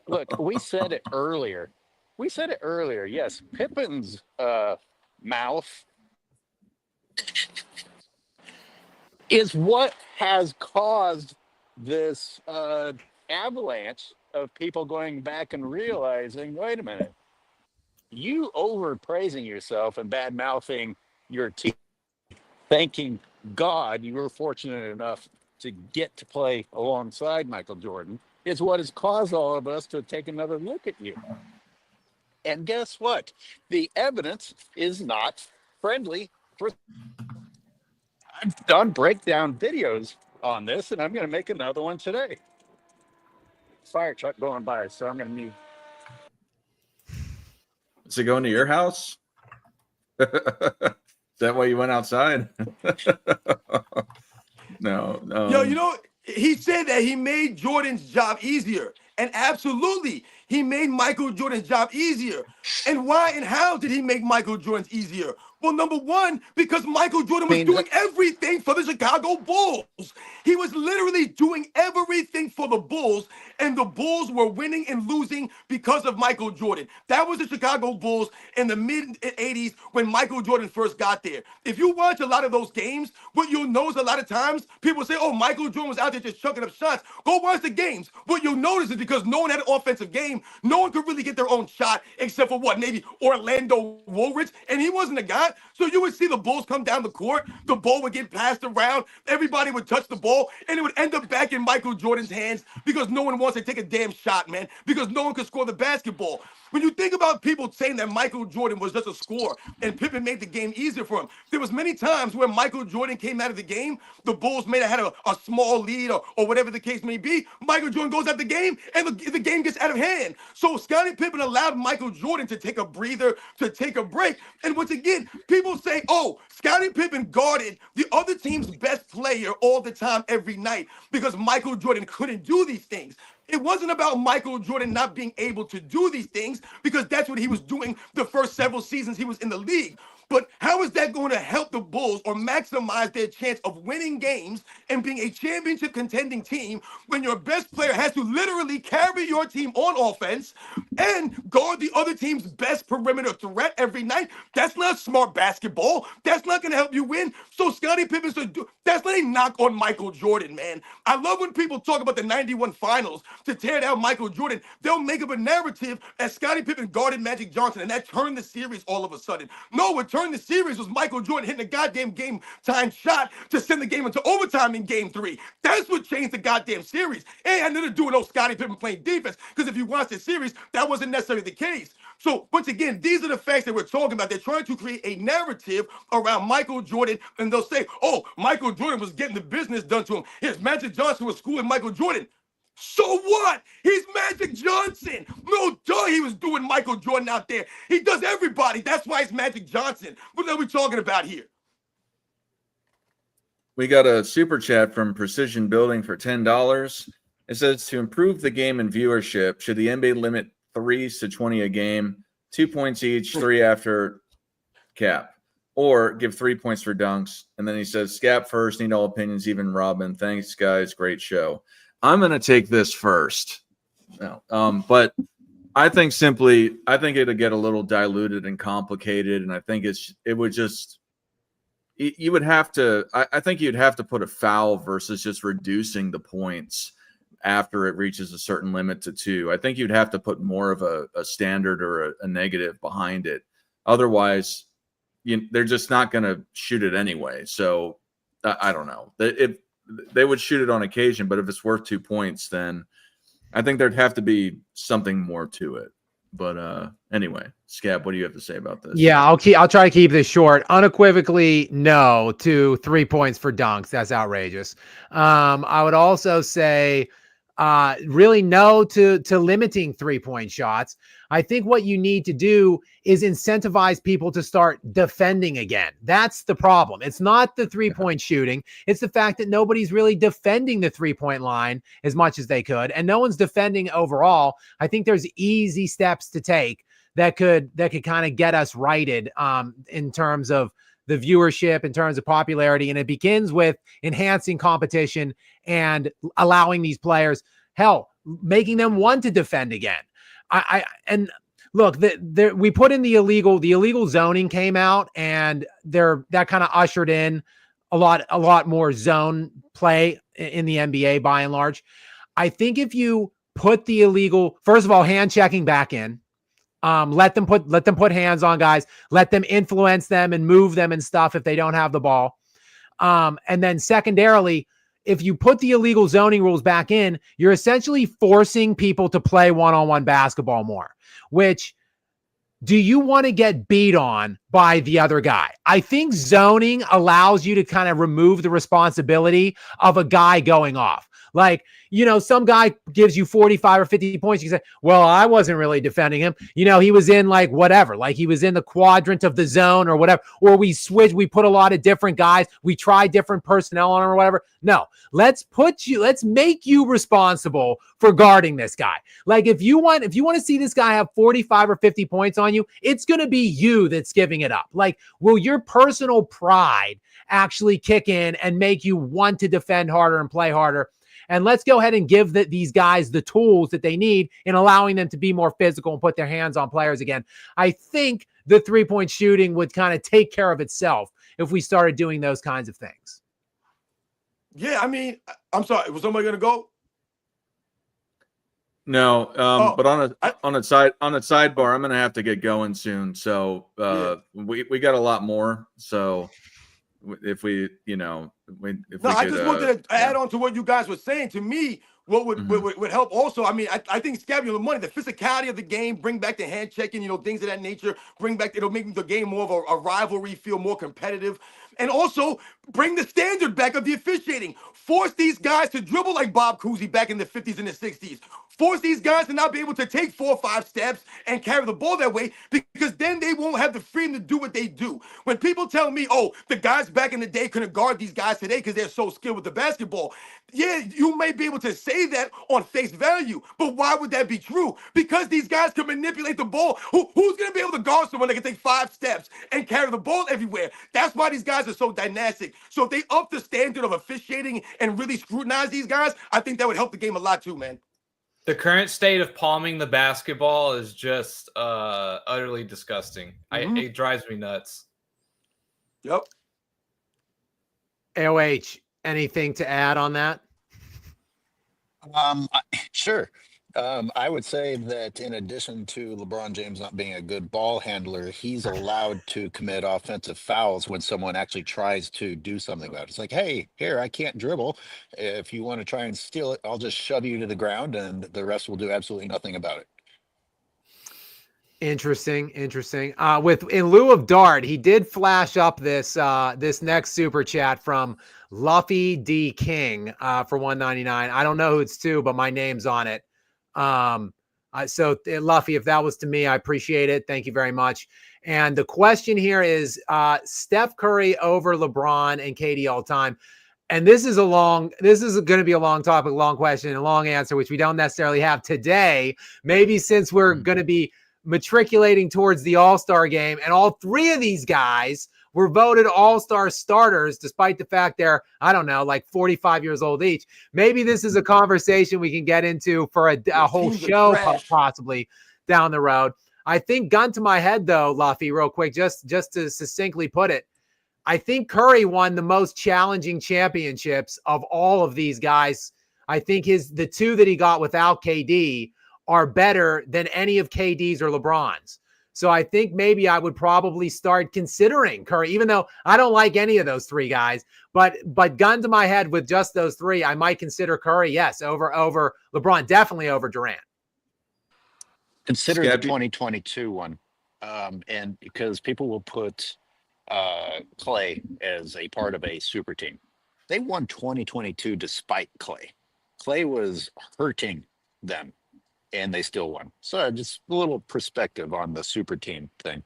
Look, we said it earlier. Yes, Pippin's mouth is what has caused this avalanche of people going back and realizing, wait a minute, you overpraising yourself and bad mouthing your team, thanking God you were fortunate enough to get to play alongside Michael Jordan, is what has caused all of us to take another look at you. And guess what? The evidence is not friendly for. I've done breakdown videos on this, and I'm going to make another one today. Fire truck going by, so I'm going to mute. Is it going to your house? Is that why you went outside? No. Yo, you know, he said that he made Jordan's job easier. And absolutely, he made Michael Jordan's job easier. And why and how did he make Michael Jordan's easier? Well, number one, because Michael Jordan was doing everything for the Chicago Bulls. He was literally doing everything for the Bulls, and the Bulls were winning and losing because of Michael Jordan. That was the Chicago Bulls in the mid-'80s when Michael Jordan first got there. If you watch a lot of those games, what you'll notice a lot of times, people say, oh, Michael Jordan was out there just chucking up shots. Go watch the games. What you'll notice is because no one had an offensive game, no one could really get their own shot except for what, maybe Orlando Woolridge, and he wasn't a guy. So you would see the Bulls come down the court, the ball would get passed around, everybody would touch the ball, and it would end up back in Michael Jordan's hands because no one wants to take a damn shot, man, because no one could score the basketball. When you think about people saying that Michael Jordan was just a scorer and Pippen made the game easier for him, there was many times where Michael Jordan came out of the game, the Bulls may have had a small lead or whatever the case may be. Michael Jordan goes out the game and the game gets out of hand. So Scottie Pippen allowed Michael Jordan to take a breather, to take a break. And once again, people say, oh, Scottie Pippen guarded the other team's best player all the time, every night, because Michael Jordan couldn't do these things. It wasn't about Michael Jordan not being able to do these things because that's what he was doing the first several seasons he was in the league. But how is that going to help the Bulls or maximize their chance of winning games and being a championship contending team when your best player has to literally carry your team on offense and guard the other team's best perimeter threat every night? That's not smart basketball. That's not going to help you win. So Scottie Pippen, that's not a knock on Michael Jordan, man. I love when people talk about the 91 finals to tear down Michael Jordan. They'll make up a narrative that Scottie Pippen guarded Magic Johnson and that turned the series all of a sudden. No, it turned the series was Michael Jordan hitting a goddamn game time shot to send the game into overtime in game 3. That's what changed the goddamn series. It had nothing to do with no Scottie Pippen playing defense, because if you watch the series, that wasn't necessarily the case. So once again, these are the facts that we're talking about. They're trying to create a narrative around Michael Jordan, and they'll say, oh, Michael Jordan was getting the business done to him. Here's Magic Johnson was schooling Michael Jordan. So what? He's Magic Johnson. No duh, he was doing Michael Jordan out there. He does everybody. That's why it's Magic Johnson. What are we talking about here? We got a super chat from Precision Building for $10. It says, to improve the game and viewership, should the NBA limit threes to 20 a game, 2 points each, 3 after cap, or give 3 points for dunks? And then he says, Scap first, need all opinions, even Robin. Thanks, guys. Great show. I'm going to take this first. No, but I think it'll get a little diluted and complicated. And I think you would have to, I think you'd have to put a foul versus just reducing the points. after it reaches a certain limit to 2. I think you'd have to put more of a standard or a negative behind it. Otherwise, they're just not going to shoot it anyway. So I don't know. If they would shoot it on occasion, but if it's worth 2 points, then I think there'd have to be something more to it. But anyway, Scab, what do you have to say about this? Yeah, I'll try to keep this short. Unequivocally, no to 3 points for dunks. That's outrageous. I would also say really no to limiting 3-point shots. I think what you need to do is incentivize people to start defending again. That's the problem. It's not the 3-point shooting. It's the fact that nobody's really defending the 3-point line as much as they could, and no one's defending overall. I think there's easy steps to take that could kind of get us righted in terms of the viewership, in terms of popularity. And it begins with enhancing competition and allowing these players, hell, making them want to defend again. And look, we put in the illegal zoning came out, and that kind of ushered in a lot more zone play in the NBA by and large. I think if you put the illegal, first of all, hand checking back in, let them put hands on guys, let them influence them and move them and stuff if they don't have the ball. And then secondarily, if you put the illegal zoning rules back in, you're essentially forcing people to play one-on-one basketball more, which, do you want to get beat on by the other guy? I think zoning allows you to kind of remove the responsibility of a guy going off. Like, some guy gives you 45 or 50 points. You say, well, I wasn't really defending him. He was in like whatever, like he was in the quadrant of the zone or whatever, or we put a lot of different guys. We try different personnel on him or whatever. No, let's make you responsible for guarding this guy. Like if you want to see this guy have 45 or 50 points on you, it's going to be you that's giving it up. Like, will your personal pride actually kick in and make you want to defend harder and play harder? And let's go ahead and give these guys the tools that they need in allowing them to be more physical and put their hands on players again. I think the 3-point shooting would kind of take care of itself if we started doing those kinds of things. Yeah, I mean, I'm sorry. Was somebody going to go? No, but on a sidebar, I'm going to have to get going soon. So we got a lot more. So if we, I just wanted to add on to what you guys were saying. To me, what would help also, I mean, I think Scabby, the money, the physicality of the game, bring back the hand checking, things of that nature, it'll make the game more of a rivalry, feel more competitive. And also bring the standard back of the officiating. Force these guys to dribble like Bob Cousy back in the 50s and the 60s. Force these guys to not be able to take 4 or 5 steps and carry the ball that way, because then they won't have the freedom to do what they do. When people tell me, oh, the guys back in the day couldn't guard these guys today because they're so skilled with the basketball. Yeah, you may be able to say that on face value, but why would that be true? Because these guys can manipulate the ball. Who's going to be able to guard someone that can take 5 steps and carry the ball everywhere? That's why these guys are so dynastic. So if they up the standard of officiating and really scrutinize these guys, I think that would help the game a lot too, man. The current state of palming the basketball is just utterly disgusting. It drives me nuts. Yep. AOH, anything to add on that? Sure. I would say that in addition to LeBron James not being a good ball handler, he's allowed to commit offensive fouls when someone actually tries to do something about it. It's like, hey, here, I can't dribble. If you want to try and steal it, I'll just shove you to the ground and the rest will do absolutely nothing about it. Interesting. In lieu of Dart, he did flash up this next super chat from Luffy D King for $1.99. I don't know who it's to, but my name's on it. So Luffy, if that was to me, I appreciate it. Thank you very much. And the question here is Steph Curry over LeBron and KD all time. And this is going to be a long topic, long question, and a long answer, which we don't necessarily have today. Maybe since we're going to be matriculating towards the All-Star game, and all 3 of these guys were voted All-Star starters, despite the fact they're, I don't know, like 45 years old each. Maybe this is a conversation we can get into for a whole show possibly down the road. I think, gun to my head though, Luffy, real quick, just to succinctly put it, I think Curry won the most challenging championships of all of these guys I think the two that he got without KD are better than any of KD's or LeBron's. So I think maybe I would probably start considering Curry, even though I don't like any of those three guys. But gun to my head with just those three, I might consider Curry, yes, over LeBron, definitely over Durant. Consider Scabby. the 2022 one, and because people will put Clay as a part of a super team. They won 2022 despite Clay. Clay was hurting them, and they still won. So just a little perspective on the super team thing.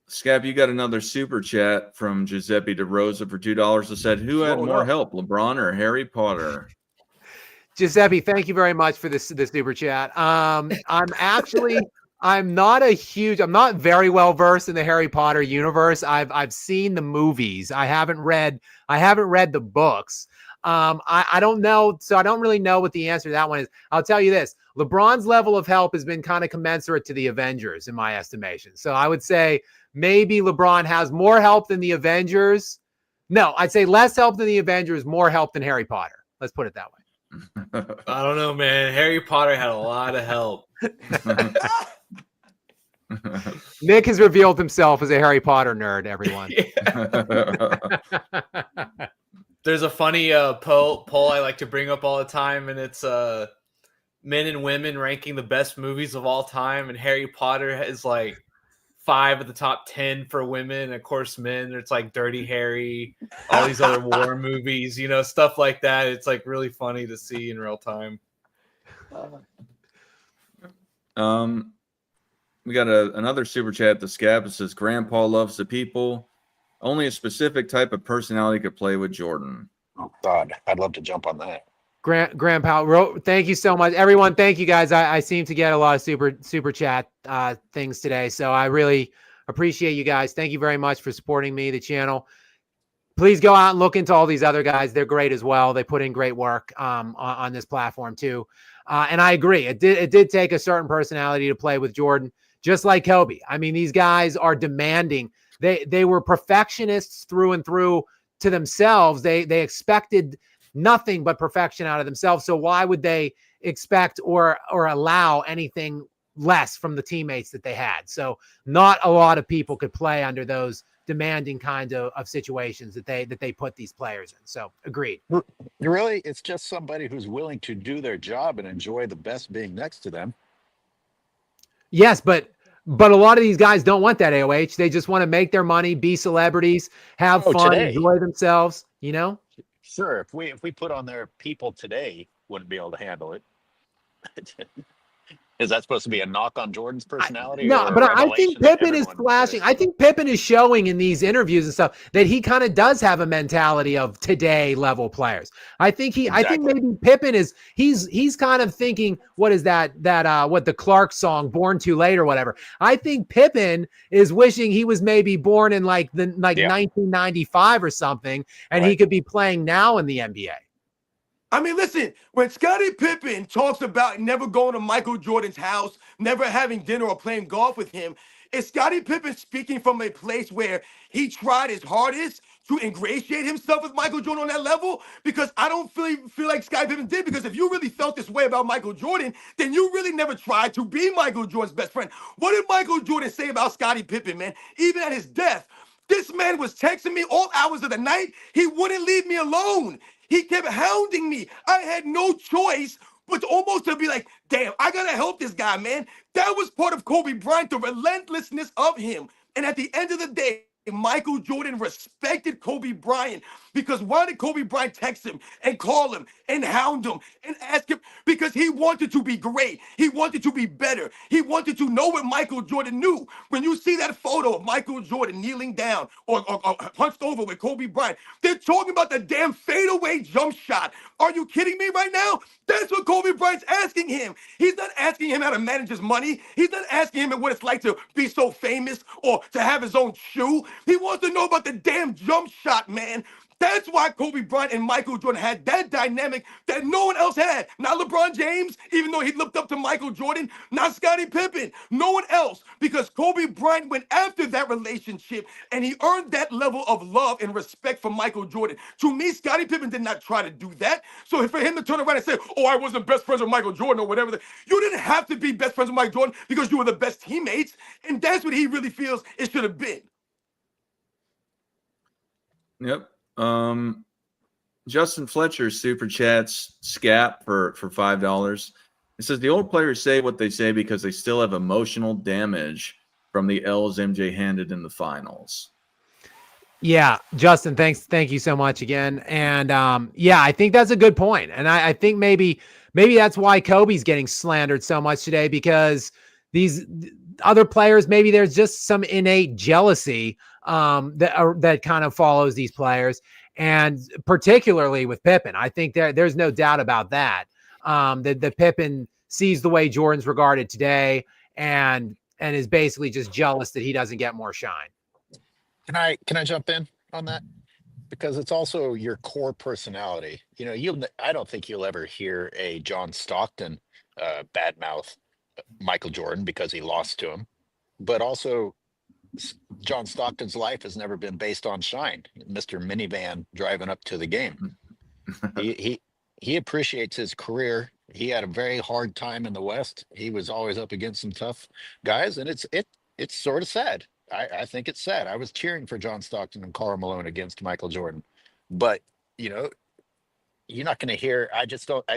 Scab, you got another super chat from Giuseppe DeRosa for $2 that said, who had more help, LeBron or Harry Potter? Giuseppe, thank you very much for the super chat. I'm not very well versed in the Harry Potter universe. I've seen the movies. I haven't read the books. I don't know, so I don't really know what the answer to that one is. I'll tell you this: LeBron's level of help has been kind of commensurate to the Avengers in my estimation. So I would say maybe LeBron has more help than the Avengers. No, I'd say less help than the Avengers, more help than Harry Potter. Let's put it that way. I don't know, man. Harry Potter had a lot of help. Nick has revealed himself as a Harry Potter nerd, everyone. There's a funny poll I like to bring up all the time, and it's men and women ranking the best movies of all time, and Harry Potter is like 5 of the top 10 for women. And of course, men, it's like Dirty Harry, all these other war movies, stuff like that. It's like really funny to see in real time. We got another super chat. The Scab that says, Grandpa loves the people. Only a specific type of personality could play with Jordan. Oh God, I'd love to jump on that. Grandpa, thank you so much, everyone. Thank you guys. I seem to get a lot of super chat things today, so I really appreciate you guys. Thank you very much for supporting me, the channel. Please go out and look into all these other guys. They're great as well. They put in great work on this platform too. And I agree. It did take a certain personality to play with Jordan, just like Kobe. I mean, these guys are demanding. They were perfectionists through and through to themselves. They expected nothing but perfection out of themselves. So why would they expect or allow anything less from the teammates that they had? So not a lot of people could play under those demanding kind of situations that they put these players in. So agreed. Really, it's just somebody who's willing to do their job and enjoy the best being next to them. Yes, but a lot of these guys don't want that, AOH. They just want to make their money, be celebrities, have fun, today. enjoy themselves, Sure, if we put on there, people today wouldn't be able to handle it. Is that supposed to be a knock on Jordan's personality? No, but I think Pippen is flashing. I think Pippen is showing in these interviews and stuff that he kind of does have a mentality of today level players. I think maybe Pippen is he's kind of thinking, what is that what the Clark song Born Too Late or whatever. I think Pippen is wishing he was maybe born in 1995 or something, and he could be playing now in the NBA. I mean, listen, when Scottie Pippen talks about never going to Michael Jordan's house, never having dinner or playing golf with him, is Scottie Pippen speaking from a place where he tried his hardest to ingratiate himself with Michael Jordan on that level? Because I don't feel like Scottie Pippen did, because if you really felt this way about Michael Jordan, then you really never tried to be Michael Jordan's best friend. What did Michael Jordan say about Scottie Pippen, man? Even at his death, this man was texting me all hours of the night. He wouldn't leave me alone. He kept hounding me. I had no choice but almost to be like, damn, I got to help this guy, man. That was part of Kobe Bryant, the relentlessness of him. And at the end of the day, Michael Jordan respected Kobe Bryant, because why did Kobe Bryant text him and call him and hound him and ask him? Because he wanted to be great. He wanted to be better. He wanted to know what Michael Jordan knew. When you see that photo of Michael Jordan kneeling down or hunched over with Kobe Bryant, they're talking about the damn fadeaway jump shot. Are you kidding me right now? That's what Kobe Bryant's asking him. He's not asking him how to manage his money. He's not asking him what it's like to be so famous or to have his own shoe. He wants to know about the damn jump shot, man. That's why Kobe Bryant and Michael Jordan had that dynamic that no one else had. Not LeBron James, even though he looked up to Michael Jordan. Not Scottie Pippen. No one else. Because Kobe Bryant went after that relationship and he earned that level of love and respect from Michael Jordan. To me, Scottie Pippen did not try to do that. So for him to turn around and say, oh, I wasn't best friends with Michael Jordan or whatever, you didn't have to be best friends with Michael Jordan because you were the best teammates. And that's what he really feels it should have been. Yep. Justin Fletcher super chats Scap for $5. It says the old players say what they say because they still have emotional damage from the L's MJ handed in the finals. Yeah, Justin, thank you so much again. And yeah, I think that's a good point. And I think maybe that's why Kobe's getting slandered so much today, because these other players, maybe there's just some innate jealousy that kind of follows these players. And particularly with Pippen, I think there's no doubt about that. That Pippen sees the way Jordan's regarded today and is basically just jealous that he doesn't get more shine. Can I jump in on that? Because it's also your core personality. You know, I don't think you'll ever hear a John Stockton badmouth Michael Jordan because he lost to him. But also, John Stockton's life has never been based on shine. Mr. Minivan driving up to the game. He appreciates his career. He had a very hard time in the West. He was always up against some tough guys, and it's sort of sad. I think it's sad. I was cheering for John Stockton and Karl Malone against Michael Jordan, but you know, you're not going to hear. I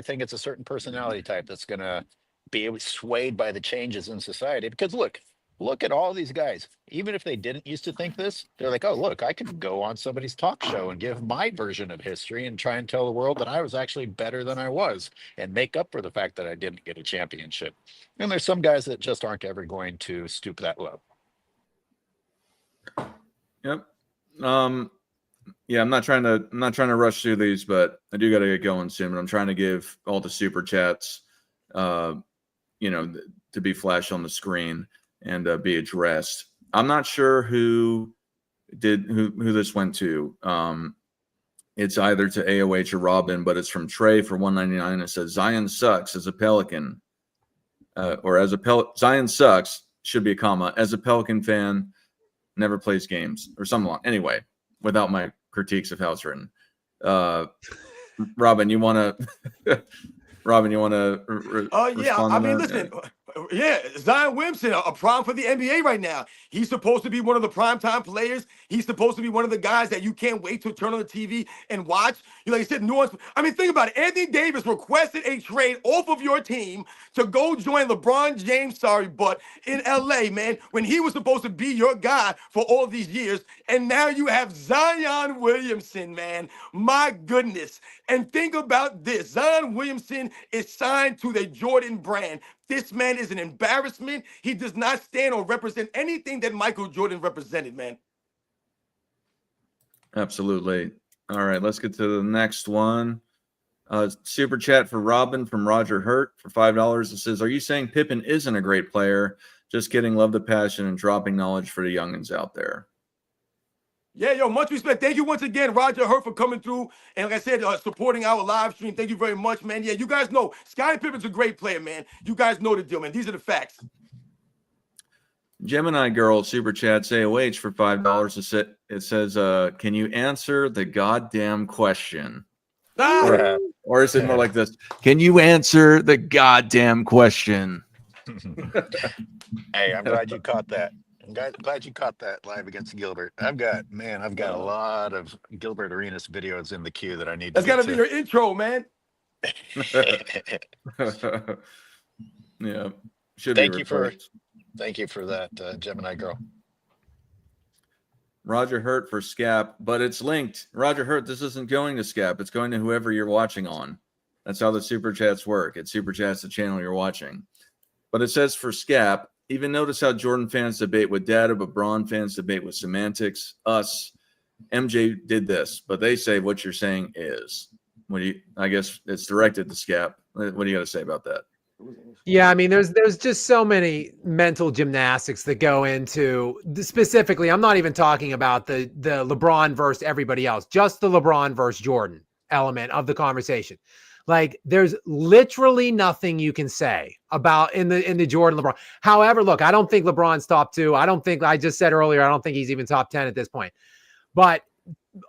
think it's a certain personality type that's going to be swayed by the changes in society. Because look at all these guys. Even if they didn't used to think this, they're like, oh, look, I could go on somebody's talk show and give my version of history and try and tell the world that I was actually better than I was and make up for the fact that I didn't get a championship. And there's some guys that just aren't ever going to stoop that low. Yep. Yeah, I'm not trying to rush through these, but I do got to get going soon. But I'm trying to give all the super chats, to be flashed on the screen and be addressed. I'm not sure who this went to. It's either to AOH or Robin, but it's from Trey for $1.99. It says Zion sucks as a Pelican, Zion sucks should be a comma as a Pelican fan. Never plays games or something like. Anyway, without my critiques of how it's written. Robin, you want to? Robin, you want to? Yeah. I mean, listen. Yeah, Zion Williamson, a prime for the NBA right now. He's supposed to be one of the primetime players. He's supposed to be one of the guys that you can't wait to turn on the TV and watch. Like I said, New Orleans. I mean, think about it. Anthony Davis requested a trade off of your team to go join LeBron James, in LA, man, when he was supposed to be your guy for all these years. And now you have Zion Williamson, man. My goodness. And think about this. Zion Williamson is signed to the Jordan brand. This man is an embarrassment. He does not stand or represent anything that Michael Jordan represented, man. Absolutely. All right, let's get to the next one. Super chat for Robin from Roger Hurt for $5. It says, are you saying Pippen isn't a great player? Just kidding. Love the passion and dropping knowledge for the youngins out there. Yeah, much respect. Thank you once again, Roger Hurt, for coming through and, like I said, supporting our live stream. Thank you very much, man. Yeah, you guys know Scottie Pippen's a great player, man. You guys know the deal, man. These are the facts. Gemini Girl super chats AOH for $5. It says, can you answer the goddamn question? Or is it more like this? Can you answer the goddamn question? Hey, I'm glad you caught that. Glad you caught that live against Gilbert. I've got a lot of Gilbert Arenas videos in the queue that I need to. That's got to be your intro, man. Yeah. Thank you for that, Gemini Girl. Roger Hurt for Scap, but it's linked. Roger Hurt, this isn't going to Scap. It's going to whoever you're watching on. That's how the super chats work. It super chats the channel you're watching. But it says for Scap, even notice how Jordan fans debate with data, but Braun fans debate with semantics. Us, MJ did this, but they say what you're saying is. I guess it's directed to Scap. What do you got to say about that? Yeah, I mean, there's just so many mental gymnastics that go into specifically. I'm not even talking about the LeBron versus everybody else, just the LeBron versus Jordan element of the conversation. Like, there's literally nothing you can say about in the Jordan LeBron. However, look, I don't think LeBron's top 2. I just said earlier, I don't think he's even top 10 at this point. But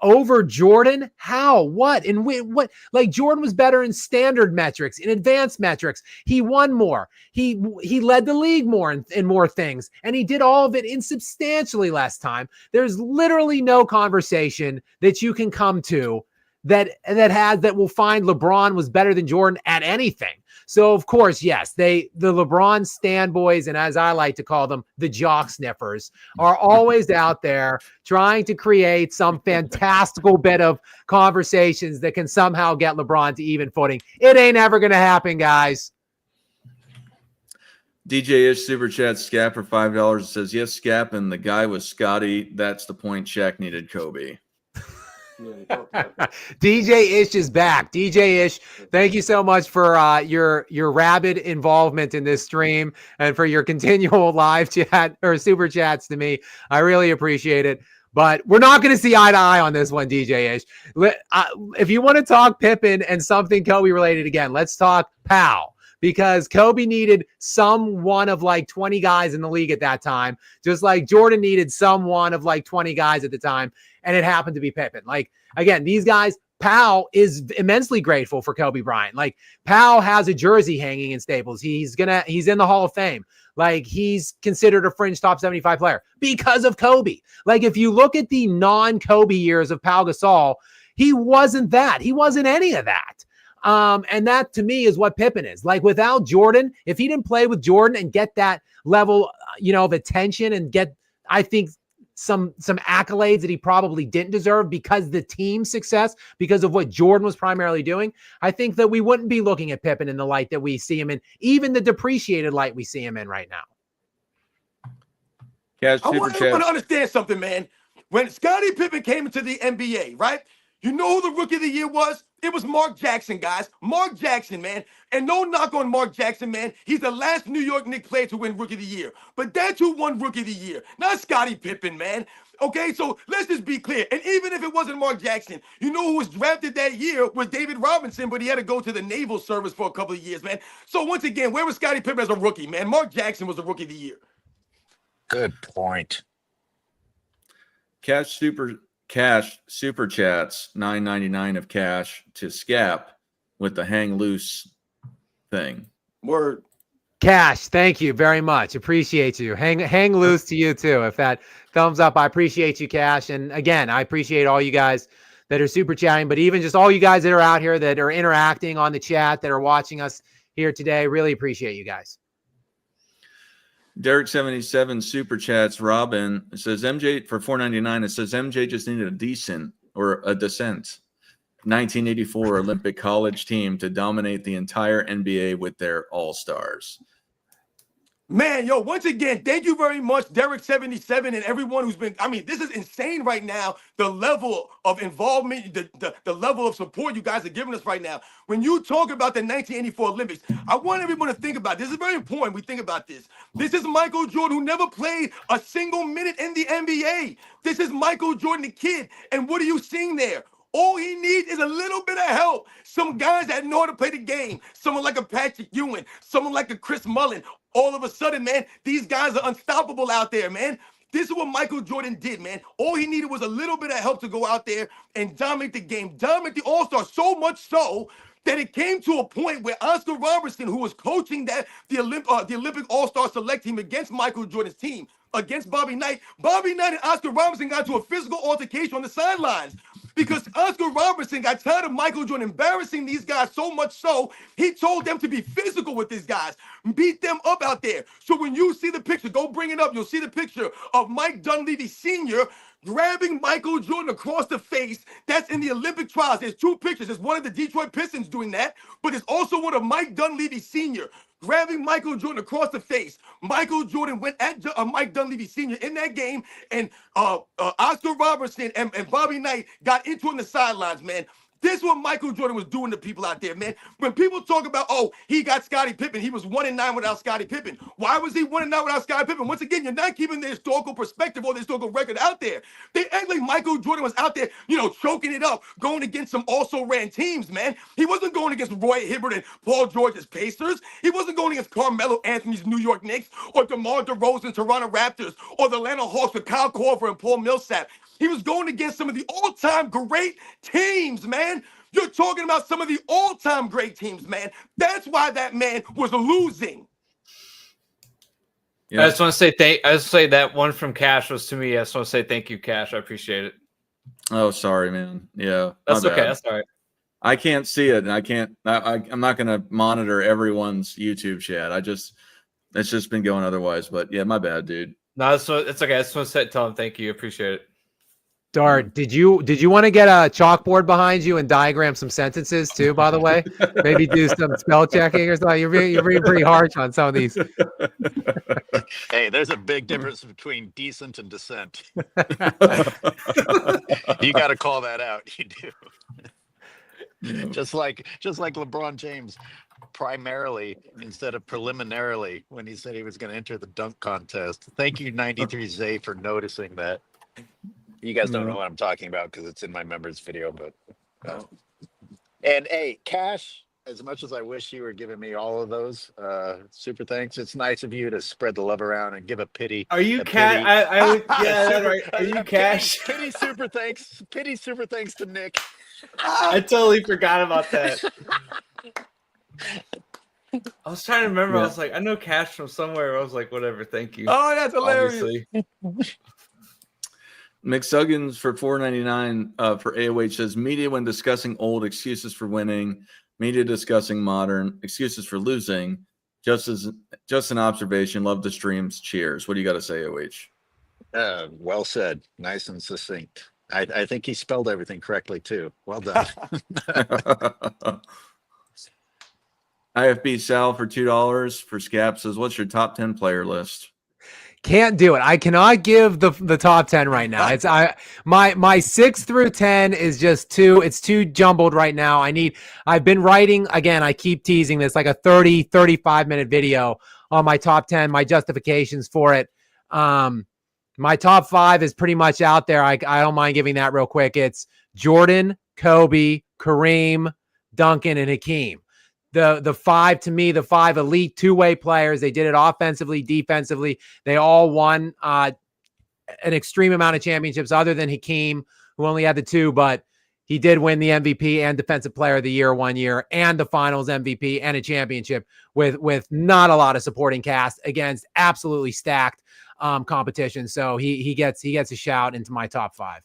over Jordan, how, what, and what? Like, Jordan was better in standard metrics, in advanced metrics. He won more. He led the league more in more things, and he did all of it in substantially less time. There's literally no conversation that you can come to that will find LeBron was better than Jordan at anything. So, of course, yes, the LeBron stan boys, and as I like to call them, the jock sniffers, are always out there trying to create some fantastical bit of conversations that can somehow get LeBron to even footing. It ain't ever going to happen, guys. DJ Ish super chat Scap for $5. Says, yes, Scap, and the guy was Scotty. That's the point. Shaq needed Kobe. DJ Ish is back. DJ Ish, thank you so much for your rabid involvement in this stream and for your continual live chat or super chats to me. I really appreciate it. But we're not going to see eye to eye on this one, DJ Ish. If you want to talk Pippen and something Kobe related again, let's talk Powell. Because Kobe needed someone of like 20 guys in the league at that time, just like Jordan needed someone of like 20 guys at the time, and it happened to be Pippen. Like, again, these guys, Powell is immensely grateful for Kobe Bryant. Like, Powell has a jersey hanging in Staples. He's in the Hall of Fame. Like, he's considered a fringe top 75 player because of Kobe. Like, if you look at the non-Kobe years of Pau Gasol, he wasn't that. He wasn't any of that. And that to me is what Pippen is. Like, without Jordan, if he didn't play with Jordan and get that level, of attention and get, I think, some accolades that he probably didn't deserve because the team success, because of what Jordan was primarily doing, I think that we wouldn't be looking at Pippen in the light that we see him in, even the depreciated light we see him in right now. Cash, I want everyone to understand something, man. When Scottie Pippen came into the NBA, right? You know who the Rookie of the Year was? It was Mark Jackson, guys. Mark Jackson, man. And no knock on Mark Jackson, man. He's the last New York Knicks player to win Rookie of the Year. But that's who won Rookie of the Year, not Scottie Pippen, man. Okay, so let's just be clear. And even if it wasn't Mark Jackson, you know who was drafted that year was David Robinson, but he had to go to the Naval Service for a couple of years, man. So once again, where was Scottie Pippen as a rookie, man? Mark Jackson was the Rookie of the Year. Good point. Cash super chats $9.99 of cash to Scap with the hang loose thing. Word. Cash, thank you very much. Appreciate you. Hang loose to you too. If that thumbs up, I appreciate you, Cash. And again, I appreciate all you guys that are super chatting, but even just all you guys that are out here that are interacting on the chat, that are watching us here today. Really appreciate you guys. Derek 77 super chats Robin. It says MJ for $4.99. It says MJ just needed a descent 1984 Olympic college team to dominate the entire NBA with their all-stars. Man, yo, once again, thank you very much, Derek 77 and everyone who's been, this is insane right now, the level of involvement, the level of support you guys are giving us right now. When you talk about the 1984 Olympics, I want everyone to think about this. It's very important we think about this. This is Michael Jordan, who never played a single minute in the NBA. This is Michael Jordan, the kid. And what are you seeing there? All he needs is a little bit of help. Some guys that know how to play the game. Someone like a Patrick Ewing. Someone like a Chris Mullin. All of a sudden, man, these guys are unstoppable out there, man. This is what Michael Jordan did, man. All he needed was a little bit of help to go out there and dominate the game, dominate the All-Star, so much so that it came to a point where Oscar Robertson, who was coaching the Olympic All-Star select team against Michael Jordan's team, against Bobby Knight and Oscar Robertson got to a physical altercation on the sidelines. Because Oscar Robertson got tired of Michael Jordan embarrassing these guys so much so, he told them to be physical with these guys, beat them up out there. So when you see the picture, go bring it up, you'll see the picture of Mike Dunleavy Sr. grabbing Michael Jordan across the face. That's in the Olympic trials. There's two pictures. There's one of the Detroit Pistons doing that, but there's also one of Mike Dunleavy Sr. grabbing Michael Jordan across the face. Michael Jordan went at Mike Dunleavy Sr. in that game, and Oscar Robertson and Bobby Knight got into it on the sidelines, man. This is what Michael Jordan was doing to people out there, man. When people talk about, oh, he got Scottie Pippen, he was 1-9 without Scottie Pippen. Why was he 1-9 without Scottie Pippen? Once again, you're not keeping the historical perspective or the historical record out there. They act like Michael Jordan was out there, choking it up, going against some also-ran teams, man. He wasn't going against Roy Hibbert and Paul George's Pacers. He wasn't going against Carmelo Anthony's New York Knicks or DeMar DeRozan's Toronto Raptors or the Atlanta Hawks with Kyle Korver and Paul Millsap. He was going against some of the all-time great teams, man. You're talking about some of the all-time great teams, man. That's why that man was losing. Yeah. I just want to say that one from Cash was to me. I just want to say thank you, Cash. I appreciate it. Oh, sorry, man. Yeah, that's okay. That's all right. I can't see it, and I can't. I'm not going to monitor everyone's YouTube chat. It's just been going otherwise. But yeah, my bad, dude. No, it's okay. I just want to tell him thank you. Appreciate it. Dart, did you want to get a chalkboard behind you and diagram some sentences too? By the way, maybe do some spell checking or something. You're being pretty harsh on some of these. Hey, there's a big difference between decent and dissent. You got to call that out. You do. Just like LeBron James, primarily instead of preliminarily, when he said he was going to enter the dunk contest. Thank you, 93 Zay, for noticing that. You guys don't know what I'm talking about because it's in my members video, but and hey, Cash, as much as I wish you were giving me all of those super thanks, it's nice of you to spread the love around and give a pity. Are you Cash? Yeah, right. Are you Cash? Pity super thanks to Nick. I totally forgot about that. I was trying to remember. Yeah. I was like, I know Cash from somewhere. I was like, whatever. Thank you. Oh, that's hilarious. McSuggins for $4.99 for AOH says media when discussing old excuses for winning, media discussing modern excuses for losing. Just an observation. Love the streams. Cheers. What do you got to say, AOH? Well said. Nice and succinct. I think he spelled everything correctly too. Well done. IFB Sal for $2 for Scap says, what's your top 10 player list? Can't do it. I cannot give the top 10 right now. It's my 6 through 10 is just it's too jumbled right now. I've been writing again. I keep teasing this like a 35 minute video on my top 10, my justifications for it. My top 5 is pretty much out there. I don't mind giving that real quick. It's Jordan, Kobe, Kareem, Duncan, and Hakeem. The 5, to me, the 5 elite two-way players. They did it offensively, defensively. They all won an extreme amount of championships other than Hakeem, who only had the 2, but he did win the MVP and Defensive Player of the Year one year and the Finals MVP and a championship with not a lot of supporting cast against absolutely stacked competition. So he gets a shout into my top 5.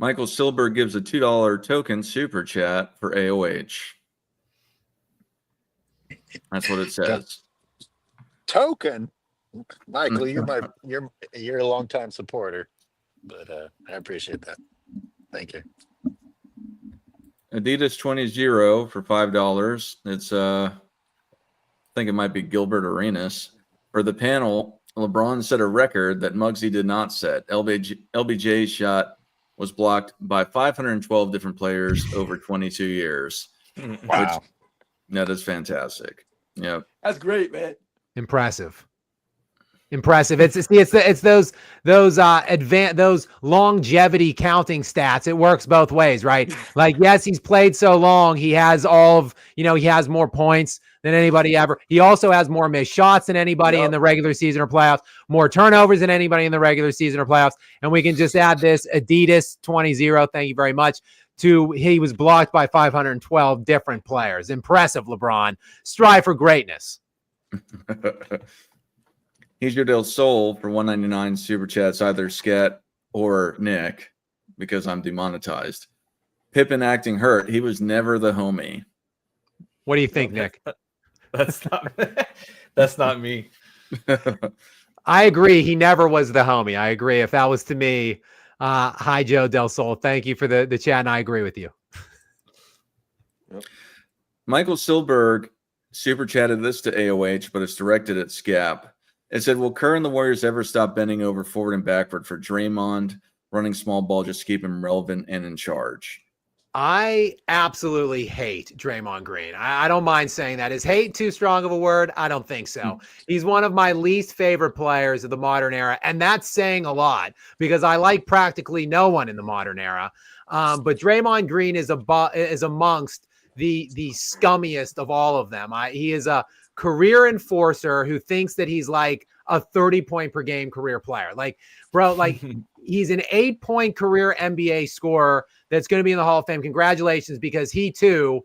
Michael Silberg gives a $2 token super chat for AOH. That's what it says. Token, Michael, you're a longtime supporter, but I appreciate that. Thank you. Adidas 20 for $5. It's I think it might be Gilbert Arenas. For the panel, LeBron set a record that Muggsy did not set. LBJ's shot was blocked by 512 different players over 22 years. Wow. That is fantastic. Yeah. That's great, man. Impressive. It's those longevity counting stats. It works both ways, right? Like, yes, he's played so long. He has he has more points than anybody ever. He also has more missed shots than anybody in the regular season or playoffs, more turnovers than anybody in the regular season or playoffs. And we can just add this Adidas 20. Thank you very much. He was blocked by 512 different players. Impressive, LeBron. Strive for greatness. He's your Del Sol for $1.99 super chats, either Scat or Nick, because I'm demonetized. Pippen acting hurt. He was never the homie. What do you think, Nick? That's not me. I agree. He never was the homie. I agree. If that was to me, hi, Joe Del Sol. Thank you for the chat, and I agree with you. Yep. Michael Silberg super chatted this to AOH, but it's directed at Scap. It said, will Kerr and the Warriors ever stop bending over forward and backward for Draymond running small ball just to keep him relevant and in charge? I absolutely hate Draymond Green. I don't mind saying that. Is hate too strong of a word? I don't think so. He's one of my least favorite players of the modern era, and that's saying a lot because I like practically no one in the modern era. But Draymond Green is amongst the scummiest of all of them. He is a career enforcer who thinks that he's like a 30-point per game career player. Like, bro, like he's an 8-point career NBA scorer that's going to be in the Hall of Fame. Congratulations, because he too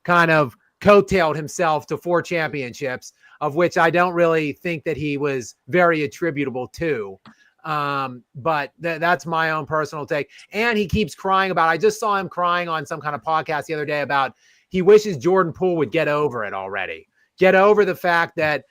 kind of coattailed himself to 4 championships, of which I don't really think that he was very attributable to. But that's my own personal take. And he keeps crying about, I just saw him crying on some kind of podcast the other day about he wishes Jordan Poole would get over it already. Get over the fact that,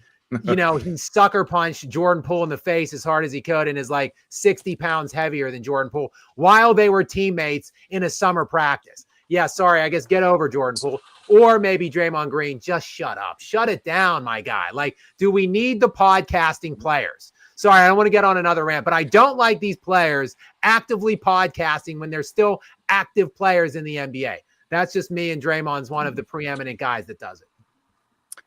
you know, he sucker punched Jordan Poole in the face as hard as he could and is like 60 pounds heavier than Jordan Poole while they were teammates in a summer practice. Yeah, sorry, I guess get over Jordan Poole. Or maybe Draymond Green, just shut up. Shut it down, my guy. Like, do we need the podcasting players? Sorry, I don't want to get on another rant, but I don't like these players actively podcasting when they're still active players in the NBA. That's just me, and Draymond's one of the preeminent guys that does it.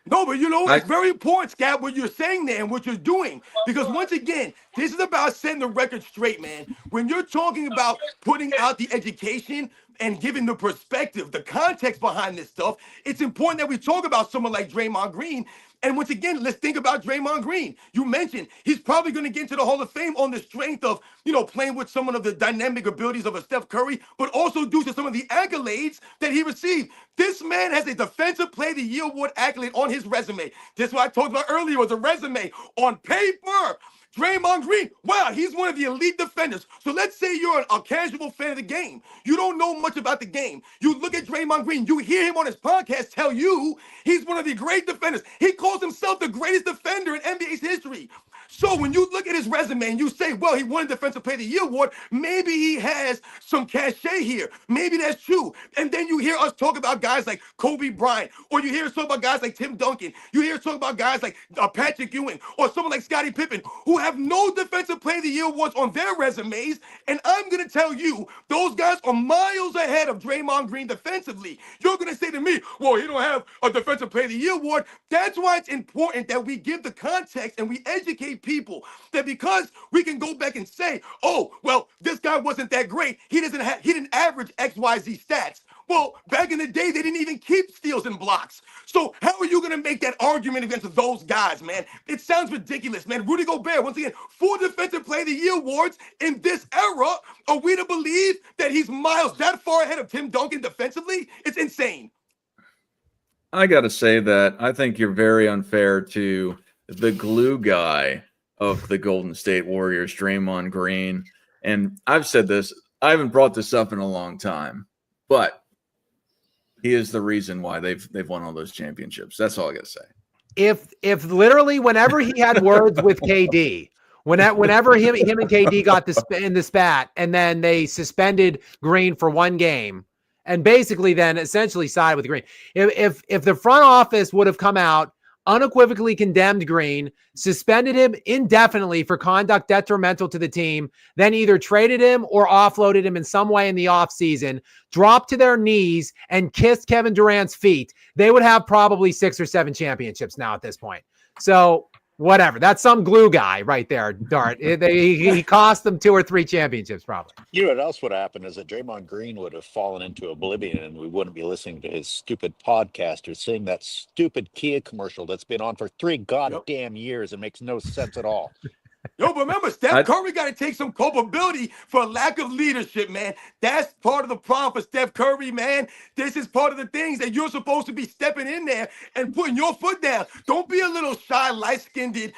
No, but you know, it's very important, Scott, what you're saying there and what you're doing. Because once again, this is about setting the record straight, man. When you're talking about putting out the education and giving the perspective, the context behind this stuff, it's important that we talk about someone like Draymond Green. And once again, let's think about Draymond Green. You mentioned he's probably going to get into the Hall of Fame on the strength of, you know, playing with someone of the dynamic abilities of a Steph Curry, but also due to some of the accolades that he received. This man has a Defensive Player of the Year award accolade on his resume. This is what I talked about earlier, was a resume on paper. Draymond Green, wow, he's one of the elite defenders. So let's say you're a casual fan of the game. You don't know much about the game. You look at Draymond Green, you hear him on his podcast tell you he's one of the great defenders. He calls himself the greatest defender in NBA's history. So when you look at his resume and you say, well, he won a Defensive Player of the Year award, maybe he has some cachet here. Maybe that's true. And then you hear us talk about guys like Kobe Bryant, or you hear us talk about guys like Tim Duncan. You hear us talk about guys like Patrick Ewing, or someone like Scottie Pippen, who have no Defensive Player of the Year awards on their resumes. And I'm going to tell you, those guys are miles ahead of Draymond Green defensively. You're going to say to me, well, he don't have a Defensive Player of the Year award. That's why it's important that we give the context and we educate people that because we can go back and say, oh, well, this guy wasn't that great. He didn't average XYZ stats. Well, back in the day, they didn't even keep steals and blocks. So how are you going to make that argument against those guys, man? It sounds ridiculous, man. Rudy Gobert, once again, 4 Defensive Player of the Year awards in this era. Are we to believe that he's miles that far ahead of Tim Duncan defensively? It's insane. I got to say that I think you're very unfair to the glue guy of the Golden State Warriors, Draymond Green. And I've said this, I haven't brought this up in a long time, but he is the reason why they've won all those championships. That's all I got to say. If literally whenever he had words with KD, whenever him and KD got in the spat, and then they suspended Green for 1 game, and basically then essentially sided with Green. If the front office would have come out, unequivocally condemned Green, suspended him indefinitely for conduct detrimental to the team, then either traded him or offloaded him in some way in the offseason, dropped to their knees and kissed Kevin Durant's feet, they would have probably 6 or 7 championships now at this point. So whatever. That's some glue guy right there, Dart. He cost them 2 or 3 championships probably. You know what else would happen is that Draymond Green would have fallen into oblivion and we wouldn't be listening to his stupid podcast or seeing that stupid Kia commercial that's been on for 3 goddamn years and makes no sense at all. Yo, but remember, Steph Curry got to take some culpability for a lack of leadership, man. That's part of the problem for Steph Curry, man. This is part of the things that you're supposed to be stepping in there and putting your foot down. Don't be a little shy, light-skinned,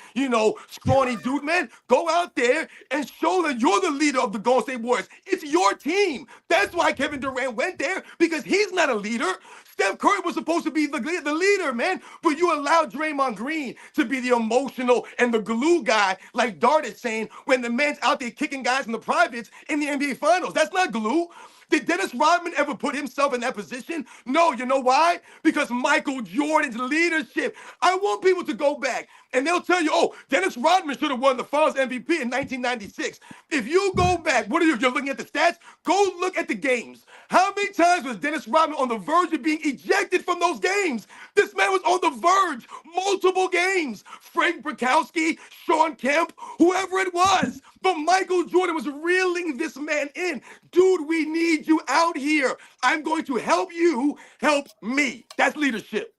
scrawny dude, man. Go out there and show that you're the leader of the Golden State Warriors. It's your team. That's why Kevin Durant went there, because he's not a leader. Steph Curry was supposed to be the leader, man. But you allowed Draymond Green to be the emotional and the glue guy, like Dart is saying, when the man's out there kicking guys in the privates in the NBA Finals. That's not glue. Did Dennis Rodman ever put himself in that position? No. You know why? Because Michael Jordan's leadership. I want people to go back and they'll tell you, oh, Dennis Rodman should have won the Finals MVP in 1996. If you go back, what are you? You're looking at the stats? Go look at the games. How many times was Dennis Rodman on the verge of being ejected from those games? This man was on the verge multiple games. Frank Brakowski, Sean Kemp, whoever it was. But Michael Jordan was reeling this man in. Dude, we need you out here. I'm going to help you help me. That's leadership.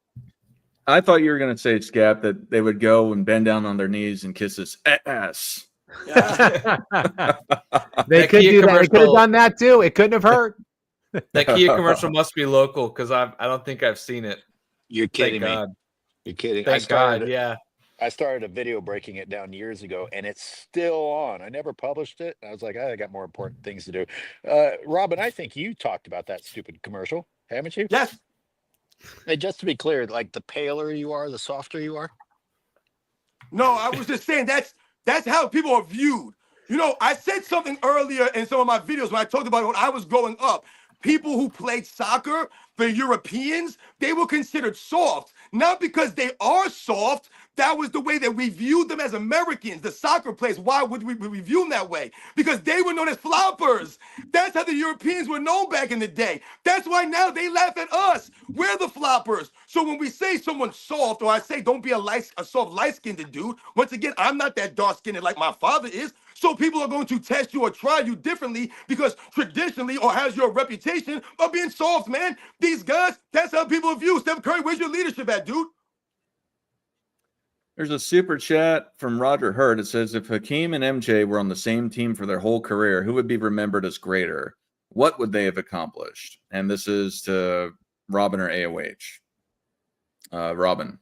I thought you were going to say, Scap, that they would go and bend down on their knees and kiss his ass. They could do that. They could have done that too. It couldn't have hurt. That Kia commercial must be local because I don't think I've seen it. You're kidding me. God. You're kidding. Thank God. Yeah. I started a video breaking it down years ago, and it's still on. I never published it. I was like, I got more important things to do. Robin, I think you talked about that stupid commercial, haven't you? Yes. Hey, just to be clear, like the paler you are, the softer you are. No, I was just saying that's how people are viewed. You know, I said something earlier in some of my videos when I talked about when I was growing up. People who played soccer, the Europeans, they were considered soft. Not because they are soft. That was the way that we viewed them as Americans, the soccer players. Why would we view them that way? Because they were known as floppers. That's how the Europeans were known back in the day. That's why now they laugh at us. We're the floppers. So when we say someone's soft, or I say don't be a soft light-skinned dude, once again, I'm not that dark-skinned like my father is. So people are going to test you or try you differently because traditionally or has your reputation of being soft, man. These guys, that's how people view Steph Curry. Where's your leadership at, dude? There's a super chat from Roger Hurd. It says, if Hakeem and MJ were on the same team for their whole career, who would be remembered as greater? What would they have accomplished? And this is to Robin or AOH. Robin.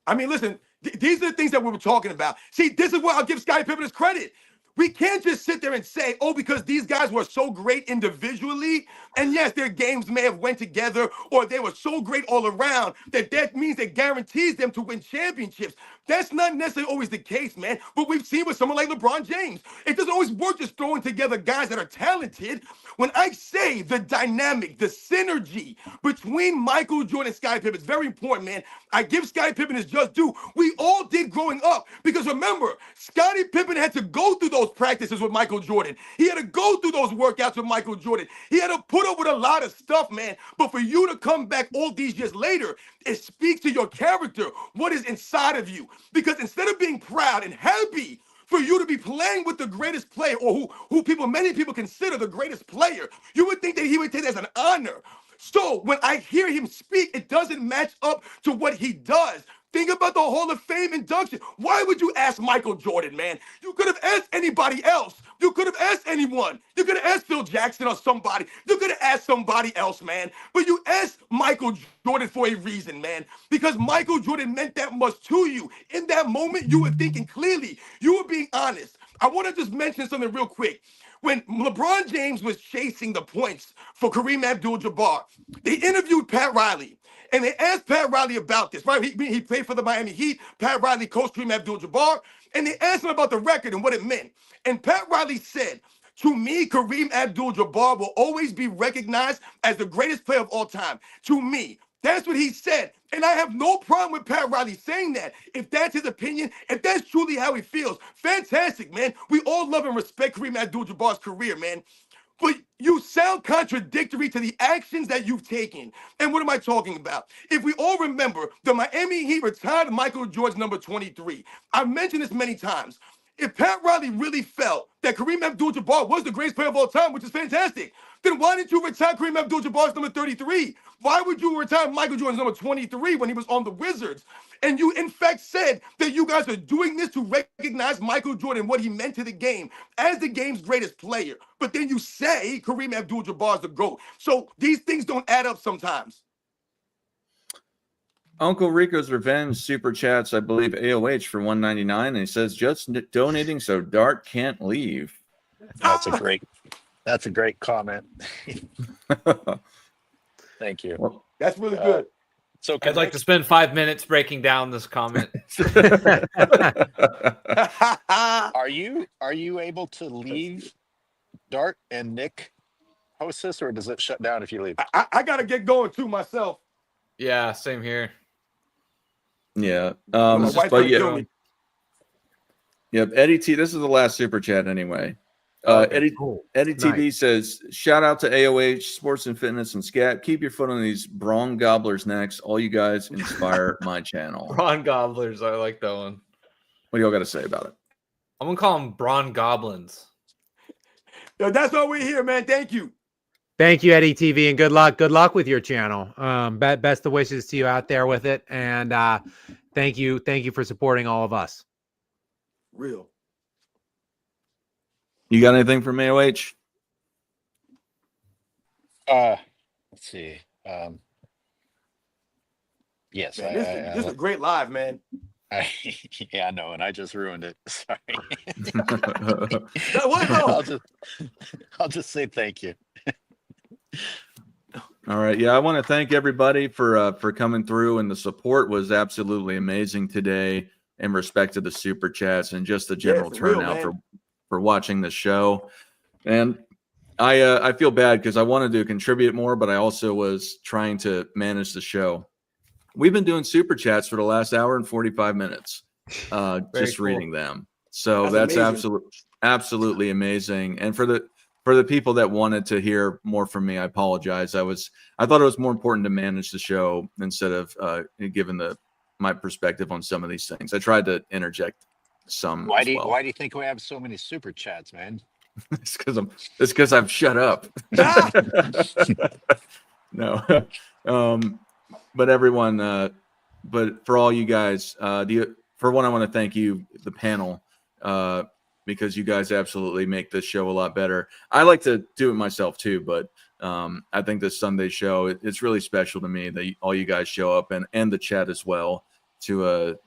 I mean, listen, these are the things that we were talking about. See, this is where I'll give Scottie Pippen his credit. We can't just sit there and say, oh, because these guys were so great individually, and yes, their games may have went together, or they were so great all around, that means it guarantees them to win championships. That's not necessarily always the case, man. But we've seen with someone like LeBron James. It doesn't always work just throwing together guys that are talented. When I say the dynamic, the synergy between Michael Jordan and Scottie Pippen is very important, man. I give Scottie Pippen his just due. We all did growing up. Because remember, Scottie Pippen had to go through those practices with Michael Jordan. He had to go through those workouts with Michael Jordan. He had to put up with a lot of stuff, man. But for you to come back all these years later, it speaks to your character, what is inside of you. Because instead of being proud and happy for you to be playing with the greatest player, or who many people consider the greatest player, you would think that he would take it as an honor. So when I hear him speak, it doesn't match up to what he does. Think about the Hall of Fame induction. Why would you ask Michael Jordan, man? You could have asked anybody else. You could have asked anyone. You could have asked Phil Jackson or somebody. You could have asked somebody else, man. But you asked Michael Jordan for a reason, man. Because Michael Jordan meant that much to you. In that moment, you were thinking clearly. You were being honest. I want to just mention something real quick. When LeBron James was chasing the points for Kareem Abdul-Jabbar, they interviewed Pat Riley. And they asked Pat Riley about this, right? He played for the Miami Heat. Pat Riley coached Kareem Abdul-Jabbar. And they asked him about the record and what it meant. And Pat Riley said, to me, Kareem Abdul-Jabbar will always be recognized as the greatest player of all time. To me. That's what he said. And I have no problem with Pat Riley saying that. If that's his opinion, if that's truly how he feels, fantastic, man. We all love and respect Kareem Abdul-Jabbar's career, man. But you sound contradictory to the actions that you've taken. And what am I talking about? If we all remember, the Miami Heat retired Michael Jordan's number 23. I've mentioned this many times. If Pat Riley really felt that Kareem Abdul-Jabbar was the greatest player of all time, which is fantastic, then why didn't you retire Kareem Abdul-Jabbar's number 33? Why would you retire Michael Jordan's number 23 when he was on the Wizards? And you, in fact, said that you guys are doing this to recognize Michael Jordan, what he meant to the game as the game's greatest player. But then you say Kareem Abdul-Jabbar is the GOAT. So these things don't add up sometimes. Uncle Rico's Revenge super chats, I believe, AOH for $1.99, and he says, just donating so Dart can't leave. That's a great comment. Thank you. Well, that's really good. So I'd like to spend 5 minutes breaking down this comment. Are you able to leave Dart and Nick host this, or does it shut down if you leave? I got to get going too myself. Yeah, same here. Yeah. My wife's But gonna yeah. kill me. Yep. Eddie T. This is the last super chat anyway. Okay, Eddie cool. Eddie Nice. TV says, shout out to AOH, Sports and Fitness, and Scat. Keep your foot on these Brawn Gobblers necks. All you guys inspire my channel. Brawn Gobblers. I like that one. What do y'all got to say about it? I'm gonna call them Brawn Goblins. Yo, that's why we're here, man. Thank you. Thank you, Eddie TV, and good luck. Good luck with your channel. Best of wishes to you out there with it, and thank you for supporting all of us. Real. You got anything from AOH? Let's see. Yes, Man, this is a great live, man. yeah, I know, and I just ruined it. Sorry. What? No. I'll just say thank you. All right. Yeah, I want to thank everybody for coming through, and the support was absolutely amazing today in respect to the super chats and just the general for real, turnout man. for watching the show. And I feel bad because I wanted to contribute more, but I also was trying to manage the show. We've been doing super chats for the last hour and 45 minutes, just cool. reading them. So That's that's amazing. absolutely amazing. And for the people that wanted to hear more from me, I apologize. I thought it was more important to manage the show instead of giving my perspective on some of these things. I tried to interject some. Why as do you well. Why do you think we have so many super chats, man? It's because I've shut up. No. But everyone, but for all you guys, for one, I want to thank you, the panel, because you guys absolutely make this show a lot better. I like to do it myself too, but I think this Sunday show, it's really special to me that all you guys show up and the chat as well to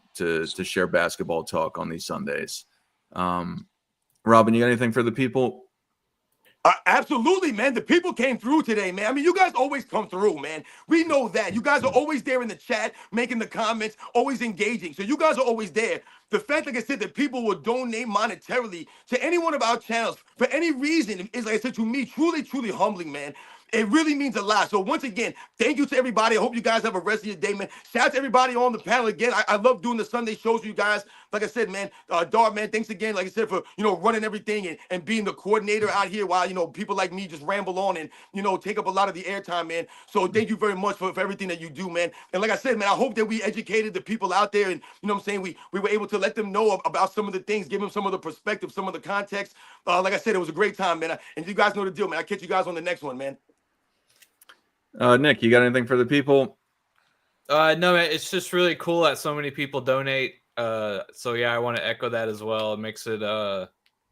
share basketball talk on these Sundays. Robin, you got anything for the people? Absolutely, man. The people came through today, man. I mean, you guys always come through, man. We know that. You guys are always there in the chat, making the comments, always engaging. So you guys are always there. The fact, like I said, that people will donate monetarily to any one of our channels for any reason is, like I said, to me, truly, truly humbling, man. It really means a lot. So once again, thank you to everybody. I hope you guys have a rest of your day, man. Shout out to everybody on the panel again. I love doing the Sunday shows with you guys. Like I said, man, Dart, man, thanks again, like I said, for, running everything and being the coordinator out here while, people like me just ramble on and, take up a lot of the airtime, man. So thank you very much for everything that you do, man. And like I said, man, I hope that we educated the people out there and, what I'm saying, we were able to let them know about some of the things, give them some of the perspective, some of the context. Like I said, it was a great time, man. And you guys know the deal, man. I'll catch you guys on the next one, man. Nick, you got anything for the people? No, man, it's just really cool that so many people donate. So yeah, I want to echo that as well. It makes it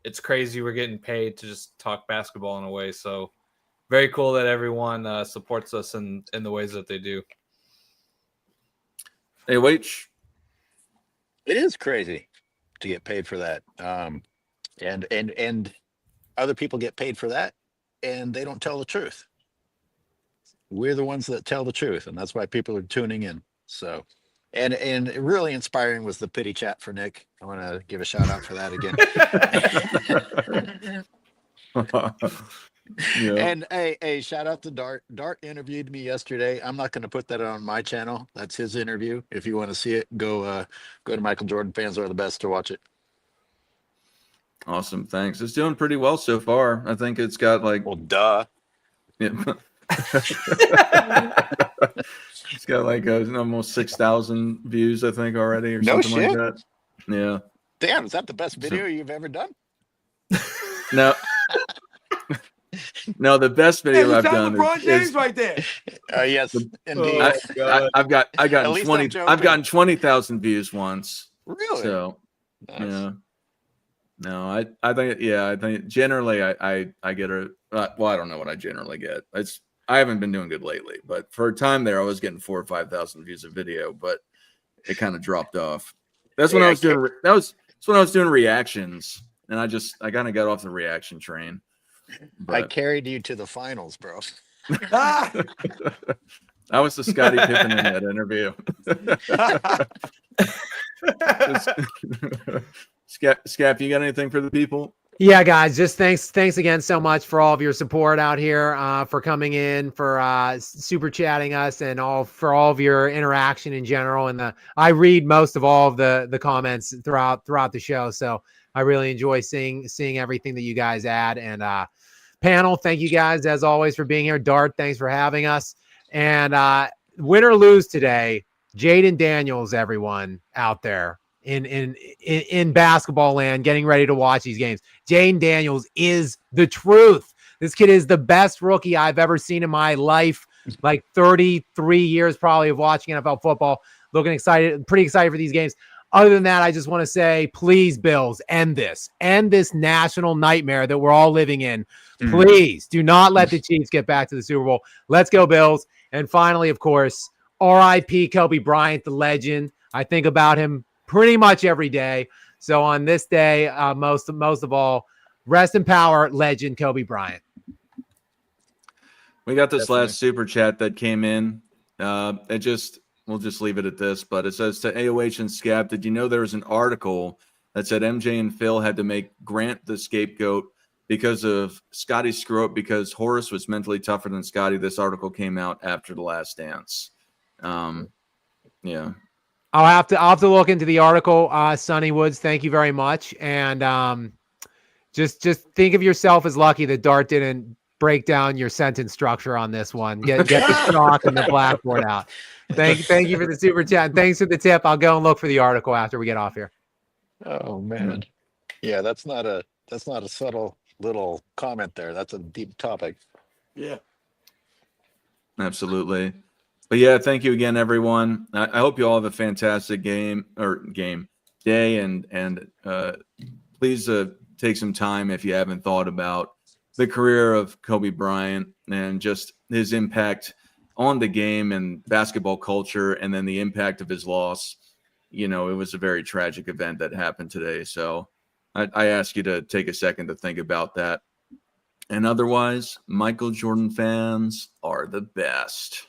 it's crazy we're getting paid to just talk basketball in a way. So very cool that everyone supports us in the ways that they do. Hey, Wait. It is crazy to get paid for that. And other people get paid for that and they don't tell the truth. We're the ones that tell the truth, and that's why people are tuning in. So, and really inspiring was the pity chat for Nick. I want to give a shout out for that again. Yeah. And hey, shout out to Dart. Dart interviewed me yesterday. I'm not going to put that on my channel. That's his interview. If you want to see it, go to Michael Jordan Fans Are the Best to watch it. Awesome. Thanks. It's doing pretty well so far. I think it's got like, Well, duh. yeah. It's got like almost 6,000 views, I think, already, or No something like shit. that. Yeah. Damn, is that the best video you've ever done? No. No, the best video Hey, I've shout out done LeBron James is right there. Yes, indeed. I've At gotten least 20. I'm joking. I've gotten 20,000 views once. Really? So Nice. yeah. No, I think generally I get a well, I don't know what I generally get. I haven't been doing good lately, but for a time there I was getting 4,000 or 5,000 views a video, but it kind of dropped off. That's when I was doing that's when I was doing reactions, and I kind of got off the reaction train. I But carried you to the finals, bro. Ah! I was the Scottie Pippen in that interview. Scap, you got anything for the people? Yeah, guys, just thanks again so much for all of your support out here, for coming in, for super chatting us, and for all of your interaction in general. And I read most of all of the comments throughout the show, so I really enjoy seeing everything that you guys add. And panel, thank you guys as always for being here. Dart, thanks for having us. And win or lose today, Jaden Daniels, everyone out there in basketball land, getting ready to watch these games. Jaden Daniels is the truth. This kid is the best rookie I've ever seen in my life. Like 33 years probably of watching NFL football. Looking excited, pretty excited for these games. Other than that, I just want to say, please, Bills, end this national nightmare that we're all living in. Please do not let the Chiefs get back to the Super Bowl. Let's go, Bills. And finally, of course, R.I.P. Kobe Bryant, the legend. I think about him pretty much every day. So on this day, most of all, rest in power, legend Kobe Bryant. We got this last super chat that came in. We'll just leave it at this, but it says to AOH and Scab, did you know there was an article that said MJ and Phil had to make Grant the scapegoat because of Scotty's screw up because Horace was mentally tougher than Scotty? This article came out after The Last Dance. Yeah. I'll have to look into the article, Sonny Woods. Thank you very much. And just think of yourself as lucky that Dart didn't break down your sentence structure on this one. Get the chalk and the blackboard out. Thank you for the super chat. Thanks for the tip. I'll go and look for the article after we get off here. Oh man. Yeah, that's not a subtle little comment there. That's a deep topic. Yeah. Absolutely. But yeah, thank you again, everyone. I hope you all have a fantastic day, and please take some time if you haven't thought about the career of Kobe Bryant and just his impact on the game and basketball culture, and then the impact of his loss. You know, it was a very tragic event that happened today. So I ask you to take a second to think about that. And otherwise, Michael Jordan fans are the best.